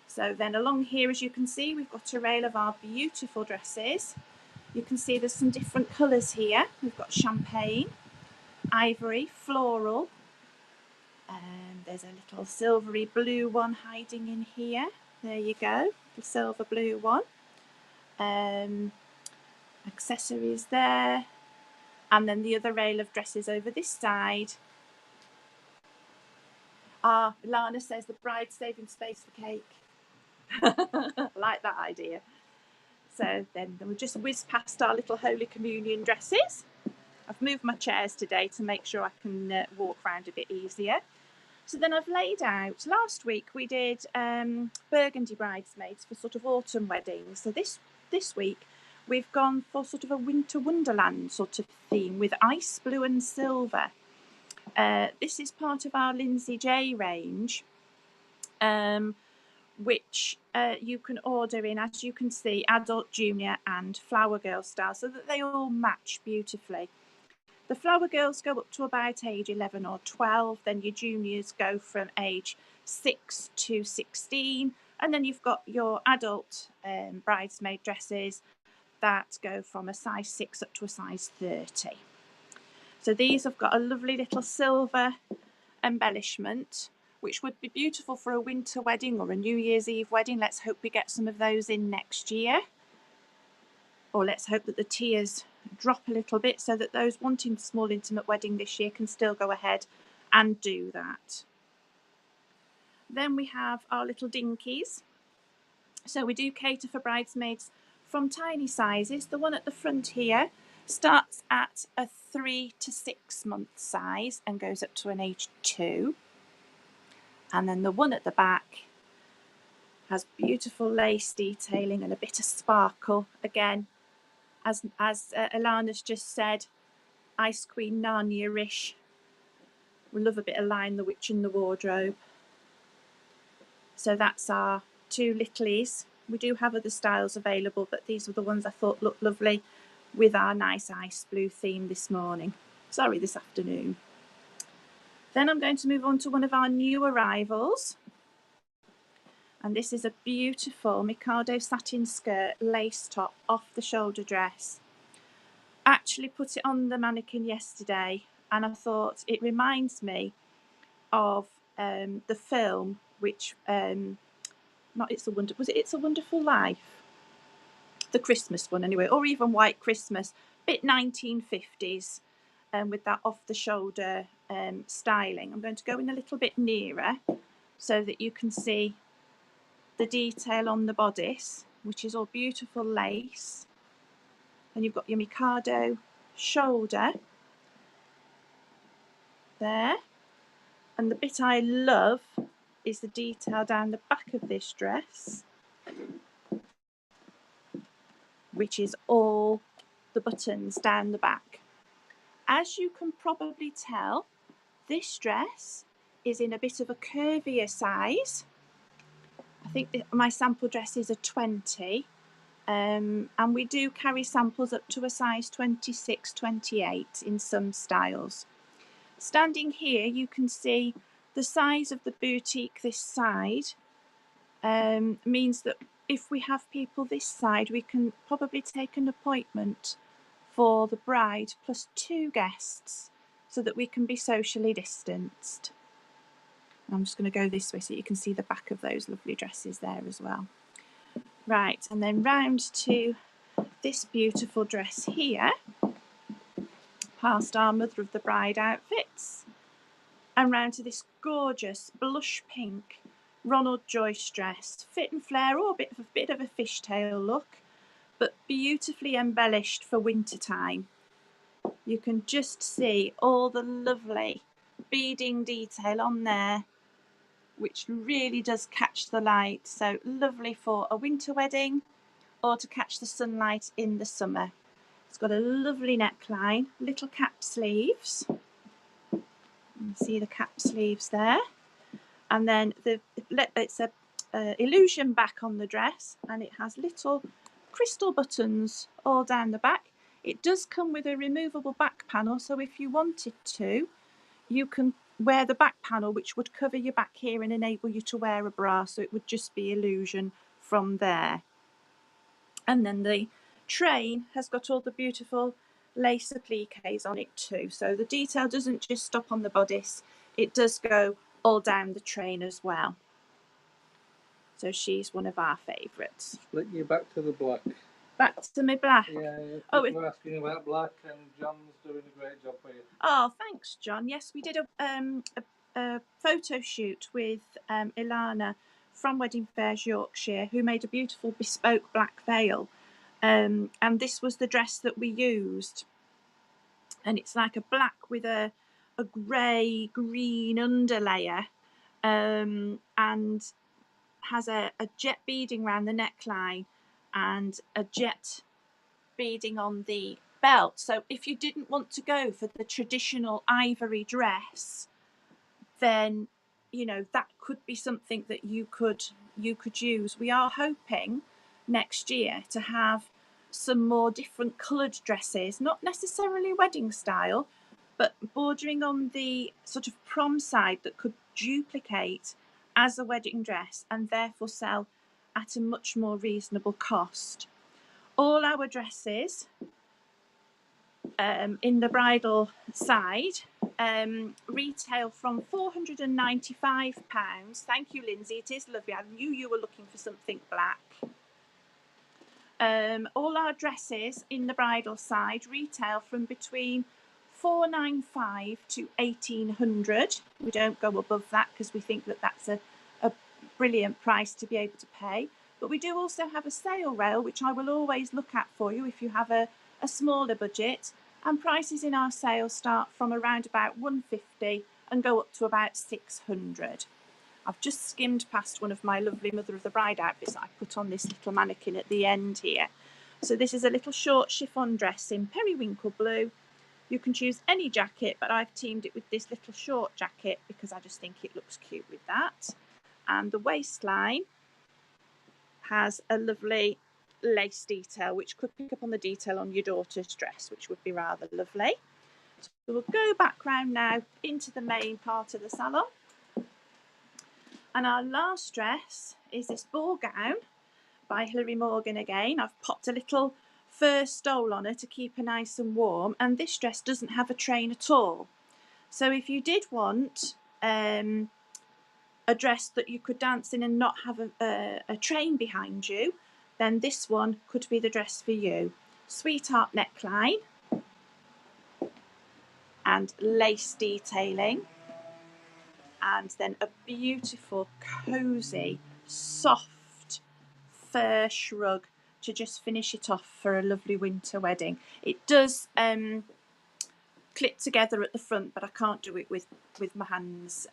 So then along here, as you can see, we've got a rail of our beautiful dresses. You can see there's some different colours here. We've got champagne, ivory, floral. There's a little silvery blue one hiding in here. There you go, the silver blue one. Accessories there. And then the other rail of dresses over this side. Ah, Lana says the bride's saving space for cake. I like that idea. So then we'll just whiz past our little Holy Communion dresses. I've moved my chairs today to make sure I can walk around a bit easier. So then I've laid out, last week we did burgundy bridesmaids for sort of autumn weddings. So this week we've gone for sort of a winter wonderland sort of theme with ice blue and silver. This is part of our Lindsay J range, which you can order in, as you can see, adult, junior and flower girl style, so that they all match beautifully. The flower girls go up to about age 11 or 12, then your juniors go from age 6 to 16, and then you've got your adult bridesmaid dresses that go from a size 6 up to a size 30. So these have got a lovely little silver embellishment, which would be beautiful for a winter wedding or a New Year's Eve wedding. Let's hope we get some of those in next year. Or let's hope that the tiers drop a little bit so that those wanting a small intimate wedding this year can still go ahead and do that. Then we have our little dinkies. So we do cater for bridesmaids from tiny sizes. The one at the front here starts at a 3 to 6 month size and goes up to an age 2. And then the one at the back has beautiful lace detailing and a bit of sparkle. Again, as Alana's just said, Ice Queen Narnia-ish. We love a bit of Lion the Witch in the Wardrobe. So that's our two littlies. We do have other styles available, but these were the ones I thought looked lovely with our nice ice blue theme this morning. Sorry, this afternoon. Then I'm going to move on to one of our new arrivals. And this is a beautiful Mikado satin skirt, lace top, off the shoulder dress. Actually put it on the mannequin yesterday, and I thought it reminds me of the film, which was it It's a Wonderful Life? The Christmas one anyway, or even White Christmas, bit 1950s, with that off the shoulder styling. I'm going to go in a little bit nearer so that you can see the detail on the bodice, which is all beautiful lace. And you've got your Mikado shoulder there. And the bit I love is the detail down the back of this dress, which is all the buttons down the back. As you can probably tell, this dress is in a bit of a curvier size. I think my sample dresses are 20, and we do carry samples up to a size 26, 28 in some styles. Standing here, you can see the size of the boutique this side means that if we have people this side, we can probably take an appointment for the bride plus 2 guests so that we can be socially distanced. I'm just going to go this way so you can see the back of those lovely dresses there as well. Right, and then round to this beautiful dress here, past our Mother of the Bride outfits, and round to this gorgeous blush pink Ronald Joyce dress, fit and flare, or a bit of a fishtail look, but beautifully embellished for winter time. You can just see all the lovely beading detail on there, which really does catch the light. So lovely for a winter wedding or to catch the sunlight in the summer. It's got a lovely neckline, little cap sleeves. You see the cap sleeves there. And then it's a illusion back on the dress, and it has little crystal buttons all down the back. It does come with a removable back panel, so if you wanted to, you can wear the back panel, which would cover your back here and enable you to wear a bra, so it would just be illusion from there. And then the train has got all the beautiful lace appliques on it too, so the detail doesn't just stop on the bodice, it does go all down the train as well. So she's one of our favourites. Split you back to the black. Back to my black. Yeah, oh, we're asking about black, and John's doing a great job for you. Oh, thanks, John. Yes, we did a photo shoot with Ilana from Wedding Fayres Yorkshire, who made a beautiful bespoke black veil. And this was the dress that we used. And it's like a black with a grey green underlayer, and has a jet beading around the neckline and a jet beading on the belt. So if you didn't want to go for the traditional ivory dress, then you know that could be something that you could use. We are hoping next year to have some more different coloured dresses, not necessarily wedding style, but bordering on the sort of prom side that could duplicate as a wedding dress and therefore sell at a much more reasonable cost. All our dresses in the bridal side retail from £495. Thank you, Lindsay, it is lovely. I knew you were looking for something black. All our dresses in the bridal side retail from between £495 to £1,800. We don't go above that because we think that that's a brilliant price to be able to pay. But we do also have a sale rail, which I will always look at for you if you have a smaller budget. And prices in our sale start from around about £150 and go up to about £600. I've just skimmed past one of my lovely Mother of the Bride outfits that I put on this little mannequin at the end here. So this is a little short chiffon dress in periwinkle blue. You can choose any jacket, but I've teamed it with this little short jacket because I just think it looks cute with that. And the waistline has a lovely lace detail, which could pick up on the detail on your daughter's dress, which would be rather lovely. So we'll go back round now into the main part of the salon. And our last dress is this ball gown by Hilary Morgan again. I've popped a little fur stole on her to keep her nice and warm, and this dress doesn't have a train at all. So if you did want a dress that you could dance in and not have a train behind you, then this one could be the dress for you. Sweetheart neckline and lace detailing, and then a beautiful, cosy, soft fur shrug to just finish it off for a lovely winter wedding. It does clip together at the front, but I can't do it with my hands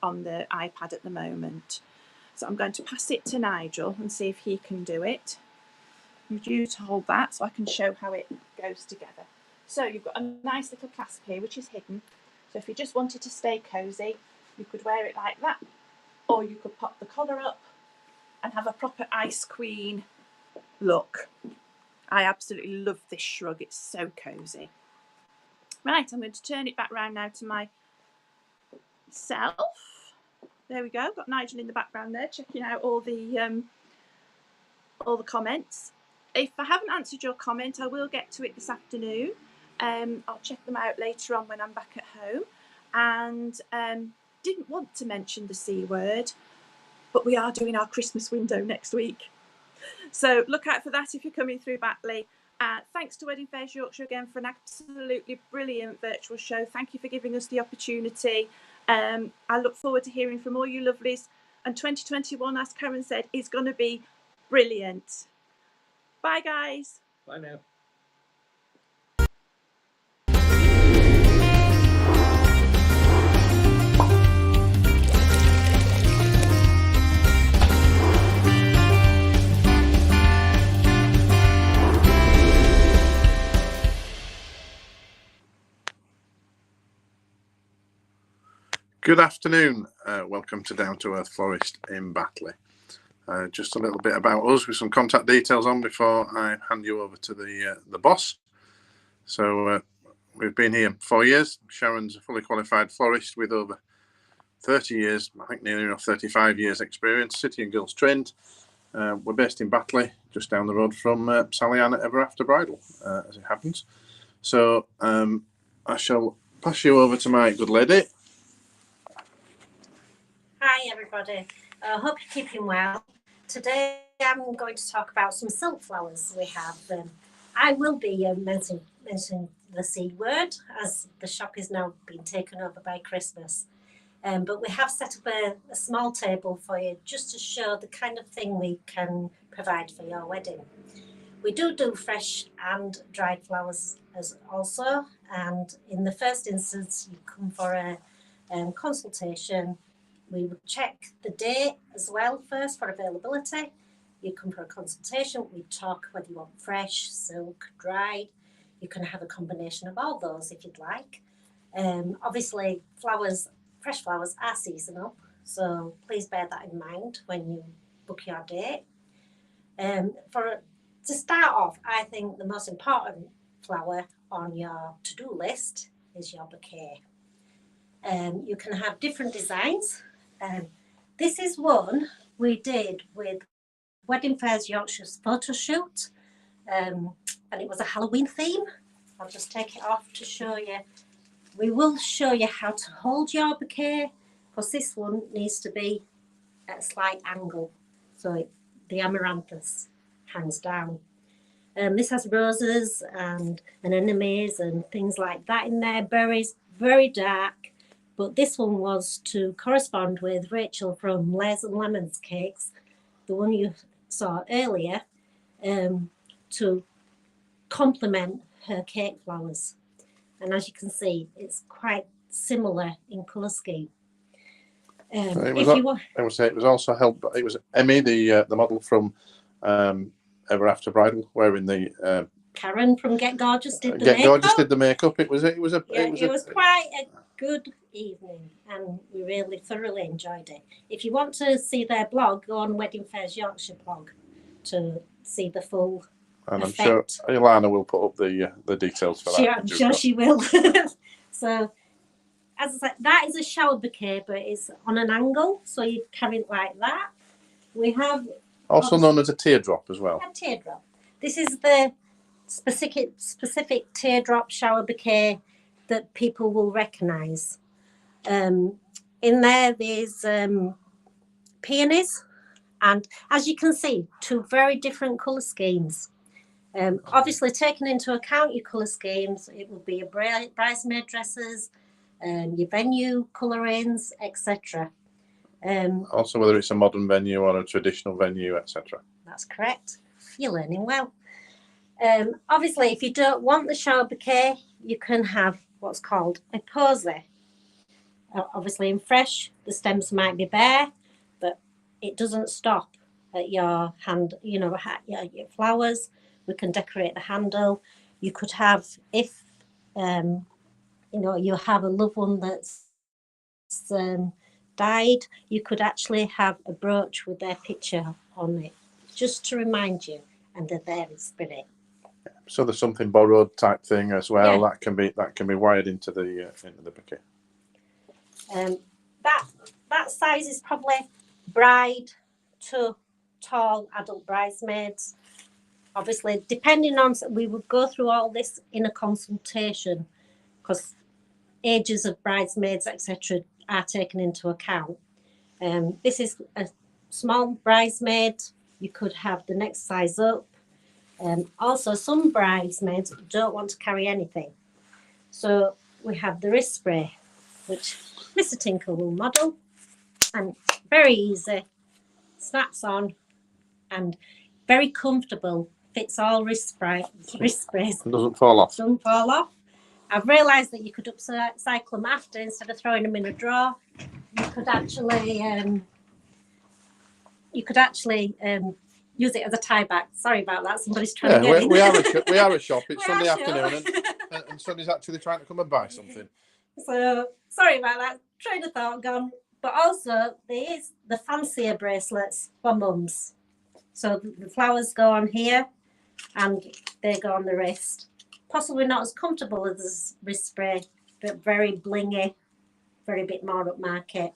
on the iPad at the moment. So I'm going to pass it to Nigel and see if he can do it. You to hold that so I can show how it goes together. So you've got a nice little clasp here, which is hidden. So if you just wanted to stay cosy, you could wear it like that, or you could pop the collar up and have a proper Ice Queen look. I absolutely love this shrug, it's so cosy. Right, I'm going to turn it back round now to myself. There we go, got Nigel in the background there checking out all the comments. If I haven't answered your comment, I will get to it this afternoon. I'll check them out later on when I'm back at home. And didn't want to mention the C word, but we are doing our Christmas window next week. So look out for that if you're coming through Batley. Thanks to Wedding Fayres Yorkshire again for an absolutely brilliant virtual show. Thank you for giving us the opportunity. I look forward to hearing from all you lovelies. And 2021, as Karen said, is going to be brilliant. Bye, guys. Bye now. Good afternoon. Welcome to Down to Earth Florist in Batley. Just a little bit about us with some contact details on before I hand you over to the boss. So we've been here 4 years. Sharon's a fully qualified florist with over 30 years, I think nearly enough 35 years experience, City and Guilds trained. We're based in Batley, just down the road from Sally Ann at Ever After Bridal, as it happens. So I shall pass you over to my good lady. Hi everybody, I hope you're keeping well. Today I'm going to talk about some silk flowers we have. I will be mentioning the C word, as the shop is now being taken over by Christmas. But we have set up a small table for you just to show the kind of thing we can provide for your wedding. We do fresh and dried flowers as also, and in the first instance you come for a consultation. We would check the date as well first for availability. You come for a consultation, we talk whether you want fresh, silk, dried. You can have a combination of all those if you'd like. Obviously fresh flowers are seasonal, so please bear that in mind when you book your date. To start off, I think the most important flower on your to-do list is your bouquet. You can have different designs. This is one we did with Fayres Yorkshire's photo shoot, and it was a Halloween theme. I'll just take it off to show you. We will show you how to hold your bouquet, because this one needs to be at a slight angle, so the amaranthus hangs down. This has roses and anemones and things like that in there, berries, very dark. But this one was to correspond with Rachel from Layers and Lemons Cakes, the one you saw earlier, to complement her cake flowers. And as you can see, it's quite similar in colour scheme. It was also helped. It was Emmy, the model from Ever After Bridal, wearing the. Karen from Get Gorgeous did the makeup. Get Gorgeous did the makeup. It was quite a good evening, and we really thoroughly enjoyed it. If you want to see their blog, go on Fayres Yorkshire blog to see the full. And effect. I'm sure Ilana will put up the details for that. I'm sure she will. So, as I said, that is a shower bouquet, but it's on an angle, so you carry it like that. We have also known as a teardrop as well. A teardrop. This is the specific teardrop shower bouquet that people will recognise. In there's peonies, and as you can see, two very different colour schemes. Obviously, taking into account your colour schemes, it will be your bridesmaid dresses, your venue colourings, etc. Also, whether it's a modern venue or a traditional venue, etc. That's correct. You're learning well. Obviously, if you don't want the shower bouquet, you can have what's called a posy. Obviously, in fresh, the stems might be bare, but it doesn't stop at your hand, your flowers. We can decorate the handle. You could have, if you have a loved one that's died, you could actually have a brooch with their picture on it, just to remind you, and they're there in spirit. So there's something borrowed type thing as well. Yeah. That can be wired into the bouquet. That size is probably bride to tall adult bridesmaids. Obviously, depending on, we would go through all this in a consultation, because ages of bridesmaids, etc., are taken into account. This is a small bridesmaid. You could have the next size up. Also, some bridesmaids don't want to carry anything. So we have the wrist spray, which Mr. Tinkle will model, and very easy, snaps on, and very comfortable, fits all wrist sprays. Doesn't fall off. Doesn't fall off. I've realised that you could upcycle them after, instead of throwing them in a drawer. You could actually use it as a tie back. Sorry about that. Somebody's trying to get in. We are a shop. It's Sunday afternoon, and Sonny's actually trying to come and buy something. So sorry about that. train of thought gone. But also there is the fancier bracelets for mums. So the flowers go on here and they go on the wrist. Possibly not as comfortable as this wrist spray, but very blingy, very bit more upmarket.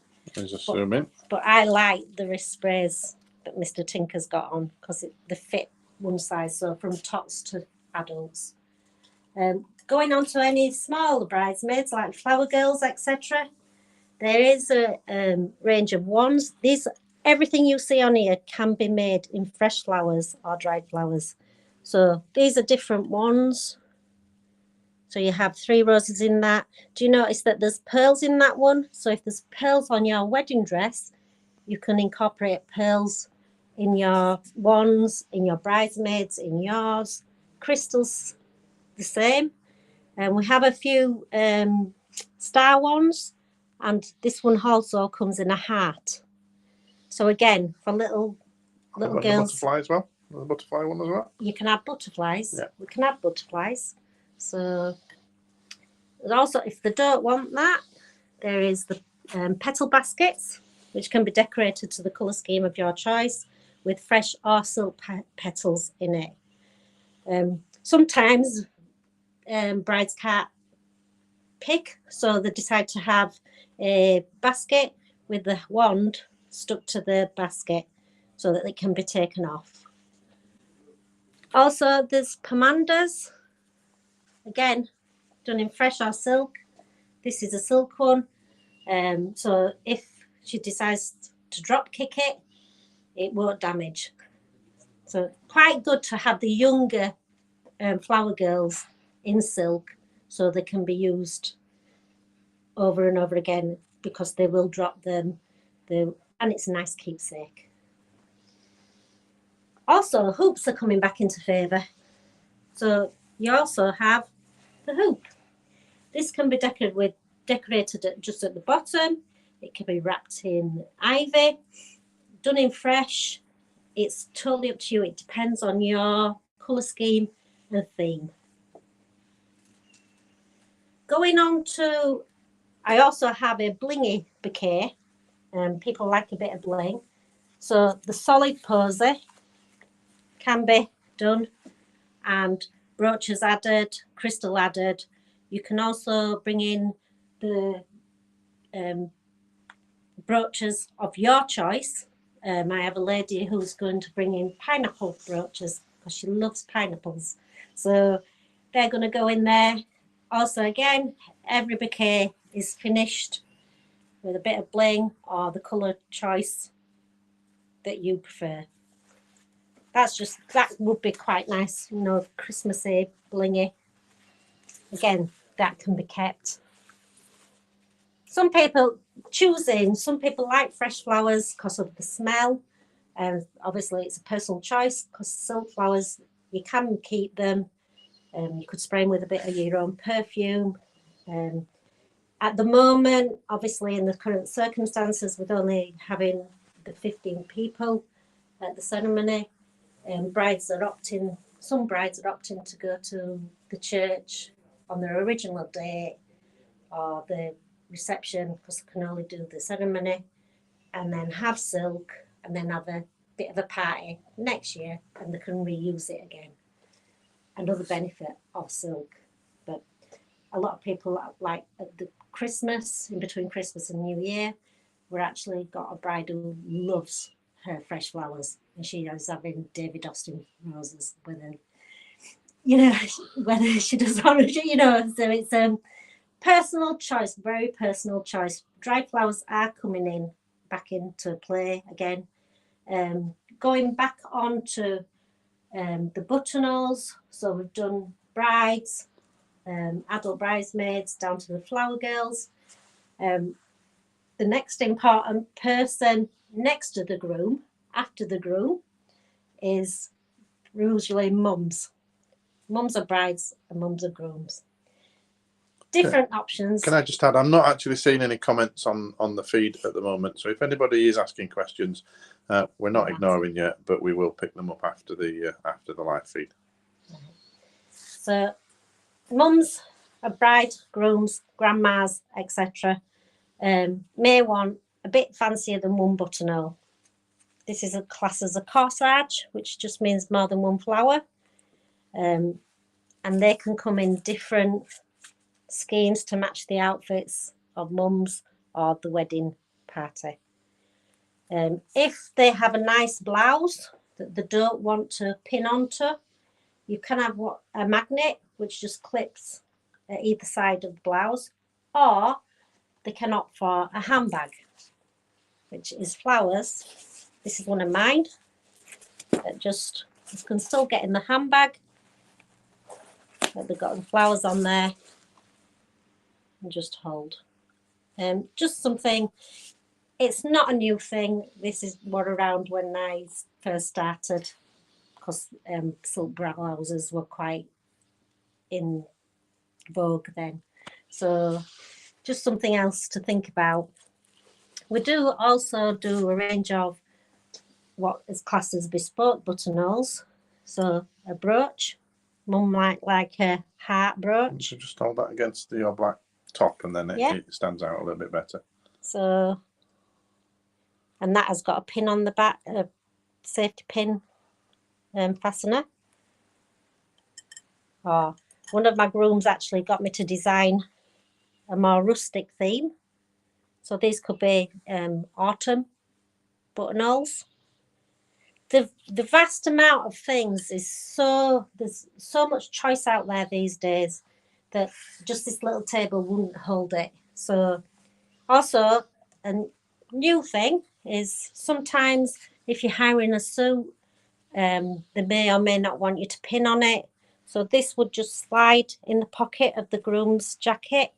But I like the wrist sprays that Mr. Tinker's got on because they fit one size, so from tots to adults. Going on to any smaller bridesmaids like flower girls, etc. There is a range of wands. Everything you see on here can be made in fresh flowers or dried flowers. So these are different wands. So you have 3 roses in that. Do you notice that there's pearls in that one? So if there's pearls on your wedding dress, you can incorporate pearls in your wands, in your bridesmaids, in yours. Crystals, the same. And we have a few star ones, and this one also comes in a heart. So again, for little girls. Butterfly as well. The butterfly one as well. You can add butterflies. Yeah. We can add butterflies. So also, if they don't want that, there is the petal baskets, which can be decorated to the colour scheme of your choice with fresh or silk petals in it. Sometimes brides can't pick, so they decide to have a basket with the wand stuck to the basket so that it can be taken off. Also, there's pomanders, again, done in fresh or silk. This is a silk one, so if she decides to drop kick it, it won't damage. So quite good to have the younger flower girls in silk so they can be used over and over again because they will drop them, and it's a nice keepsake. Also, hoops are coming back into favour. So you also have the hoop. This can be decorated just at the bottom. It can be wrapped in ivy, done in fresh. It's totally up to you. It depends on your colour scheme and theme. Going on to, I also have a blingy bouquet. People like a bit of bling. So the solid posy can be done, and brooches added, crystal added. You can also bring in the brooches of your choice. I have a lady who's going to bring in pineapple brooches because she loves pineapples. So they're going to go in there. Also, again, every bouquet is finished with a bit of bling or the colour choice that you prefer. That would be quite nice, you know, Christmassy, blingy. Again, that can be kept. Some people like fresh flowers because of the smell. And obviously it's a personal choice because silk flowers, you can keep them. You could spray them with a bit of your own perfume. At the moment, obviously in the current circumstances, with only having the 15 people at the ceremony, some brides are opting to go to the church on their original date or the reception because they can only do the ceremony, and then have silk and then have a bit of a party next year and they can reuse it again. Another benefit of silk. But a lot of people, like at the Christmas, in between Christmas and New Year, we're actually got a bride who loves her fresh flowers, and she is having David Austin roses whether she does or not, so it's personal choice, very personal choice. Dried flowers are coming back into play again. Going back on to the buttonholes, so we've done brides, adult bridesmaids down to the flower girls. The next important person next to the groom, after the groom, is usually mums. Mums are brides and mums are grooms. Different options. Can I just add, I'm not actually seeing any comments on the feed at the moment, so if anybody is asking questions, we're not ignoring you, but we will pick them up after the live feed. So mums are bride, grooms, grandmas, etc. may want a bit fancier than one buttonhole. This is a class as a corsage, which just means more than one flower. And they can come in different schemes to match the outfits of mums or the wedding party. If they have a nice blouse that they don't want to pin onto, you can have a magnet which just clips at either side of the blouse, or they can opt for a handbag, which is flowers. This is one of mine. Just, you can still get in the handbag, but they've got the flowers on there, and just hold. Just something, it's not a new thing. This is what around when I first started, because silk blouses were quite in vogue then. So just something else to think about. We do also do a range of what is classed as bespoke buttonholes. So a brooch, mum might like a heart brooch. So just hold that against your black top, and then it stands out a little bit better. So, and that has got a pin on the back, a safety pin fastener. Oh, one of my grooms actually got me to design a more rustic theme. So these could be autumn buttonholes. The vast amount of things is there's so much choice out there these days that just this little table wouldn't hold it. So also a new thing is sometimes if you're hiring a suit, they may or may not want you to pin on it. So this would just slide in the pocket of the groom's jacket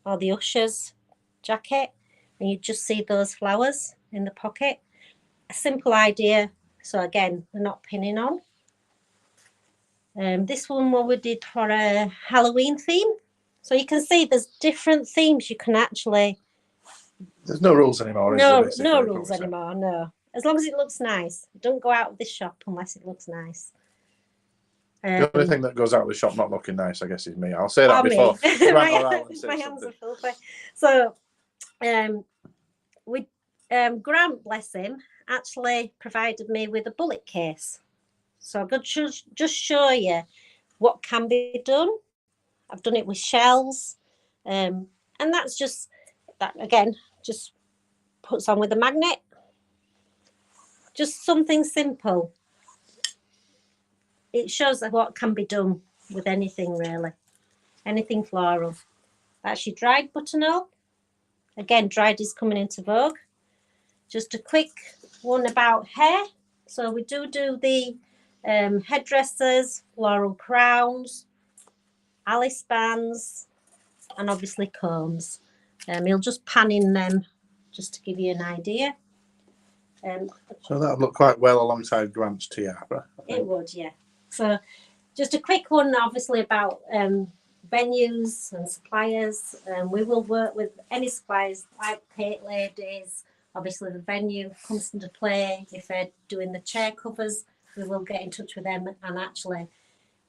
or the usher's jacket, and you just see those flowers in the pocket. A simple idea. So again, we're not pinning on. This one what we did for a Halloween theme. So you can see there's different themes you can actually. There's no rules anymore. No rules anymore. No, as long as it looks nice. Don't go out of this shop unless it looks nice. The only thing that goes out of the shop not looking nice, I guess, is me. I'll say that before. My hands are filthy. So, Grant, bless him, actually provided me with a bullet case. So I could just show you what can be done. I've done it with shells, and that's just that again. Just puts on with a magnet. Just something simple. It shows what can be done with anything really, anything floral. That's your dried buttonhole. Again, dried is coming into vogue. Just a quick one about hair. So we do the headdresses, floral crowns, Alice bands, and obviously combs. He'll just pan in them just to give you an idea. So that would look quite well alongside Grant's tiara. It would, yeah. So just a quick one, obviously, about venues and suppliers. We will work with any suppliers like Paint Ladies. Obviously, the venue comes into play. If they're doing the chair covers, we will get in touch with them and actually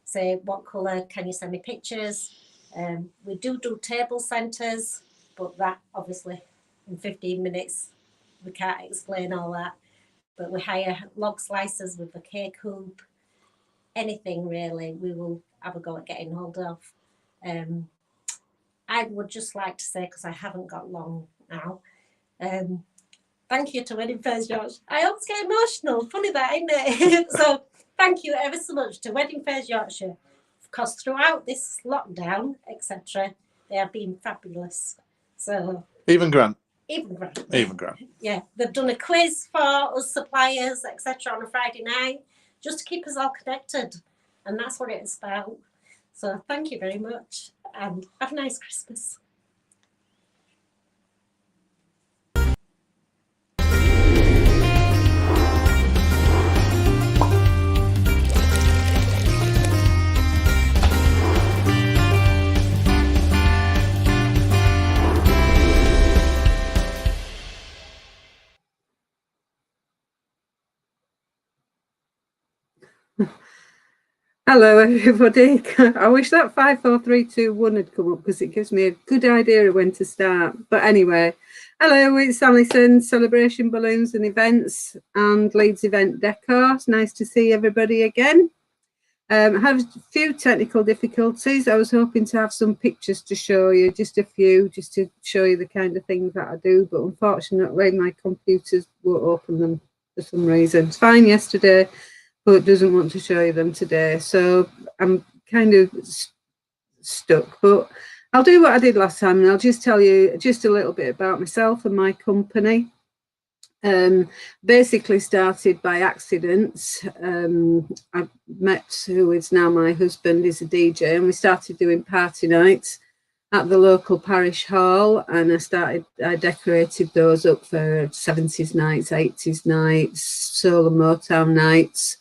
say, what colour, can you send me pictures? We do table centres, but that obviously in 15 minutes, we can't explain all that. But we hire log slicers with a cake hoop. Anything really, we will have a go at getting hold of. I would just like to say, because I haven't got long now, thank you to Wedding Fayres Yorkshire. I always get emotional, funny that, isn't it? So thank you ever so much to Wedding Fayres Yorkshire, because throughout this lockdown, etc., they have been fabulous. So Even Grant. Yeah, they've done a quiz for us suppliers, etc., on a Friday night, just to keep us all connected, and that's what it's about. So thank you very much, and have a nice Christmas. Hello everybody. I wish that 5, 4, 3, 2, 1 had come up because it gives me a good idea of when to start. But anyway, hello, it's Alison, Celebration Balloons and Events and Leeds Event Decor. It's nice to see everybody again. I have a few technical difficulties. I was hoping to have some pictures to show you, just a few, just to show you the kind of things that I do. But unfortunately, my computers won't open them for some reason. It's fine yesterday, but it doesn't want to show you them today. So I'm kind of stuck. But I'll do what I did last time, and I'll just tell you just a little bit about myself and my company. Basically started by accident. I met who is now my husband, is a DJ, and we started doing party nights at the local parish hall, and I decorated those up for 70s nights, 80s nights, soul and Motown nights,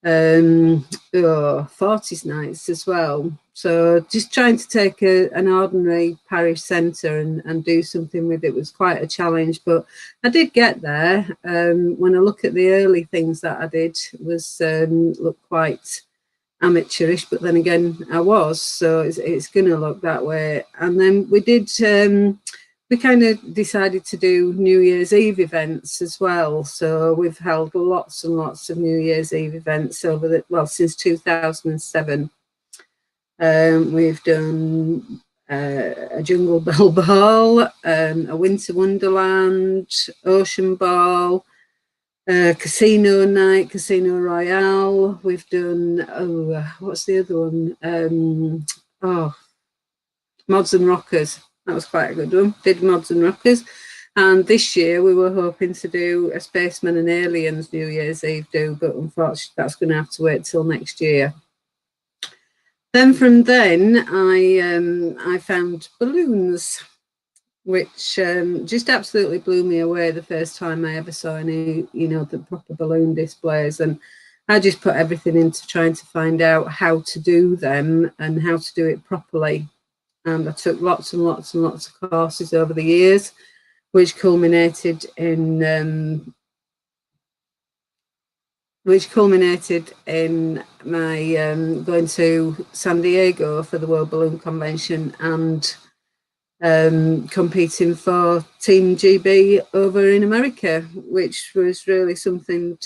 40s nights as well. So just trying to take an ordinary parish centre and do something with it was quite a challenge, but I did get there. When I look at the early things that I did, was look quite amateurish, but then again I was, so it's going to look that way. And then we did we kind of decided to do New Year's Eve events as well. So we've held lots and lots of New Year's Eve events over since 2007. We've done a Jungle Bell Ball, a Winter Wonderland, Ocean Ball, Casino Night, Casino Royale. We've done, what's the other one? Mods and Rockers. That was quite a good one. Did Mods and Rockers. And this year we were hoping to do a Spacemen and Aliens New Year's Eve do, but unfortunately that's going to have to wait till next year. Then from then I found balloons, which just absolutely blew me away the first time I ever saw any, the proper balloon displays. And I just put everything into trying to find out how to do them and how to do it properly. And I took lots and lots and lots of courses over the years, which culminated in my going to San Diego for the World Balloon Convention and competing for Team GB over in America, which was really something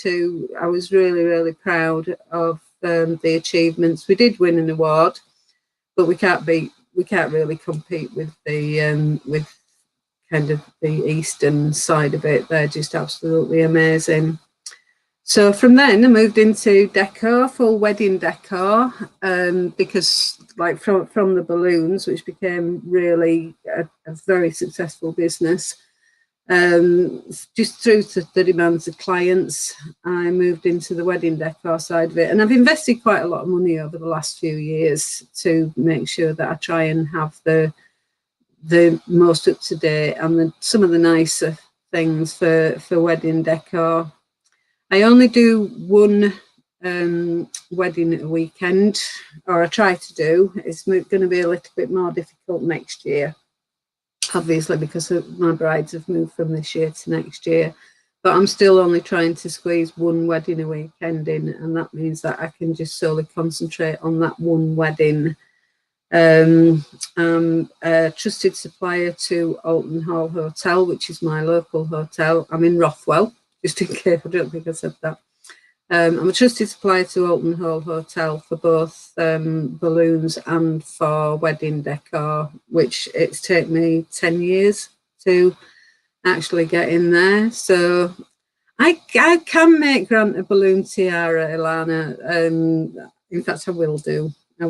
I was really, really proud of the achievements. We did win an award, but we can't really compete with the with kind of the eastern side of it. They're just absolutely amazing. So from then I moved into decor, full wedding decor, because like from the balloons, which became really a very successful business, just through to the demands of clients, I moved into the wedding decor side of it. And I've invested quite a lot of money over the last few years to make sure that I try and have the most up to date and some of the nicer things for wedding decor. I only do one wedding a weekend, or I try to do. It's going to be a little bit more difficult next year, obviously, because my brides have moved from this year to next year. But I'm still only trying to squeeze one wedding a weekend in, and that means that I can just solely concentrate on that one wedding. I'm a trusted supplier to Alton Hall Hotel, which is my local hotel. I'm in Rothwell, just in case I don't think I said that. I'm a trusted supplier to Alton Hall Hotel for both balloons and for wedding decor, which it's taken me 10 years to actually get in there. So I can make Grant a balloon tiara, Ilana. In fact, I will do, I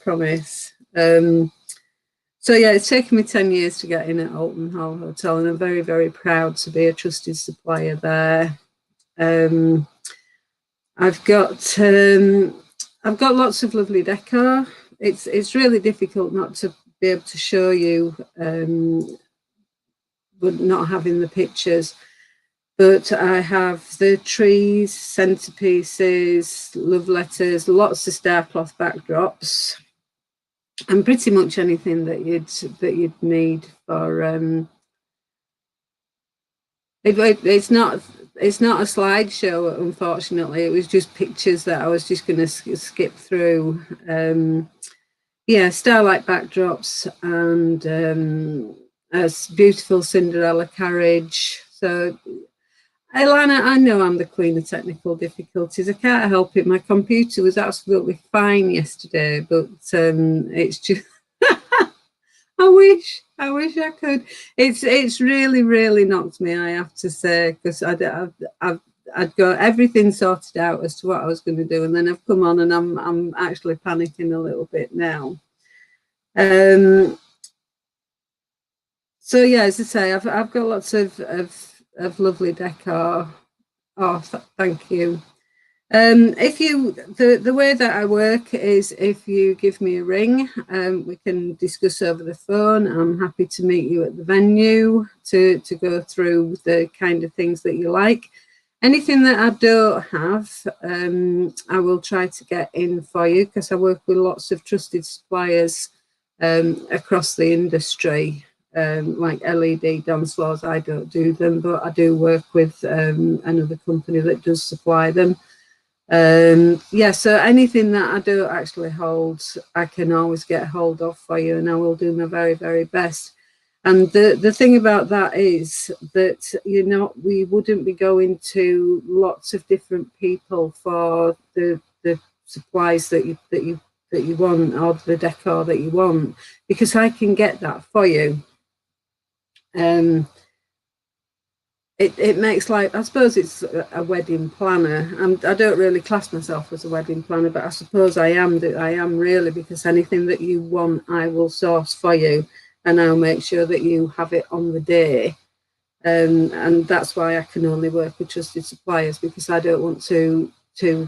promise. So yeah, it's taken me 10 years to get in at Alton Hall Hotel, and I'm very, very proud to be a trusted supplier there. I've got lots of lovely decor. It's really difficult not to be able to show you, but not having the pictures. But I have the trees, centerpieces, love letters, lots of star cloth backdrops, and pretty much anything that you'd need for. It's not it's not a slideshow, unfortunately. It was just pictures that I was just going to skip through. Yeah, starlight backdrops and a beautiful Cinderella carriage. So, Ilana, I know I'm the queen of technical difficulties. I can't help it. My computer was absolutely fine yesterday, but it's just I wish I could. It's really knocked me, I have to say, because I'd got everything sorted out as to what I was going to do, and then I've come on and I'm actually panicking a little bit now. So yeah, as I say, I've got lots of lovely decor. Oh, thank you. If you, the way that I work is if you give me a ring, we can discuss over the phone. I'm happy to meet you at the venue to go through the kind of things that you like. Anything that I don't have, I will try to get in for you, because I work with lots of trusted suppliers across the industry, like LED dance floors. I don't do them, but I do work with another company that does supply them. Yeah, so anything that I don't actually hold, I can always get hold of for you, and I will do my very best. And the thing about that is that, you know, we wouldn't be going to lots of different people for the supplies that you want, or the decor that you want, because I can get that for you. It makes life, I suppose it's a wedding planner. I don't really class myself as a wedding planner, but I suppose I am really, because anything that you want, I will source for you, and I'll make sure that you have it on the day. And that's why I can only work with trusted suppliers, because I don't want to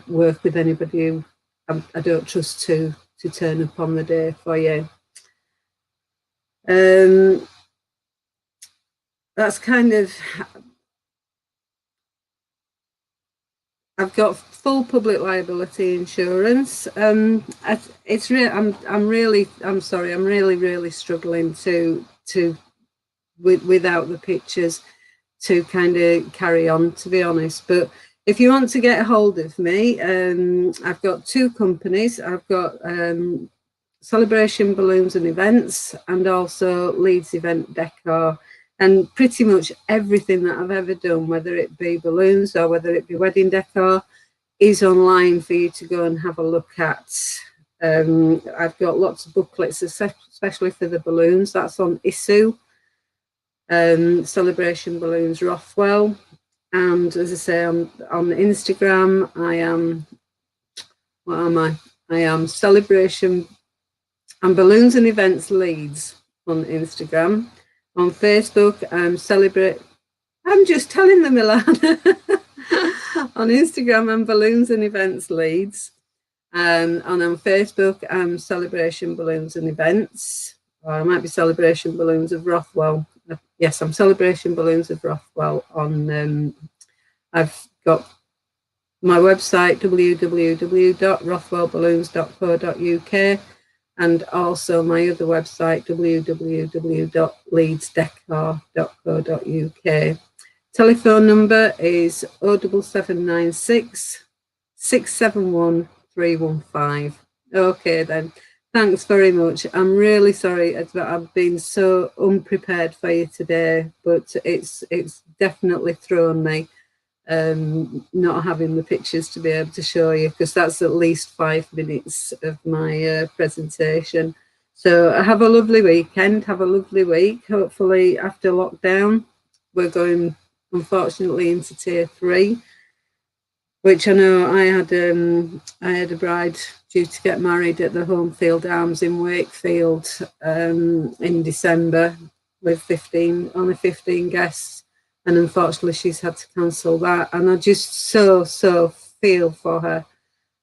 work with anybody who I don't trust to turn up on the day for you. That's kind of, I've got full public liability insurance. It's real. I'm really struggling to without the pictures to kind of carry on, to be honest. But if you want to get a hold of me, I've got two companies. I've got Celebration Balloons and Events, and also Leeds Event Decor. And pretty much everything that I've ever done, whether it be balloons or whether it be wedding decor, is online for you to go and have a look at. I've got lots of booklets, especially for the balloons. That's on Issue, Celebration Balloons Rothwell. And as I say, on Instagram, I am, what am I? I am Celebration and Balloons and Events Leeds on Instagram. On Facebook, I'm just telling them, Ilana. On Instagram, I'm Balloons and Events Leeds. And on Facebook, I'm Celebration Balloons and Events. Or I might be Celebration Balloons of Rothwell. Yes, I'm Celebration Balloons of Rothwell. I've got my website, www.rothwellballoons.co.uk. And also my other website, www.leedsdecor.co.uk. Telephone number is 07796 671 315. Okay then, thanks very much. I'm really sorry that I've been so unprepared for you today, but it's definitely thrown me. Not having the pictures to be able to show you, because that's at least 5 minutes of my presentation. So have a lovely weekend, have a lovely week. Hopefully after lockdown, we're going unfortunately into tier 3, which I know I had a bride due to get married at the Homefield Arms in Wakefield in December with only 15 guests. And unfortunately, she's had to cancel that. And I just so feel for her.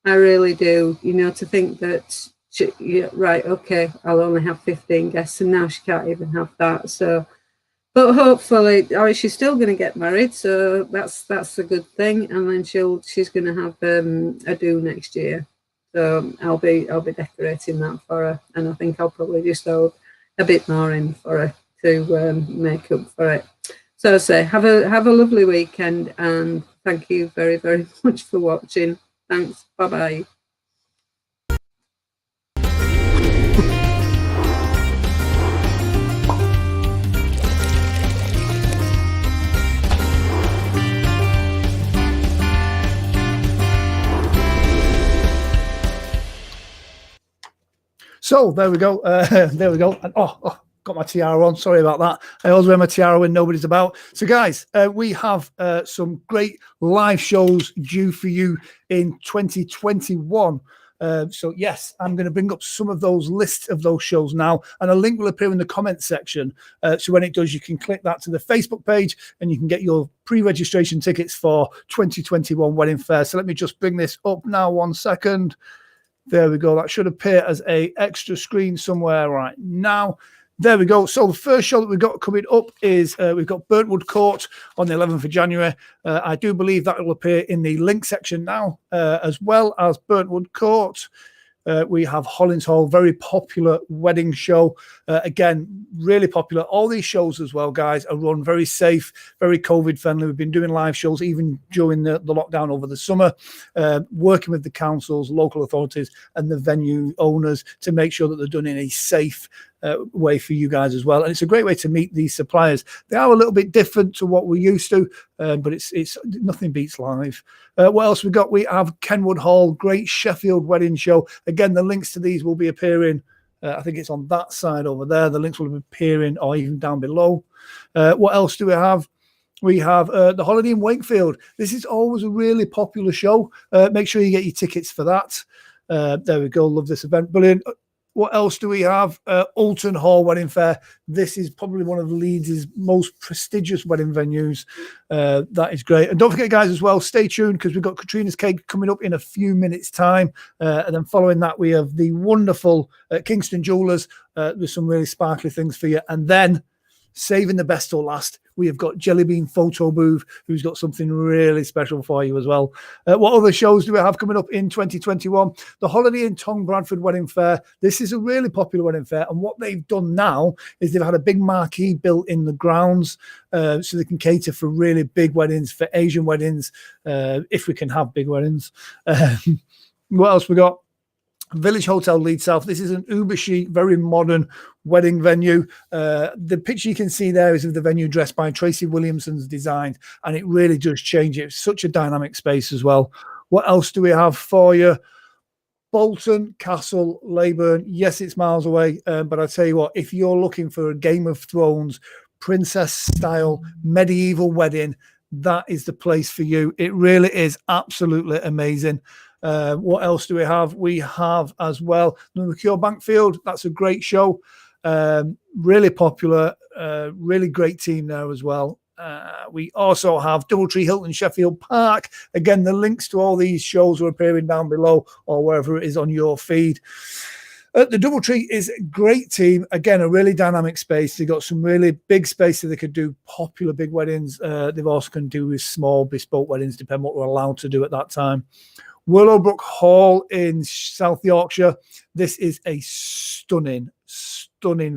I really do. You know, to think that, right, okay, I'll only have 15 guests, and now she can't even have that. So, but hopefully, she's still going to get married. So that's a good thing. And then she's going to have a do next year. So I'll be decorating that for her. And I think I'll probably just throw a bit more in for her to make up for it. So So I say, have a lovely weekend, and thank you very, very much for watching. Thanks. Bye bye. So there we go. There we go. And got my tiara on. Sorry about that. I always wear my tiara when nobody's about. So guys, we have some great live shows due for you in 2021. So yes, I'm going to bring up some of those lists of those shows now, and a link will appear in the comments section. So when it does, you can click that to the Facebook page and you can get your pre-registration tickets for 2021 Wedding Fair. So let me just bring this up now, 1 second. There we go. That should appear as a extra screen somewhere right now. There we go. So the first show that we've got coming up is we've got Burntwood Court on the 11th of January. I do believe that will appear in the link section now, as well as Burntwood Court. We have Hollins Hall, very popular wedding show. Again, really popular. All these shows as well, guys, are run very safe, very COVID friendly. We've been doing live shows even during the lockdown over the summer, working with the councils, local authorities and the venue owners to make sure that they're done in a safe way for you guys as well. And it's a great way to meet these suppliers. They are a little bit different to what we're used to, but it's nothing beats live. What else we got? We have Kenwood Hall, great Sheffield wedding show. Again, the links to these will be appearing. I think it's on that side over there. The links will be appearing, or even down below. What else do we have? We have the Holiday in Wakefield. This is always a really popular show. Make sure you get your tickets for that. There we go. Love this event. Brilliant. What else do we have? Alton Hall Wedding Fair. This is probably one of Leeds' most prestigious wedding venues. That is great. And don't forget, guys, as well, stay tuned because we've got Katrina's Cake coming up in a few minutes' time. And then following that, we have the wonderful Kingston Jewellers with some really sparkly things for you. And then, saving the best till last, we have got JellyBean Photobooths, who's got something really special for you as well. What other shows do we have coming up in 2021? The Holiday in Tong Bradford Wedding Fair. This is a really popular wedding fair, and what they've done now is they've had a big marquee built in the grounds so they can cater for really big weddings, for Asian weddings, if we can have big weddings. What else we got? Village Hotel Leeds South. This is an uber chic, very modern wedding venue. The picture you can see there is of the venue dressed by Tracy Williamson's design, and it really does change it. It's such a dynamic space as well. What else do we have for you? Bolton Castle, Leyburn. Yes, it's miles away, but I tell you what, if you're looking for a Game of Thrones princess style medieval wedding, that is the place for you. It really is absolutely amazing. What else do we have? We have as well Cure Bankfield. That's a great show. Really popular, really great team there as well. We also have Doubletree Hilton Sheffield Park. Again, the links to all these shows are appearing down below or wherever it is on your feed. The Doubletree is a great team. Again, a really dynamic space. They've got some really big space so they could do popular big weddings. They've also can do with small bespoke weddings, depending what we're allowed to do at that time. Willowbrook Hall in South Yorkshire. This is a stunning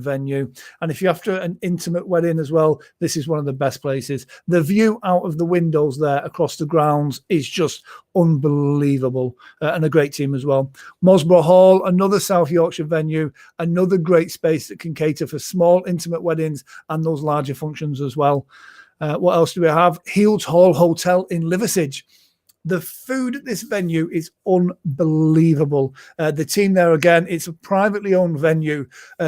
venue. And if you're after an intimate wedding as well, this is one of the best places. The view out of the windows there across the grounds is just unbelievable, and a great team as well. Mosborough Hall, another South Yorkshire venue, another great space that can cater for small intimate weddings and those larger functions as well. What else do we have? Heald's Hall Hotel in Liversedge. The food at this venue is unbelievable. The team there, again, it's a privately owned venue,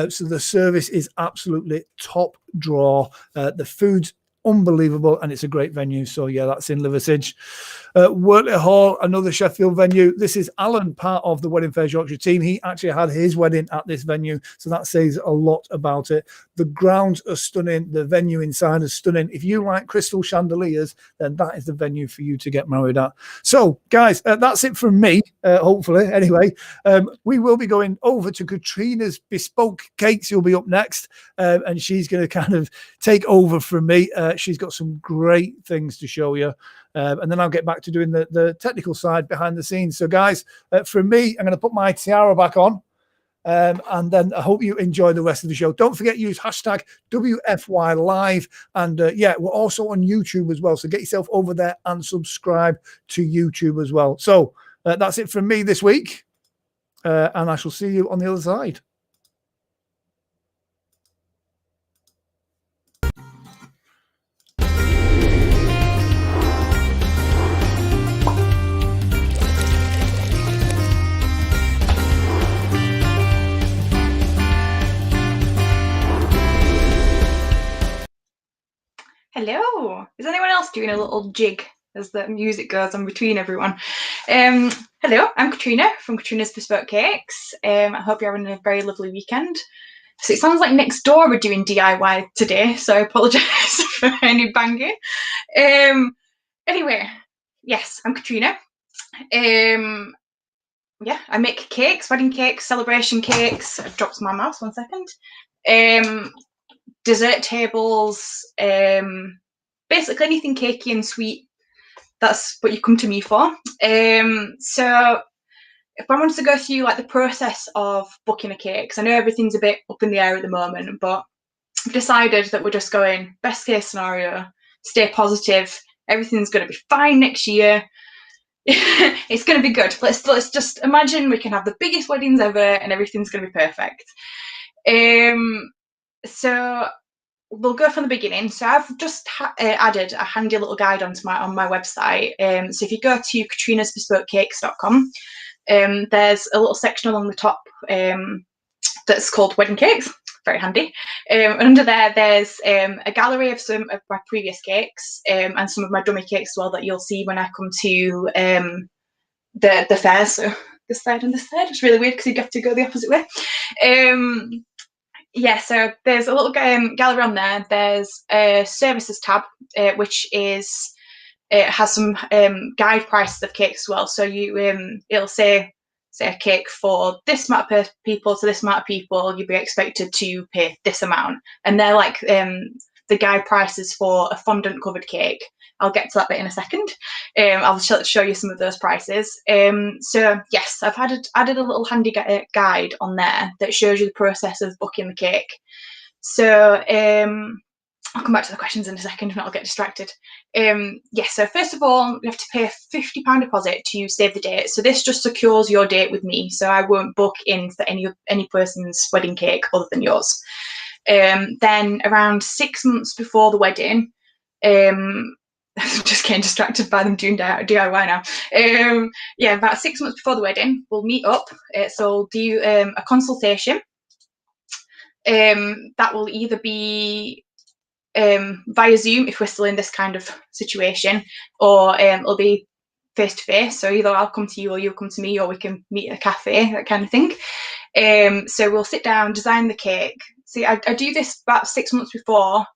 so the service is absolutely top draw. The food's unbelievable, and it's a great venue. So yeah, that's in Liversedge. Wortley Hall, another Sheffield venue. This is Alan, part of the Wedding Fayres Yorkshire team. He actually had his wedding at this venue, so that says a lot about it. The grounds are stunning. The venue inside is stunning. If you like crystal chandeliers, then that is the venue for you to get married at. So guys, that's it from me, hopefully. Anyway, we will be going over to Katrina's Bespoke Cakes. She'll be up next, and she's going to kind of take over from me. She's got some great things to show you. And then I'll get back to doing the technical side behind the scenes. So guys, for me, I'm going to put my tiara back on. And then I hope you enjoy the rest of the show. Don't forget to use hashtag WFY Live. And yeah, we're also on YouTube as well. So get yourself over there and subscribe to YouTube as well. So that's it from me this week. And I shall see you on the other side. Hello. Is anyone else doing a little jig as the music goes on between everyone? Hello, I'm Katrina from Katrina's Bespoke Cakes. I hope you're having a very lovely weekend. So it sounds like next door are doing DIY today, so I apologise for any banging. Anyway, yes, I'm Katrina. Yeah, I make cakes, wedding cakes, celebration cakes. I've dropped my mouse, 1 second. Dessert tables, basically anything cakey and sweet. That's what you come to me for. So if I wanted to go through like the process of booking a cake, because I know everything's a bit up in the air at the moment, but I've decided that we're just going best case scenario, stay positive, everything's going to be fine next year. It's going to be good. Let's just imagine we can have the biggest weddings ever and everything's going to be perfect. So we'll go from the beginning. So I've just added a handy little guide on my website. So if you go to katrinasbespokecakes.com, there's a little section along the top that's called wedding cakes. Very handy. And under there's a gallery of some of my previous cakes and some of my dummy cakes as well that you'll see when I come to the fair. So this side and this side. It's really weird because you have to go the opposite way. Yeah, so there's a little gallery on there. There's a services tab, which has some guide prices of cakes as well. So it'll say a cake for this amount of people to this amount of people, you'd be expected to pay this amount. And they're like the guide prices for a fondant covered cake. I'll get to that bit in a second. I'll show you some of those prices. So yes, I've added a little handy guide on there that shows you the process of booking the cake. So I'll come back to the questions in a second, if not I'll get distracted. Yes, so first of all, you have to pay a £50 deposit to save the date. So this just secures your date with me. So I won't book in for any person's wedding cake other than yours. Then around 6 months before the wedding, I'm just getting distracted by them doing DIY now. Yeah, about 6 months before the wedding, we'll meet up. So we'll do a consultation. That will either be via Zoom if we're still in this kind of situation, or it'll be face to face. So either I'll come to you or you'll come to me, or we can meet at a cafe, that kind of thing. So we'll sit down, design the cake. See, I do this about 6 months before.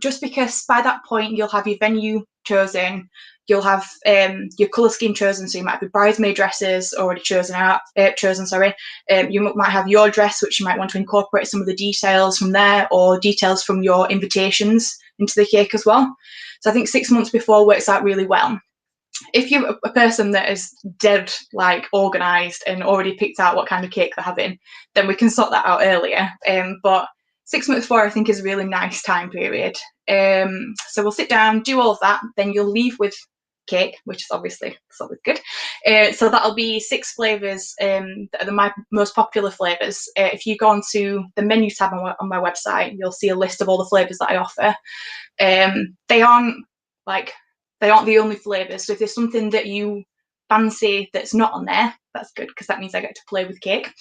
Just because by that point you'll have your venue chosen, you'll have your colour scheme chosen, so you might have your bridesmaid dresses already chosen. You might have your dress, which you might want to incorporate some of the details from there, or details from your invitations into the cake as well. So I think 6 months before works out really well. If you're a person that is dead like organised and already picked out what kind of cake they're having, then we can sort that out earlier. But 6 months before I think is a really nice time period. So we'll sit down, do all of that, then you'll leave with cake, which is obviously always good. So that'll be 6 flavours that are my most popular flavours. If you go onto the menu tab on my website, you'll see a list of all the flavours that I offer. They aren't the only flavours. So if there's something that you fancy that's not on there, that's good, because that means I get to play with cake.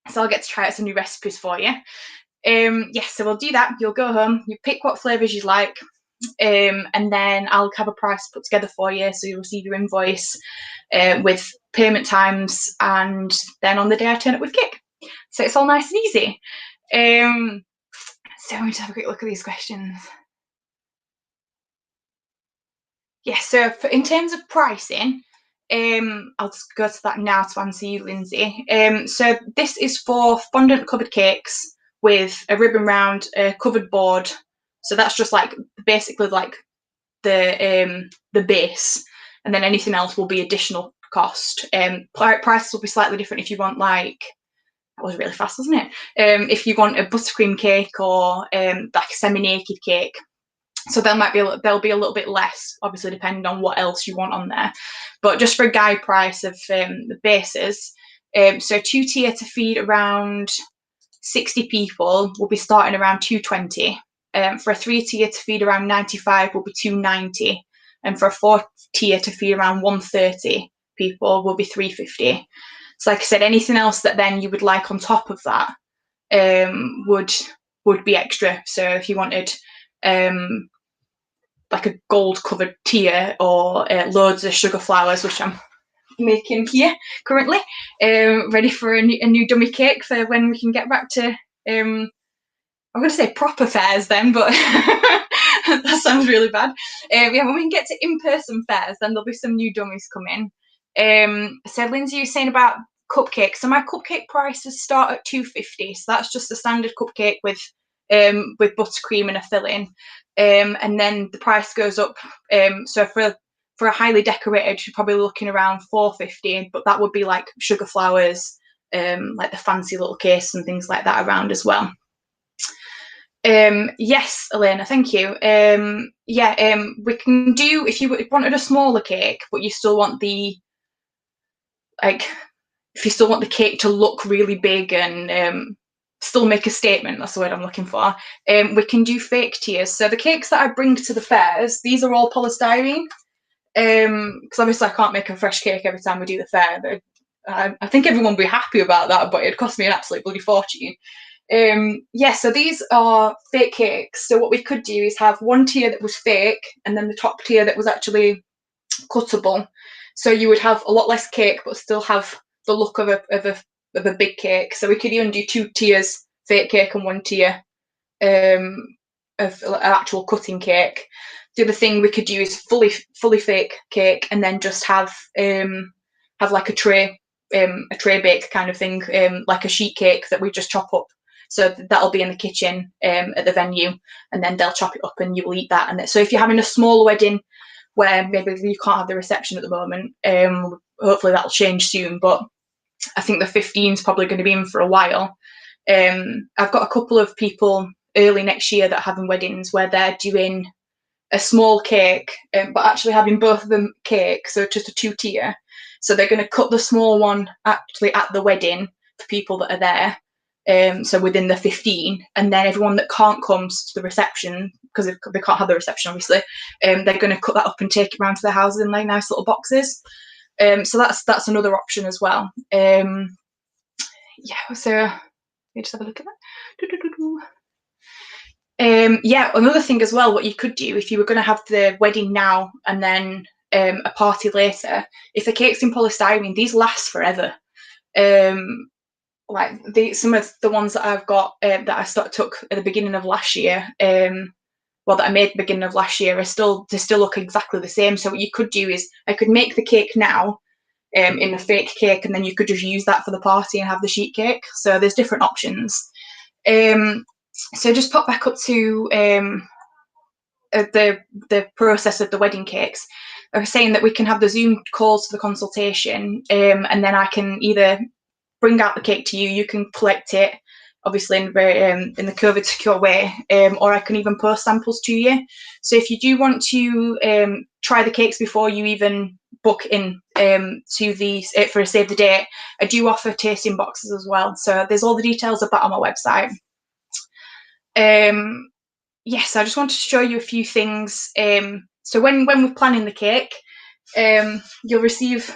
So I'll get to try out some new recipes for you. Yes, so we'll do that. You'll go home, you pick what flavours you like, and then I'll have a price put together for you. So you'll receive your invoice with payment times, and then on the day I turn up with cake. So it's all nice and easy. So I'm going to have a quick look at these questions. Yes, so in terms of pricing, I'll just go to that now to answer you, Lindsay. So this is for fondant covered cakes with a ribbon round, a covered board. So that's just like basically like the base, and then anything else will be additional cost. Prices will be slightly different if you want, like, that was really fast, wasn't it? If you want a buttercream cake or like a semi-naked cake. So they'll be a little bit less, obviously, depending on what else you want on there. But just for a guide price of the bases, so 2-tier to feed around 60 people will be starting around 220. For a 3-tier to feed around 95 will be 290. And for a 4-tier to feed around 130 people will be 350. So like I said, anything else that then you would like on top of that would be extra. So if you wanted like a gold covered tier or loads of sugar flowers, which I'm making here currently, ready for a new dummy cake for when we can get back to I'm going to say proper fairs then, but that sounds really bad. Yeah, when we can get to in-person fairs, then there'll be some new dummies coming. So Lindsay, you were saying about cupcakes. So my cupcake prices start at $2.50. So that's just a standard cupcake with buttercream and a filling. And then the price goes up. So for a highly decorated, you're probably looking around $4.50, but that would be like sugar flowers, like the fancy little case and things like that around as well. Yes, Elena, thank you. We can do, if you wanted a smaller cake, but you still want if you still want the cake to look really big and still make a statement, that's the word I'm looking for, we can do fake tiers. So the cakes that I bring to the fairs, these are all polystyrene, because obviously I can't make a fresh cake every time we do the fair. But I think everyone would be happy about that, but it'd cost me an absolute bloody fortune. So these are fake cakes. So what we could do is have one tier that was fake and then the top tier that was actually cuttable. So you would have a lot less cake but still have the look of a big cake. So we could even do 2 tiers fake cake and 1 tier of actual cutting cake. The other thing we could do is fully fake cake and then just have like a tray bake kind of thing, like a sheet cake that we just chop up. So that'll be in the kitchen at the venue, and then they'll chop it up and you will eat that. And so if you're having a small wedding where maybe you can't have the reception at the moment, hopefully that'll change soon, but I think the 15 is probably going to be in for a while. I've got a couple of people early next year that are having weddings where they're doing a small cake, but actually having both of them cake, so just a 2-tier. So they're going to cut the small one actually at the wedding for people that are there. So within the 15, and then everyone that can't come to the reception, because they can't have the reception obviously, they're going to cut that up and take it around to their houses in like nice little boxes. So that's another option as well. So you just have a look at that. Another thing as well, what you could do if you were going to have the wedding now and then a party later, if the cake's in polystyrene, these last forever. Like some of the ones that I've got that I took at the beginning of last year, that I made at the beginning of last year, they still look exactly the same. So what you could do is I could make the cake now in a fake cake, and then you could just use that for the party and have the sheet cake. So there's different options. So just pop back up to the process of the wedding cakes. I was saying that we can have the Zoom calls for the consultation, and then I can either bring out the cake to you, you can collect it, obviously in the COVID secure way, or I can even post samples to you. So if you do want to try the cakes before you even book in to for a save the date, I do offer tasting boxes as well. So there's all the details of that on my website. Yes, I just wanted to show you a few things. So when we're planning the cake, you'll receive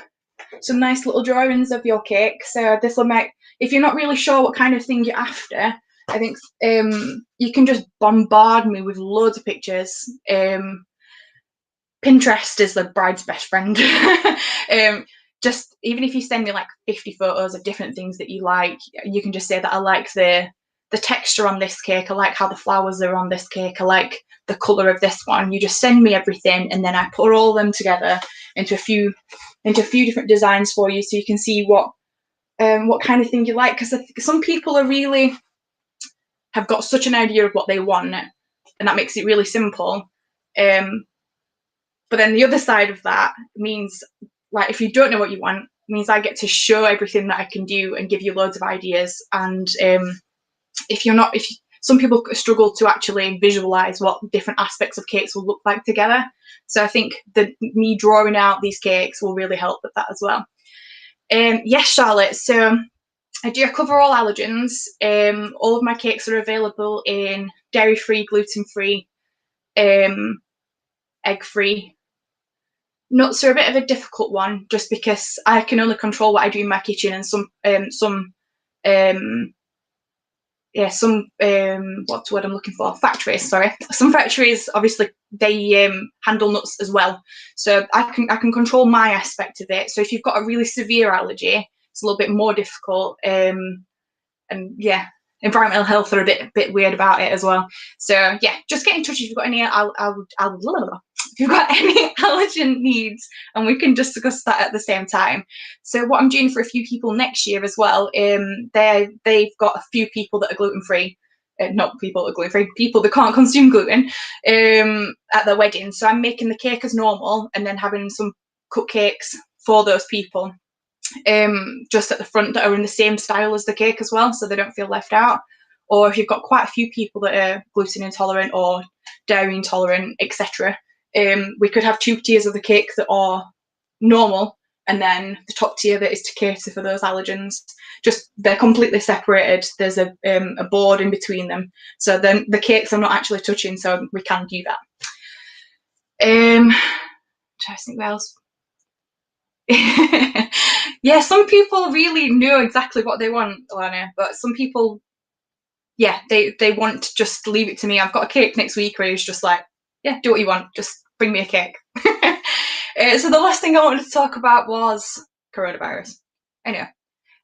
some nice little drawings of your cake. So this will make, if you're not really sure what kind of thing you're after, I think you can just bombard me with loads of pictures. Pinterest is the bride's best friend. Just even if you send me like 50 photos of different things that you like, you can just say that I like the texture on this cake, I like how the flowers are on this cake, I like the colour of this one. You just send me everything, and then I put all them together into a few different designs for you, so you can see what kind of thing you like. Because some people have got such an idea of what they want, and that makes it really simple. But then the other side of that means like, if you don't know what you want, it means I get to show everything that I can do and give you loads of ideas. And some people struggle to actually visualize what different aspects of cakes will look like together. So I think that me drawing out these cakes will really help with that as well. Yes, Charlotte. So I cover all allergens. All of my cakes are available in dairy-free, gluten-free, egg-free. Nuts are a bit of a difficult one, just because I can only control what I do in my kitchen, and what's the word I'm looking for? Factories, sorry. Some factories, obviously, they handle nuts as well. So I can control my aspect of it. So if you've got a really severe allergy, it's a little bit more difficult. And yeah, environmental health are a bit weird about it as well. So yeah, just get in touch if you've got any if you've got any allergen needs, and we can discuss that at the same time. So what I'm doing for a few people next year as well, they've got a few people that are gluten-free, not people that are gluten-free, people that can't consume gluten at their wedding. So I'm making the cake as normal and then having some cupcakes for those people just at the front that are in the same style as the cake as well, so they don't feel left out. Or if you've got quite a few people that are gluten intolerant or dairy intolerant, etc., we could have 2 tiers of the cake that are normal, and then the top tier that is to cater for those allergens. Just they're completely separated. There's a board in between them, so then the cakes are not actually touching, so we can do that. Trying to think what else. Yeah, some people really know exactly what they want, Alana, but some people, yeah, they want to just leave it to me. I've got a cake next week where it's just like, yeah, do what you want, just bring me a cake. So the last thing I wanted to talk about was coronavirus. Anyway,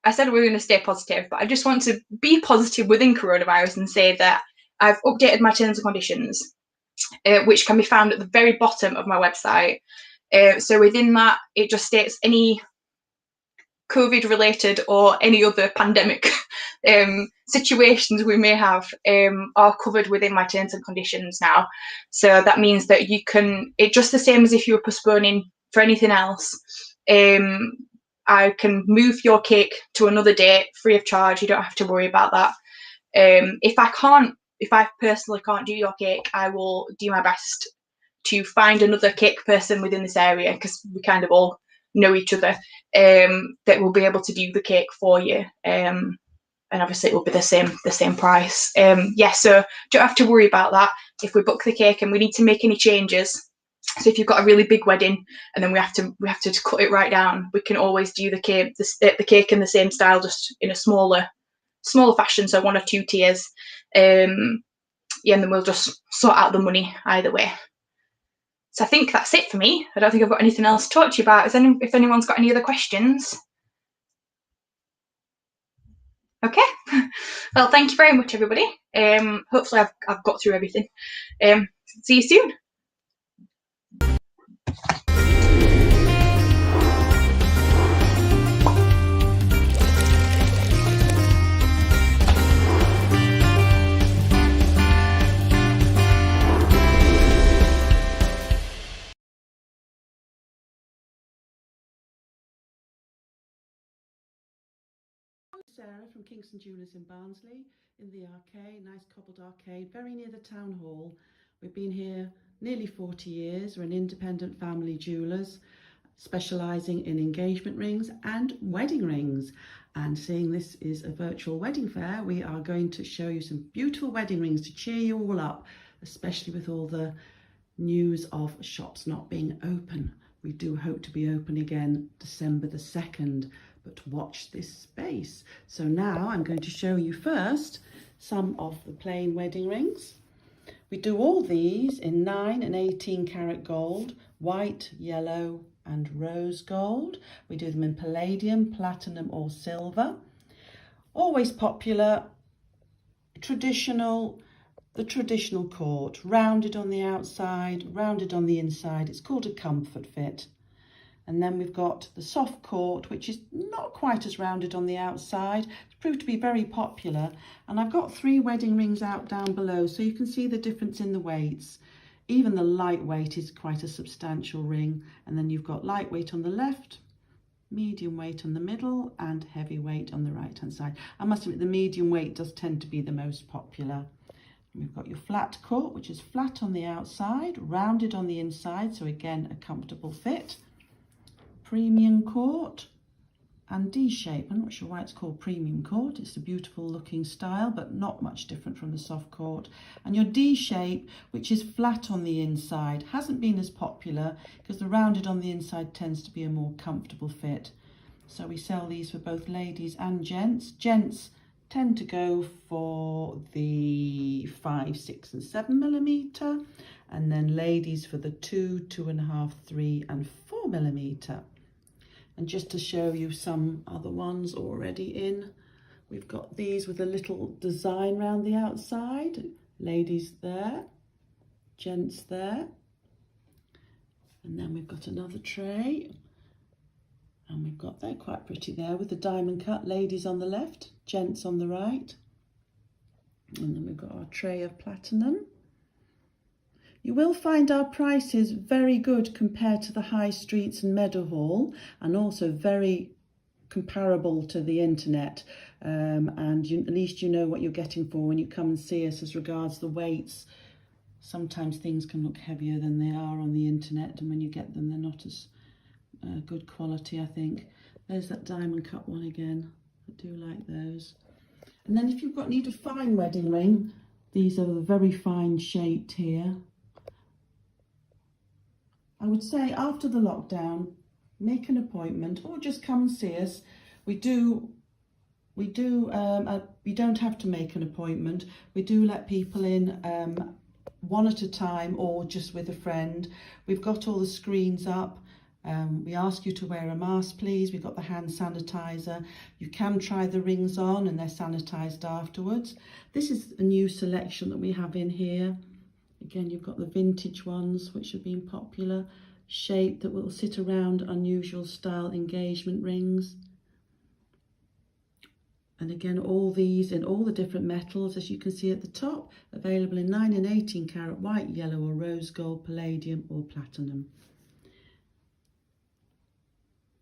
I said we were going to stay positive, but I just want to be positive within coronavirus and say that I've updated my terms and conditions, which can be found at the very bottom of my website. So within that, it just states any COVID related or any other pandemic situations we may have are covered within my terms and conditions now. So that means that you can, it's just the same as if you were postponing for anything else. I can move your cake to another date free of charge. You don't have to worry about that. If I personally can't do your cake, I will do my best to find another cake person within this area, because we kind of all know each other, that will be able to do the cake for you, and obviously it will be the same price. Yeah, so don't have to worry about that if we book the cake and we need to make any changes. So if you've got a really big wedding and then we have to cut it right down, we can always do the cake in the same style, just in a smaller fashion, so 1 or 2 tiers. Yeah, and then we'll just sort out the money either way. So I think that's it for me. I don't think I've got anything else to talk to you about. If anyone's got any other questions. Okay. Well, thank you very much, everybody. Hopefully I've got through everything. See you soon. Sarah from Kingston Jewellers in Barnsley, in the arcade, nice cobbled arcade, very near the town hall. We've been here nearly 40 years. We're an independent family jewellers specialising in engagement rings and wedding rings. And seeing this is a virtual wedding fair, we are going to show you some beautiful wedding rings to cheer you all up, especially with all the news of shops not being open. We do hope to be open again December the 2nd. But watch this space. So now I'm going to show you first some of the plain wedding rings. We do all these in 9 and 18 karat gold, white, yellow and rose gold. We do them in palladium, platinum or silver. Always popular, the traditional court, rounded on the outside, rounded on the inside. It's called a comfort fit. And then we've got the soft court, which is not quite as rounded on the outside. It's proved to be very popular. And I've got 3 wedding rings out down below, so you can see the difference in the weights. Even the lightweight is quite a substantial ring. And then you've got lightweight on the left, medium weight on the middle, and heavy weight on the right hand side. I must admit the medium weight does tend to be the most popular. And we've got your flat cut, which is flat on the outside, rounded on the inside, so again a comfortable fit. Premium cut and D-shape. I'm not sure why it's called premium cut. It's a beautiful looking style, but not much different from the soft cut. And your D-shape, which is flat on the inside, hasn't been as popular because the rounded on the inside tends to be a more comfortable fit. So we sell these for both ladies and gents. Gents tend to go for the 5, 6 and 7 millimeter, and then ladies for the 2, 2.5, 3 and 4 millimeter. And just to show you some other ones already in, we've got these with a little design around the outside. Ladies there, gents there. And then we've got another tray. And we've got that quite pretty there with the diamond cut. Ladies on the left, gents on the right. And then we've got our tray of platinum. You will find our prices very good compared to the high streets and Meadowhall, and also very comparable to the internet. At least you know what you're getting for when you come and see us as regards the weights. Sometimes things can look heavier than they are on the internet, and when you get them, they're not as good quality, I think. There's that diamond cut one again. I do like those. And then if you've need a fine wedding ring, these are the very fine shaped here. I would say after the lockdown, make an appointment or just come and see us. You don't have to make an appointment. We do let people in one at a time or just with a friend. We've got all the screens up. We ask you to wear a mask, please. We've got the hand sanitizer. You can try the rings on and they're sanitized afterwards. This is a new selection that we have in here. Again, you've got the vintage ones, which have been popular, shape that will sit around unusual style engagement rings. And again, all these in all the different metals, as you can see at the top, available in 9 and 18 carat white, yellow or rose gold, palladium or platinum.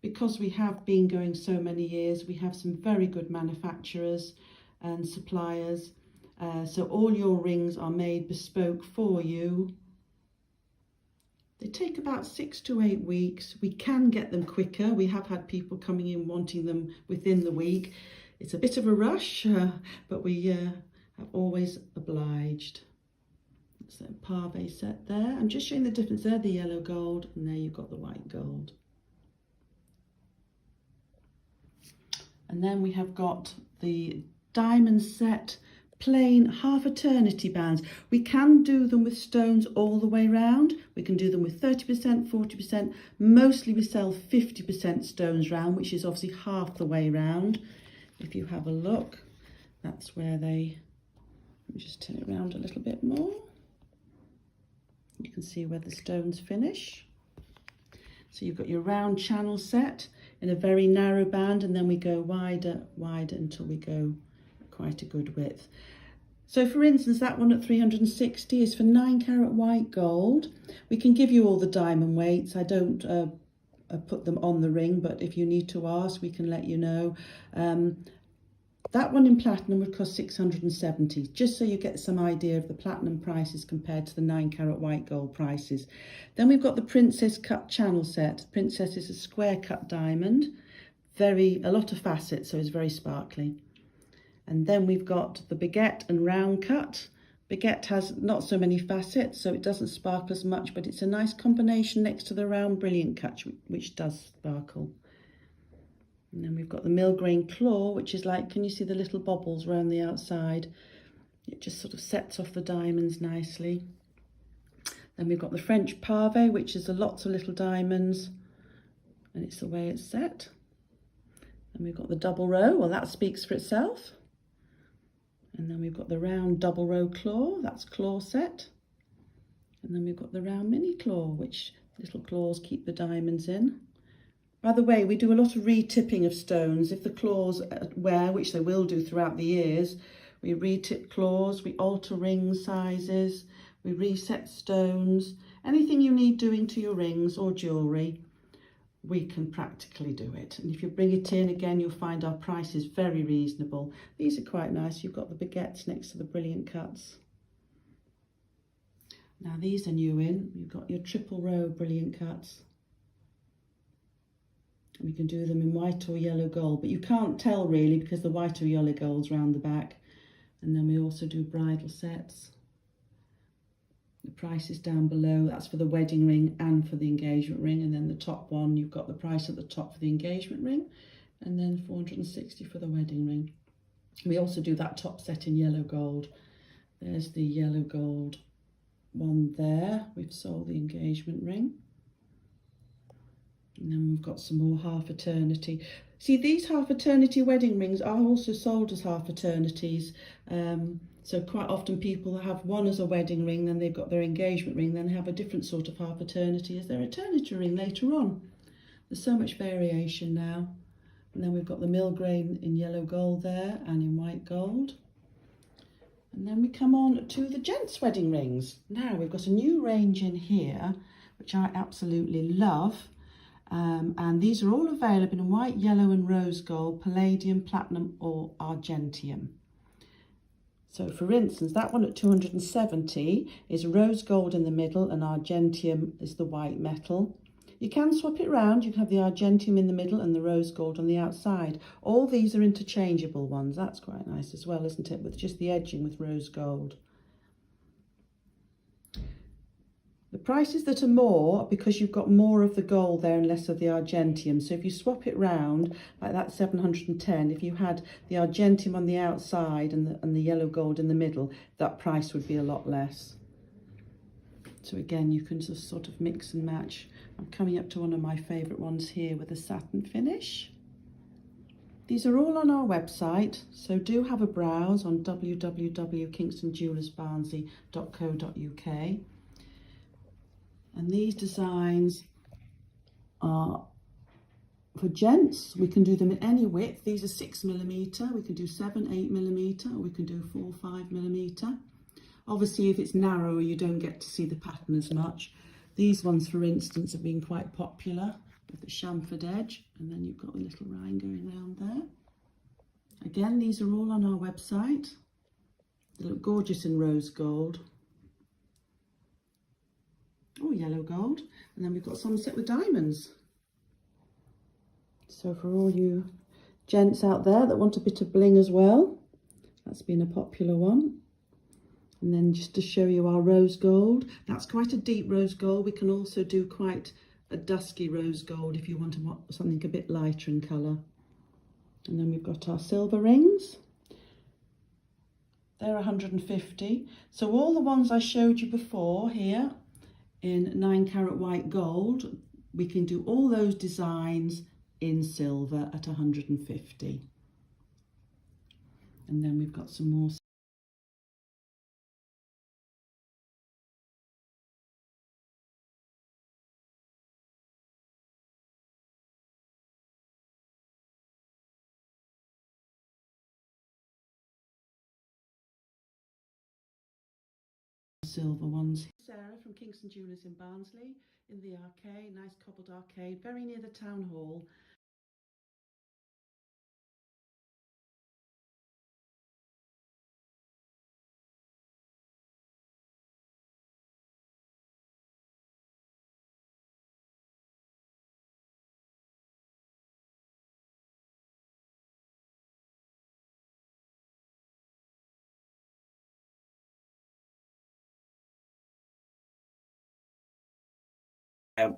Because we have been going so many years, we have some very good manufacturers and suppliers. So all your rings are made bespoke for you. They take about 6 to 8 weeks. We can get them quicker. We have had people coming in wanting them within the week. It's a bit of a rush, but we have always obliged. It's a pave set there. I'm just showing the difference there, the yellow gold, and there you've got the white gold. And then we have got the diamond set plain half eternity bands. We can do them with stones all the way round. We can do them with 30%, 40%. Mostly we sell 50% stones round, which is obviously half the way round. If you have a look, that's where they, let me just turn it around a little bit more. You can see where the stones finish. So you've got your round channel set in a very narrow band, and then we go wider until we go quite a good width. So for instance, that one at 360 is for 9 carat white gold. We can give you all the diamond weights. I don't put them on the ring, but if you need to ask, we can let you know. That one in platinum would cost 670, just so you get some idea of the platinum prices compared to the 9 carat white gold prices. Then we've got the Princess cut channel set. Princess is a square cut diamond, a lot of facets, so it's very sparkly. And then we've got the baguette and round cut. Baguette has not so many facets, so it doesn't sparkle as much, but it's a nice combination next to the round brilliant cut, which does sparkle. And then we've got the Milgrain claw, which is like, can you see the little bobbles around the outside? It just sort of sets off the diamonds nicely. Then we've got the French pave, which is lots of little diamonds, and it's the way it's set. And we've got the double row, well, that speaks for itself. And then we've got the round double row claw, that's claw set. And then we've got the round mini claw, which little claws keep the diamonds in. By the way, we do a lot of re-tipping of stones. If the claws wear, which they will do throughout the years, we re-tip claws, we alter ring sizes, We reset stones. Anything you need doing to your rings or jewellery, we can practically do it. And if you bring it in, again, you'll find our price is very reasonable. These are quite nice. You've got the baguettes next to the brilliant cuts. Now these are new in. You've got your triple row brilliant cuts. We can do them in white or yellow gold, but you can't tell really because the white or yellow gold's round the back. And then we also do bridal sets. The price is down below. That's for the wedding ring and for the engagement ring. And then the top one, you've got the price at the top for the engagement ring, and then 460 for the wedding ring. We also do that top set in yellow gold. There's the yellow gold one there. We've sold the engagement ring. And then we've got some more half eternity. See, these half eternity wedding rings are also sold as half eternities. So quite often people have one as a wedding ring, then they've got their engagement ring, then they have a different sort of half eternity as their eternity ring later on. There's so much variation now. And then we've got the mill grain in yellow gold there and in white gold. And then we come on to the gents' wedding rings. Now we've got a new range in here, which I absolutely love. And these are all available in white, yellow and rose gold, palladium, platinum or argentium. So for instance, that one at 270 is rose gold in the middle and argentium is the white metal. You can swap it round. You can have the argentium in the middle and the rose gold on the outside. All these are interchangeable ones. That's quite nice as well, isn't it? With just the edging with rose gold. The prices that are more are because you've got more of the gold there and less of the argentium. So if you swap it round, like that 710, if you had the argentium on the outside and the yellow gold in the middle, that price would be a lot less. So again, you can just sort of mix and match. I'm coming up to one of my favourite ones here with a satin finish. These are all on our website, so do have a browse on www.kingstonjewellersbarnsley.co.uk. And these designs are for gents. We can do them in any width. These are 6mm. We can do 7, 8mm, or we can do 4, 5mm. Obviously, if it's narrower, you don't get to see the pattern as much. These ones, for instance, have been quite popular with the chamfered edge. And then you've got a little rhine going around there. Again, these are all on our website. They look gorgeous in rose gold. Oh, yellow gold. And then we've got some set with diamonds. So for all you gents out there that want a bit of bling as well, that's been a popular one. And then just to show you our rose gold, that's quite a deep rose gold. We can also do quite a dusky rose gold if you want something a bit lighter in colour. And then we've got our silver rings. They're 150. So all the ones I showed you before here in 9-carat white gold, we can do all those designs in silver at 150. And then we've got some more silver ones. Sarah from Kingston Jewellers in Barnsley in the arcade, nice cobbled arcade, very near the town hall.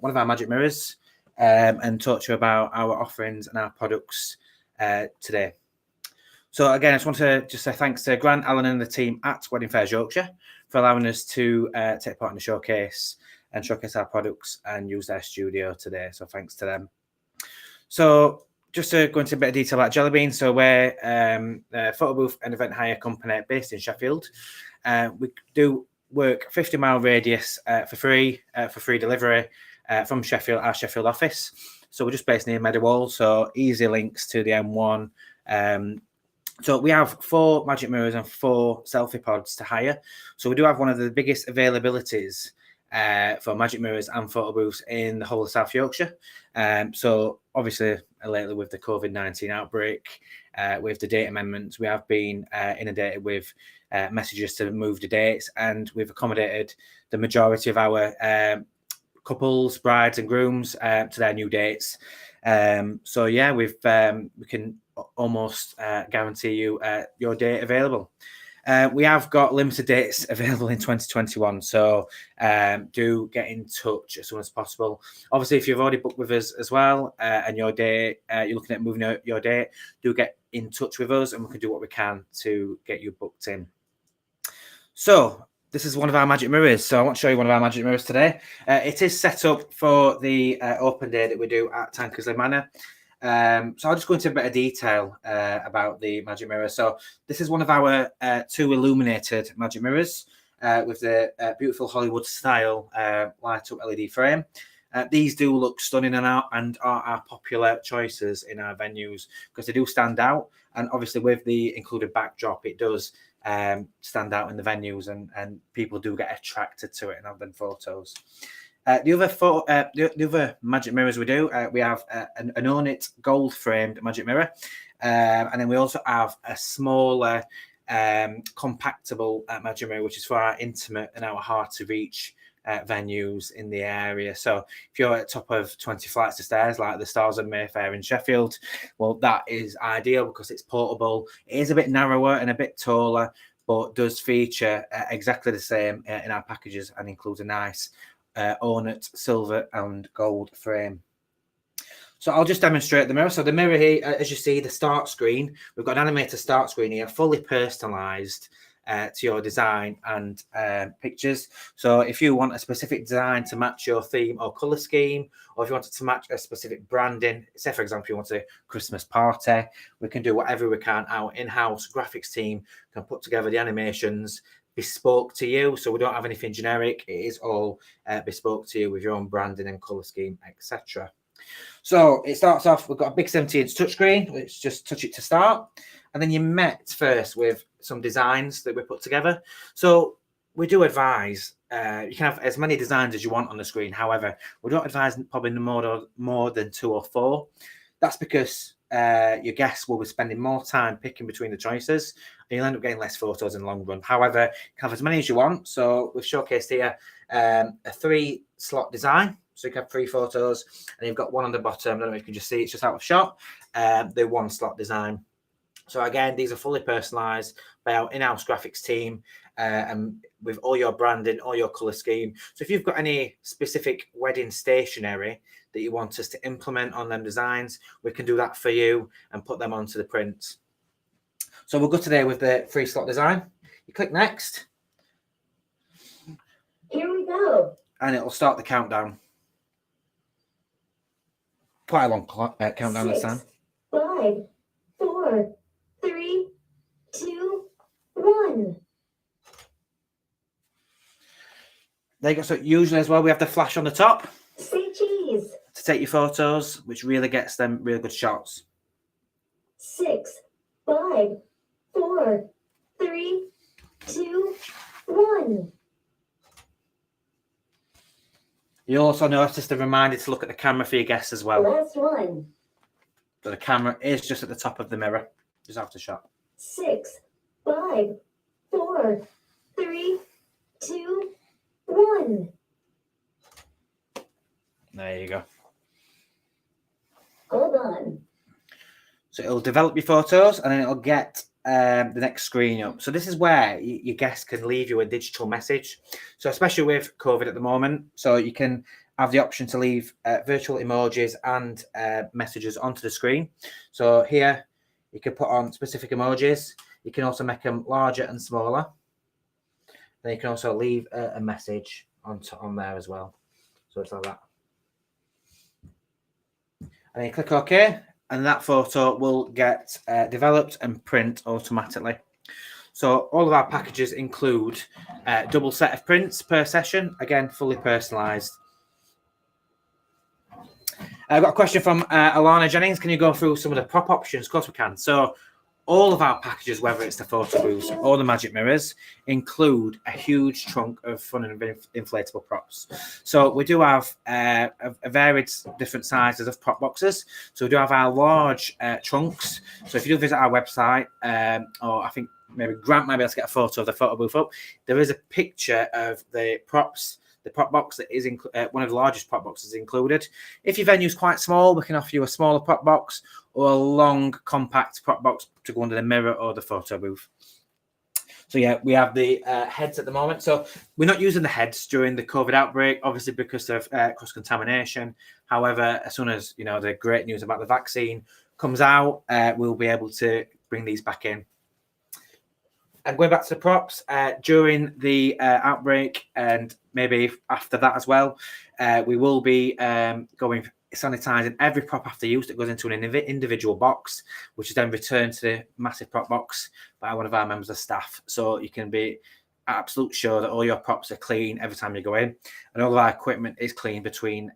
One of our magic mirrors and talk to you about our offerings and our products today. So again, I just want to say thanks to Grant, Alan and the team at Fayres Yorkshire for allowing us to take part in the showcase and showcase our products and use their studio today. So thanks to them. So just to go into a bit of detail about JellyBean. So we're a photo booth and event hire company based in Sheffield. We do work 50-mile radius for free delivery from Sheffield, our Sheffield office. So we're just based near Meadowall, so easy links to the M1, So we have 4 magic mirrors and 4 selfie pods to hire. So we do have one of the biggest availabilities for magic mirrors and photo booths in the whole of South Yorkshire. So obviously lately with the COVID-19 outbreak, with the date amendments, we have been inundated with messages to move the dates, and we've accommodated the majority of our couples, brides and grooms to their new dates. So yeah, we can almost guarantee you your date available. We have got limited dates available in 2021, so do get in touch as soon as possible. Obviously, if you've already booked with us as well and your date, you're looking at moving out your date, do get in touch with us and we can do what we can to get you booked in. So this is one of our magic mirrors. So I want to show you one of our magic mirrors today. It is set up for the open day that we do at Tankersley Manor. So I'll just go into a bit of detail about the magic mirror. So this is one of our 2 illuminated magic mirrors with the beautiful Hollywood style light up LED frame. These do look stunning and are our popular choices in our venues because they do stand out, and obviously with the included backdrop it does stand out in the venues, and people do get attracted to it and have them photos. The other magic mirrors we do, we have an Own It gold framed magic mirror, and then we also have a smaller compactable magic mirror, which is for our intimate and our hard to reach venues in the area. So if you're at the top of 20 flights of stairs like the Stars of Mayfair in Sheffield, well, that is ideal because it's portable. It is a bit narrower and a bit taller, but does feature exactly the same in our packages and includes a nice Own It silver and gold frame. So I'll just demonstrate the mirror. So the mirror here, as you see, the start screen, we've got an animated start screen here, fully personalized to your design and pictures. So if you want a specific design to match your theme or color scheme, or if you want it to match a specific branding, say for example you want a Christmas party, we can do whatever we can. Our in-house graphics team can put together the animations bespoke to you, so we don't have anything generic. It is all bespoke to you with your own branding and color scheme, etc. So it starts off, we've got a big 70-inch touchscreen. Let's just touch it to start, and then you're met first with some designs that we put together. So we do advise you can have as many designs as you want on the screen. However, we don't advise probably more than 2 or 4. That's because your guests will be spending more time picking between the choices, and you'll end up getting less photos in the long run. However, you can have as many as you want. So we've showcased here a 3-slot design. So you can have 3 photos, and you've got one on the bottom. I don't know if you can just see, it's just out of shot. The 1-slot design. So again, these are fully personalized by our in-house graphics team, and with all your branding, all your color scheme. So if you've got any specific wedding stationery that you want us to implement on them designs, we can do that for you and put them onto the prints. So we'll go today with the 3-slot design. You click next. Here we go. And it'll start the countdown. Quite a long countdown this time. 5, 4, 3, 2, 1. There you go. So usually as well, we have the flash on the top. Say cheese. To take your photos, which really gets them really good shots. 6, 5, 4, 3, 2, 1. You also notice the reminder to look at the camera for your guests as well. Last one. So the camera is just at the top of the mirror, just after shot. 6, 5, 4, 3, 2, 1. There you go. Hold on. So it'll develop your photos and then it'll get the next screen up. So this is where your guests can leave you a digital message. So especially with COVID at the moment, so you can have the option to leave virtual emojis and messages onto the screen. So here you can put on specific emojis. You can also make them larger and smaller. Then you can also leave a message on there as well. So it's like that. And then you click OK, and that photo will get developed and print automatically. So all of our packages include a double set of prints per session, again, fully personalised. I've got a question from Alana Jennings. Can you go through some of the prop options? Of course we can. So all of our packages, whether it's the photo booths or the magic mirrors, include a huge trunk of fun and inflatable props. So we do have a varied different sizes of prop boxes. So we do have our large trunks. So if you do visit our website, or I think maybe Grant might be able to get a photo of the photo booth up, there is a picture of the props. The prop box that is one of the largest prop boxes included. If your venue is quite small, we can offer you a smaller prop box or a long, compact prop box to go under the mirror or the photo booth. So yeah, we have the heads at the moment. So we're not using the heads during the COVID outbreak, obviously because of cross-contamination. However, as soon as the great news about the vaccine comes out, we'll be able to bring these back in. And going back to the props, during the outbreak and maybe after that as well, we will be sanitizing every prop after use that goes into an individual box, which is then returned to the massive prop box by one of our members of staff. So you can be absolutely sure that all your props are clean every time you go in, and all of our equipment is clean between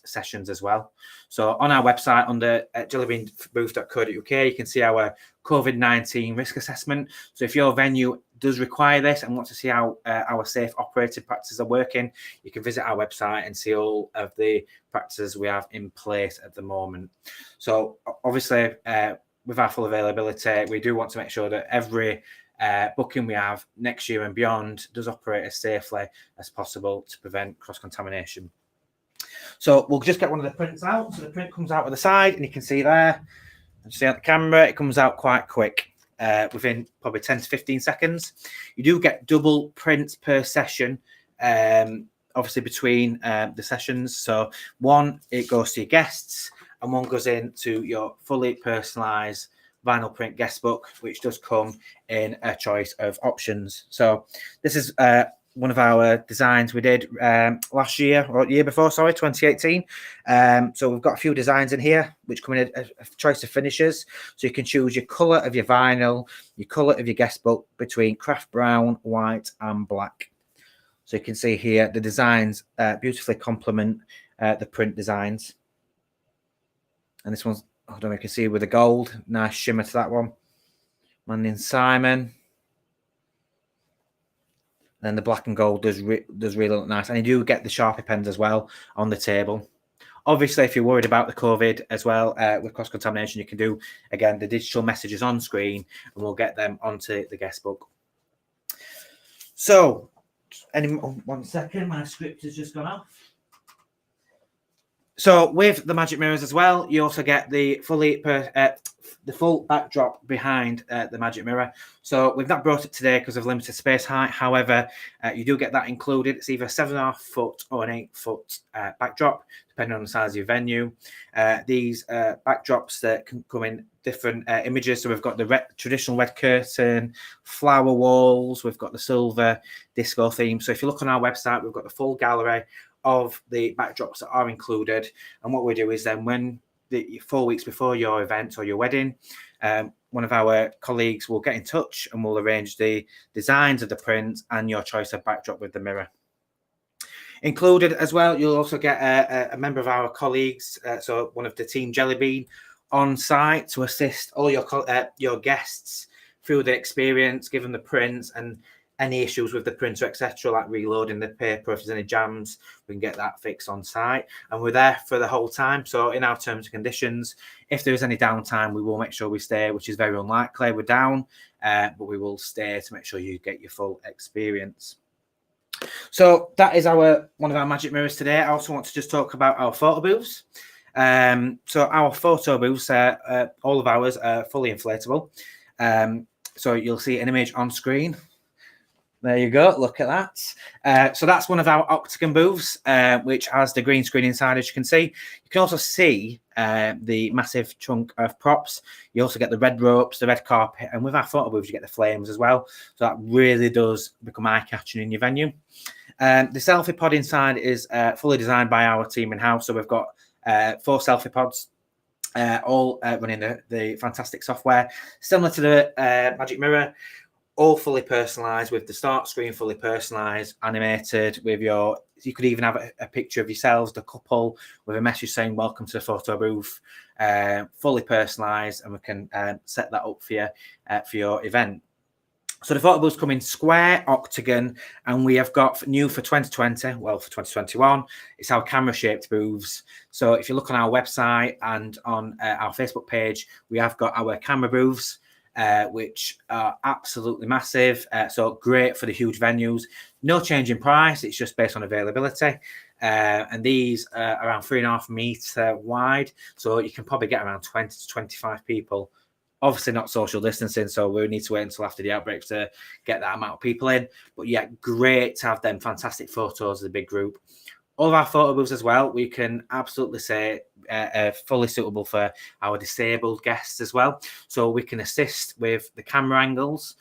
sessions as well. So on our website under JellyBeanBooth.co.uk, you can see our COVID-19 risk assessment. So if your venue does require this and wants to see how our safe operating practices are working, you can visit our website and see all of the practices we have in place at the moment. So obviously, with our full availability, we do want to make sure that every booking we have next year and beyond does operate as safely as possible to prevent cross-contamination. So we'll just get one of the prints out. So the print comes out at the side, and you can see there, and see on the camera, it comes out quite quick, within probably 10 to 15 seconds. You do get double prints per session, obviously between the sessions. So one, it goes to your guests, and one goes into your fully personalised vinyl print guest book, which does come in a choice of options. So this is one of our designs we did last year, or year before, sorry, 2018. So we've got a few designs in here, which come in a choice of finishes. So you can choose your colour of your vinyl, your colour of your guest book between craft brown, white and black. So you can see here the designs beautifully complement the print designs. And this one's, I don't know if you can see with the gold, nice shimmer to that one. Man named Simon. Then the black and gold does really look nice. And you do get the Sharpie pens as well on the table. Obviously, if you're worried about the COVID as well, with cross-contamination, you can do, again, the digital messages on screen, and we'll get them onto the guest book. So, 1 second, my script has just gone off. So with the magic mirrors as well, you also get the full backdrop behind the magic mirror. So we've not brought it today because of limited space height. However, you do get that included. It's either a 7.5 foot or an 8 foot backdrop, depending on the size of your venue. These backdrops that can come in different images. So we've got the traditional red curtain, flower walls. We've got the silver disco theme. So if you look on our website, we've got the full gallery of the backdrops that are included. And what we do is then when 4 weeks before your event or your wedding, one of our colleagues will get in touch and we'll arrange the designs of the prints and your choice of backdrop with the mirror. Included as well, you'll also get a member of our colleagues, so one of the team JellyBean, on site to assist all your guests through the experience, give them the prints and any issues with the printer, etc., like reloading the paper. If there's any jams, we can get that fixed on site. And we're there for the whole time. So in our terms and conditions, if there is any downtime, we will make sure we stay, which is very unlikely. We're down, but we will stay to make sure you get your full experience. So that is one of our magic mirrors today. I also want to just talk about our photo booths. So our photo booths, all of ours are fully inflatable. So you'll see an image on screen. There you go. Look at that. So that's one of our octagon booths, which has the green screen inside, as you can see. You can also see the massive chunk of props. You also get the red ropes, the red carpet, and with our photo booths, you get the flames as well. So that really does become eye-catching in your venue. The selfie pod inside is fully designed by our team in-house. So we've got 4 selfie pods, all running the fantastic software. Similar to the Magic Mirror, all fully personalised, with the start screen fully personalised, animated, with your, you could even have a picture of yourselves, the couple, with a message saying welcome to the photo booth, fully personalised, and we can set that up for you for your event. So the photo booths come in square, octagon, and we have got new for 2020, well, for 2021, it's our camera-shaped booths. So if you look on our website and on our Facebook page, we have got our camera booths, which are absolutely massive. So great for the huge venues. No change in price, it's just based on availability. And these are around 3.5 metre wide, so you can probably get around 20 to 25 people. Obviously not social distancing, so we need to wait until after the outbreak to get that amount of people in. But yeah, great to have them fantastic photos of the big group. All of our photo booths as well, we can absolutely say fully suitable for our disabled guests as well. So we can assist with the camera angles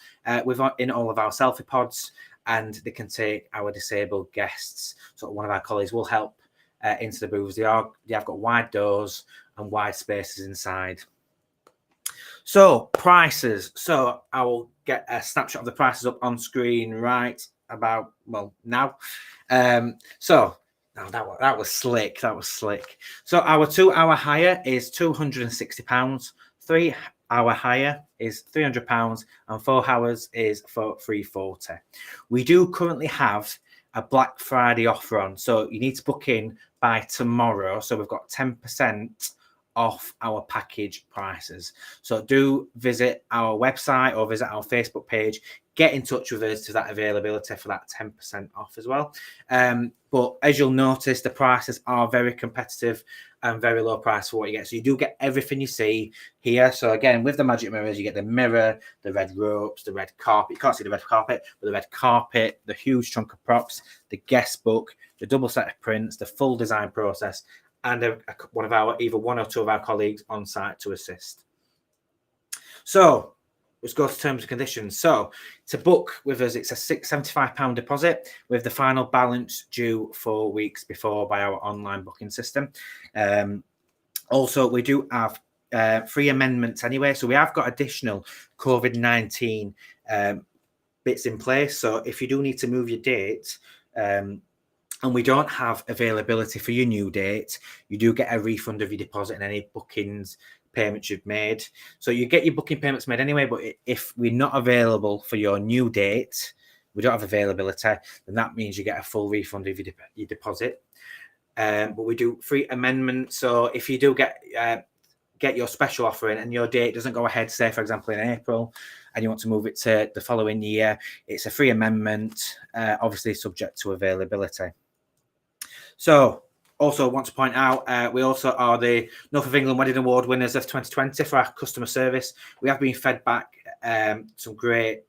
in all of our selfie pods, and they can take our disabled guests. So one of our colleagues will help into the booths. They have got wide doors and wide spaces inside. So prices. So I will get a snapshot of the prices up on screen right about, well, now. So now that was slick. That was slick. So our 2-hour hire is £260. 3-hour hire is £300, and 4 hours is for £340. We do currently have a Black Friday offer on, so you need to book in by tomorrow. So we've got 10% off our package prices. So do visit our website or visit our Facebook page. Get in touch with us to that availability for that 10% off as well. But as you'll notice, the prices are very competitive and very low price for what you get. So you do get everything you see here. So again, with the magic mirrors, you get the mirror, the red ropes, the red carpet. You can't see the red carpet, but the red carpet, the huge chunk of props, the guest book, the double set of prints, the full design process, and either one or two of our colleagues on site to assist. So let's go to terms and conditions. So to book with us, it's a £75 deposit with the final balance due 4 weeks before by our online booking system. Also, we do have free amendments anyway. So we have got additional COVID-19 bits in place. So if you do need to move your date, and we don't have availability for your new date, you do get a refund of your deposit and any bookings payments you've made. So you get your booking payments made anyway, but if we're not available for your new date, we don't have availability, then that means you get a full refund of your deposit. But we do free amendments. So if you do get your special offer in and your date doesn't go ahead, say for example in April, and you want to move it to the following year, it's a free amendment, obviously subject to availability. So also want to point out, we also are the North of England Wedding Award winners of 2020 for our customer service. We have been fed back some great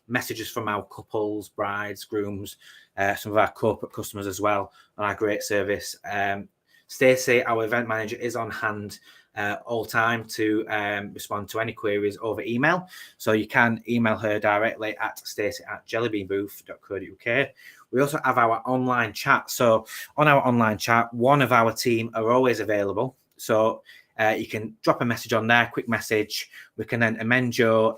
messages from our couples, brides, grooms, some of our corporate customers as well on our great service. Stacey, our event manager, is on hand all time to respond to any queries over email. So you can email her directly at stacey@jellybeanbooth.co.uk. We also have our online chat. So on our online chat, one of our team are always available. So you can drop a message on there, quick message. We can then amend your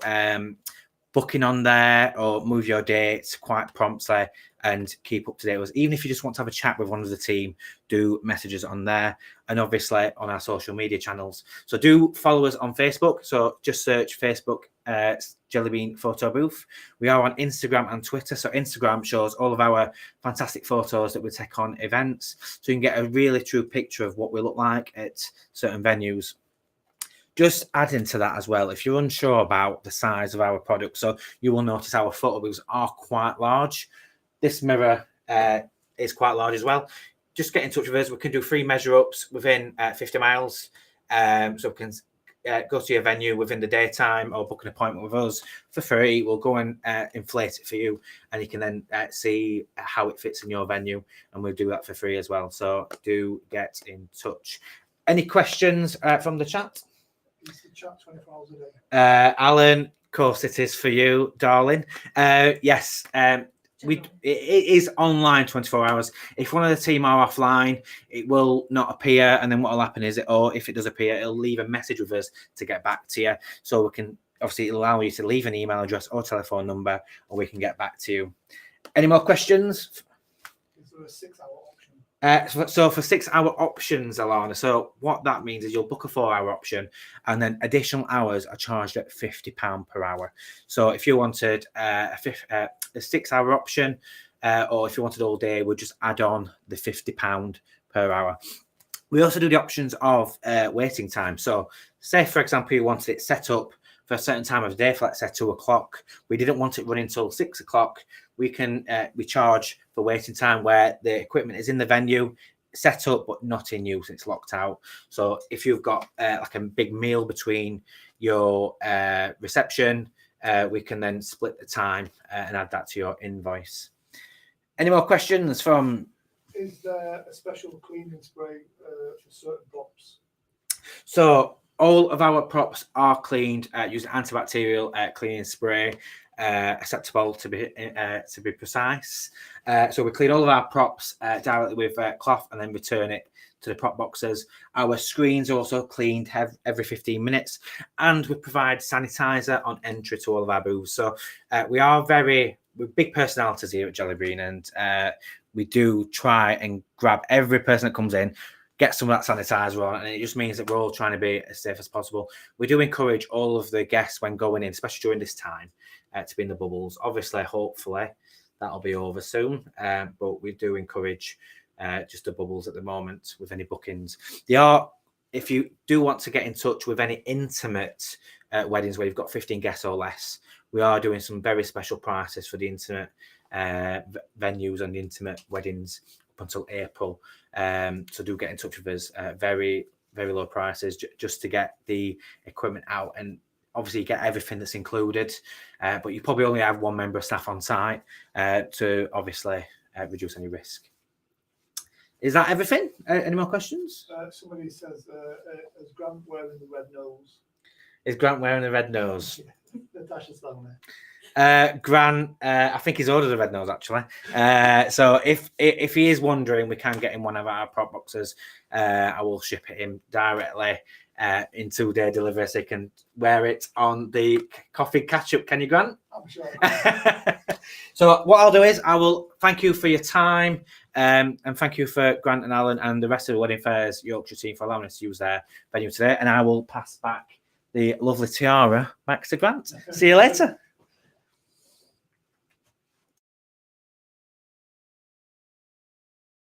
booking on there or move your dates quite promptly and keep up to date with us. Even if you just want to have a chat with one of the team, do messages on there, and obviously on our social media channels. So do follow us on Facebook. So just search Facebook JellyBean Photobooth. We are on Instagram and Twitter. So Instagram shows all of our fantastic photos that we take on events, so you can get a really true picture of what we look like at certain venues. Just adding to that as well, if you're unsure about the size of our product, so you will notice our photo booths are quite large. This mirror is quite large as well. Just get in touch with us. We can do free measure ups within 50 miles. So we can go to your venue within the daytime or book an appointment with us for free. We'll go and inflate it for you, and you can then see how it fits in your venue, and we'll do that for free as well. So do get in touch. Any questions from the chat? Is the chat 24 hours a day? Alan, of course it is for you, darling. Yes, it is online 24 hours. If one of the team are offline, it will not appear, and then what will happen is, or if it does appear, it'll leave a message with us to get back to you, so we can obviously it'll allow you to leave an email address or telephone number, or we can get back to you. Any more questions? Is there a 6-hour option? So for 6-hour options, Alana, so what that means is you'll book a 4-hour option, and then additional hours are charged at £50 per hour. So if you wanted a 6-hour option, or if you wanted all day, we'll just add on the £50 per hour. We also do the options of waiting time. So say, for example, you wanted it set up for a certain time of the day, for let's say 2 o'clock. We didn't want it running until 6 o'clock. We charge for waiting time where the equipment is in the venue, set up but not in use, it's locked out. So if you've got like a big meal between your reception, we can then split the time and add that to your invoice. Any more questions from? Is there a special cleaning spray for certain props? So all of our props are cleaned using antibacterial cleaning spray, acceptable to be precise. So we clean all of our props directly with cloth and then return it to the prop boxes. Our screens are also cleaned every 15 minutes, and we provide sanitizer on entry to all of our booths. So we're big personalities here at JellyBean, and we do try and grab every person that comes in, get some of that sanitizer on, and it just means that we're all trying to be as safe as possible. We do encourage all of the guests when going in, especially during this time, to be in the bubbles. Obviously, hopefully, that'll be over soon, but we do encourage just the bubbles at the moment with any bookings. If you do want to get in touch with any intimate weddings where you've got 15 guests or less, we are doing some very special prices for the intimate venues and the intimate weddings up until April. So do get in touch with us. Very, very low prices just to get the equipment out, and obviously you get everything that's included, but you probably only have one member of staff on site to obviously reduce any risk. Is that everything? Any more questions? Somebody says, is Grant wearing the red nose? Is Grant wearing the red nose? Natasha's down there. Grant, I think he's ordered a red nose actually. So if he is wondering, we can get him one of our prop boxes. I will ship it in directly in 2-day delivery, so he can wear it on the coffee catch up. Can you, Grant? I'm sure. So what I'll do is I will thank you for your time, and thank you for Grant and Alan and the rest of the Wedding Fayres Yorkshire team for allowing us to use their venue today. And I will pass back the lovely tiara back to Grant. See you later.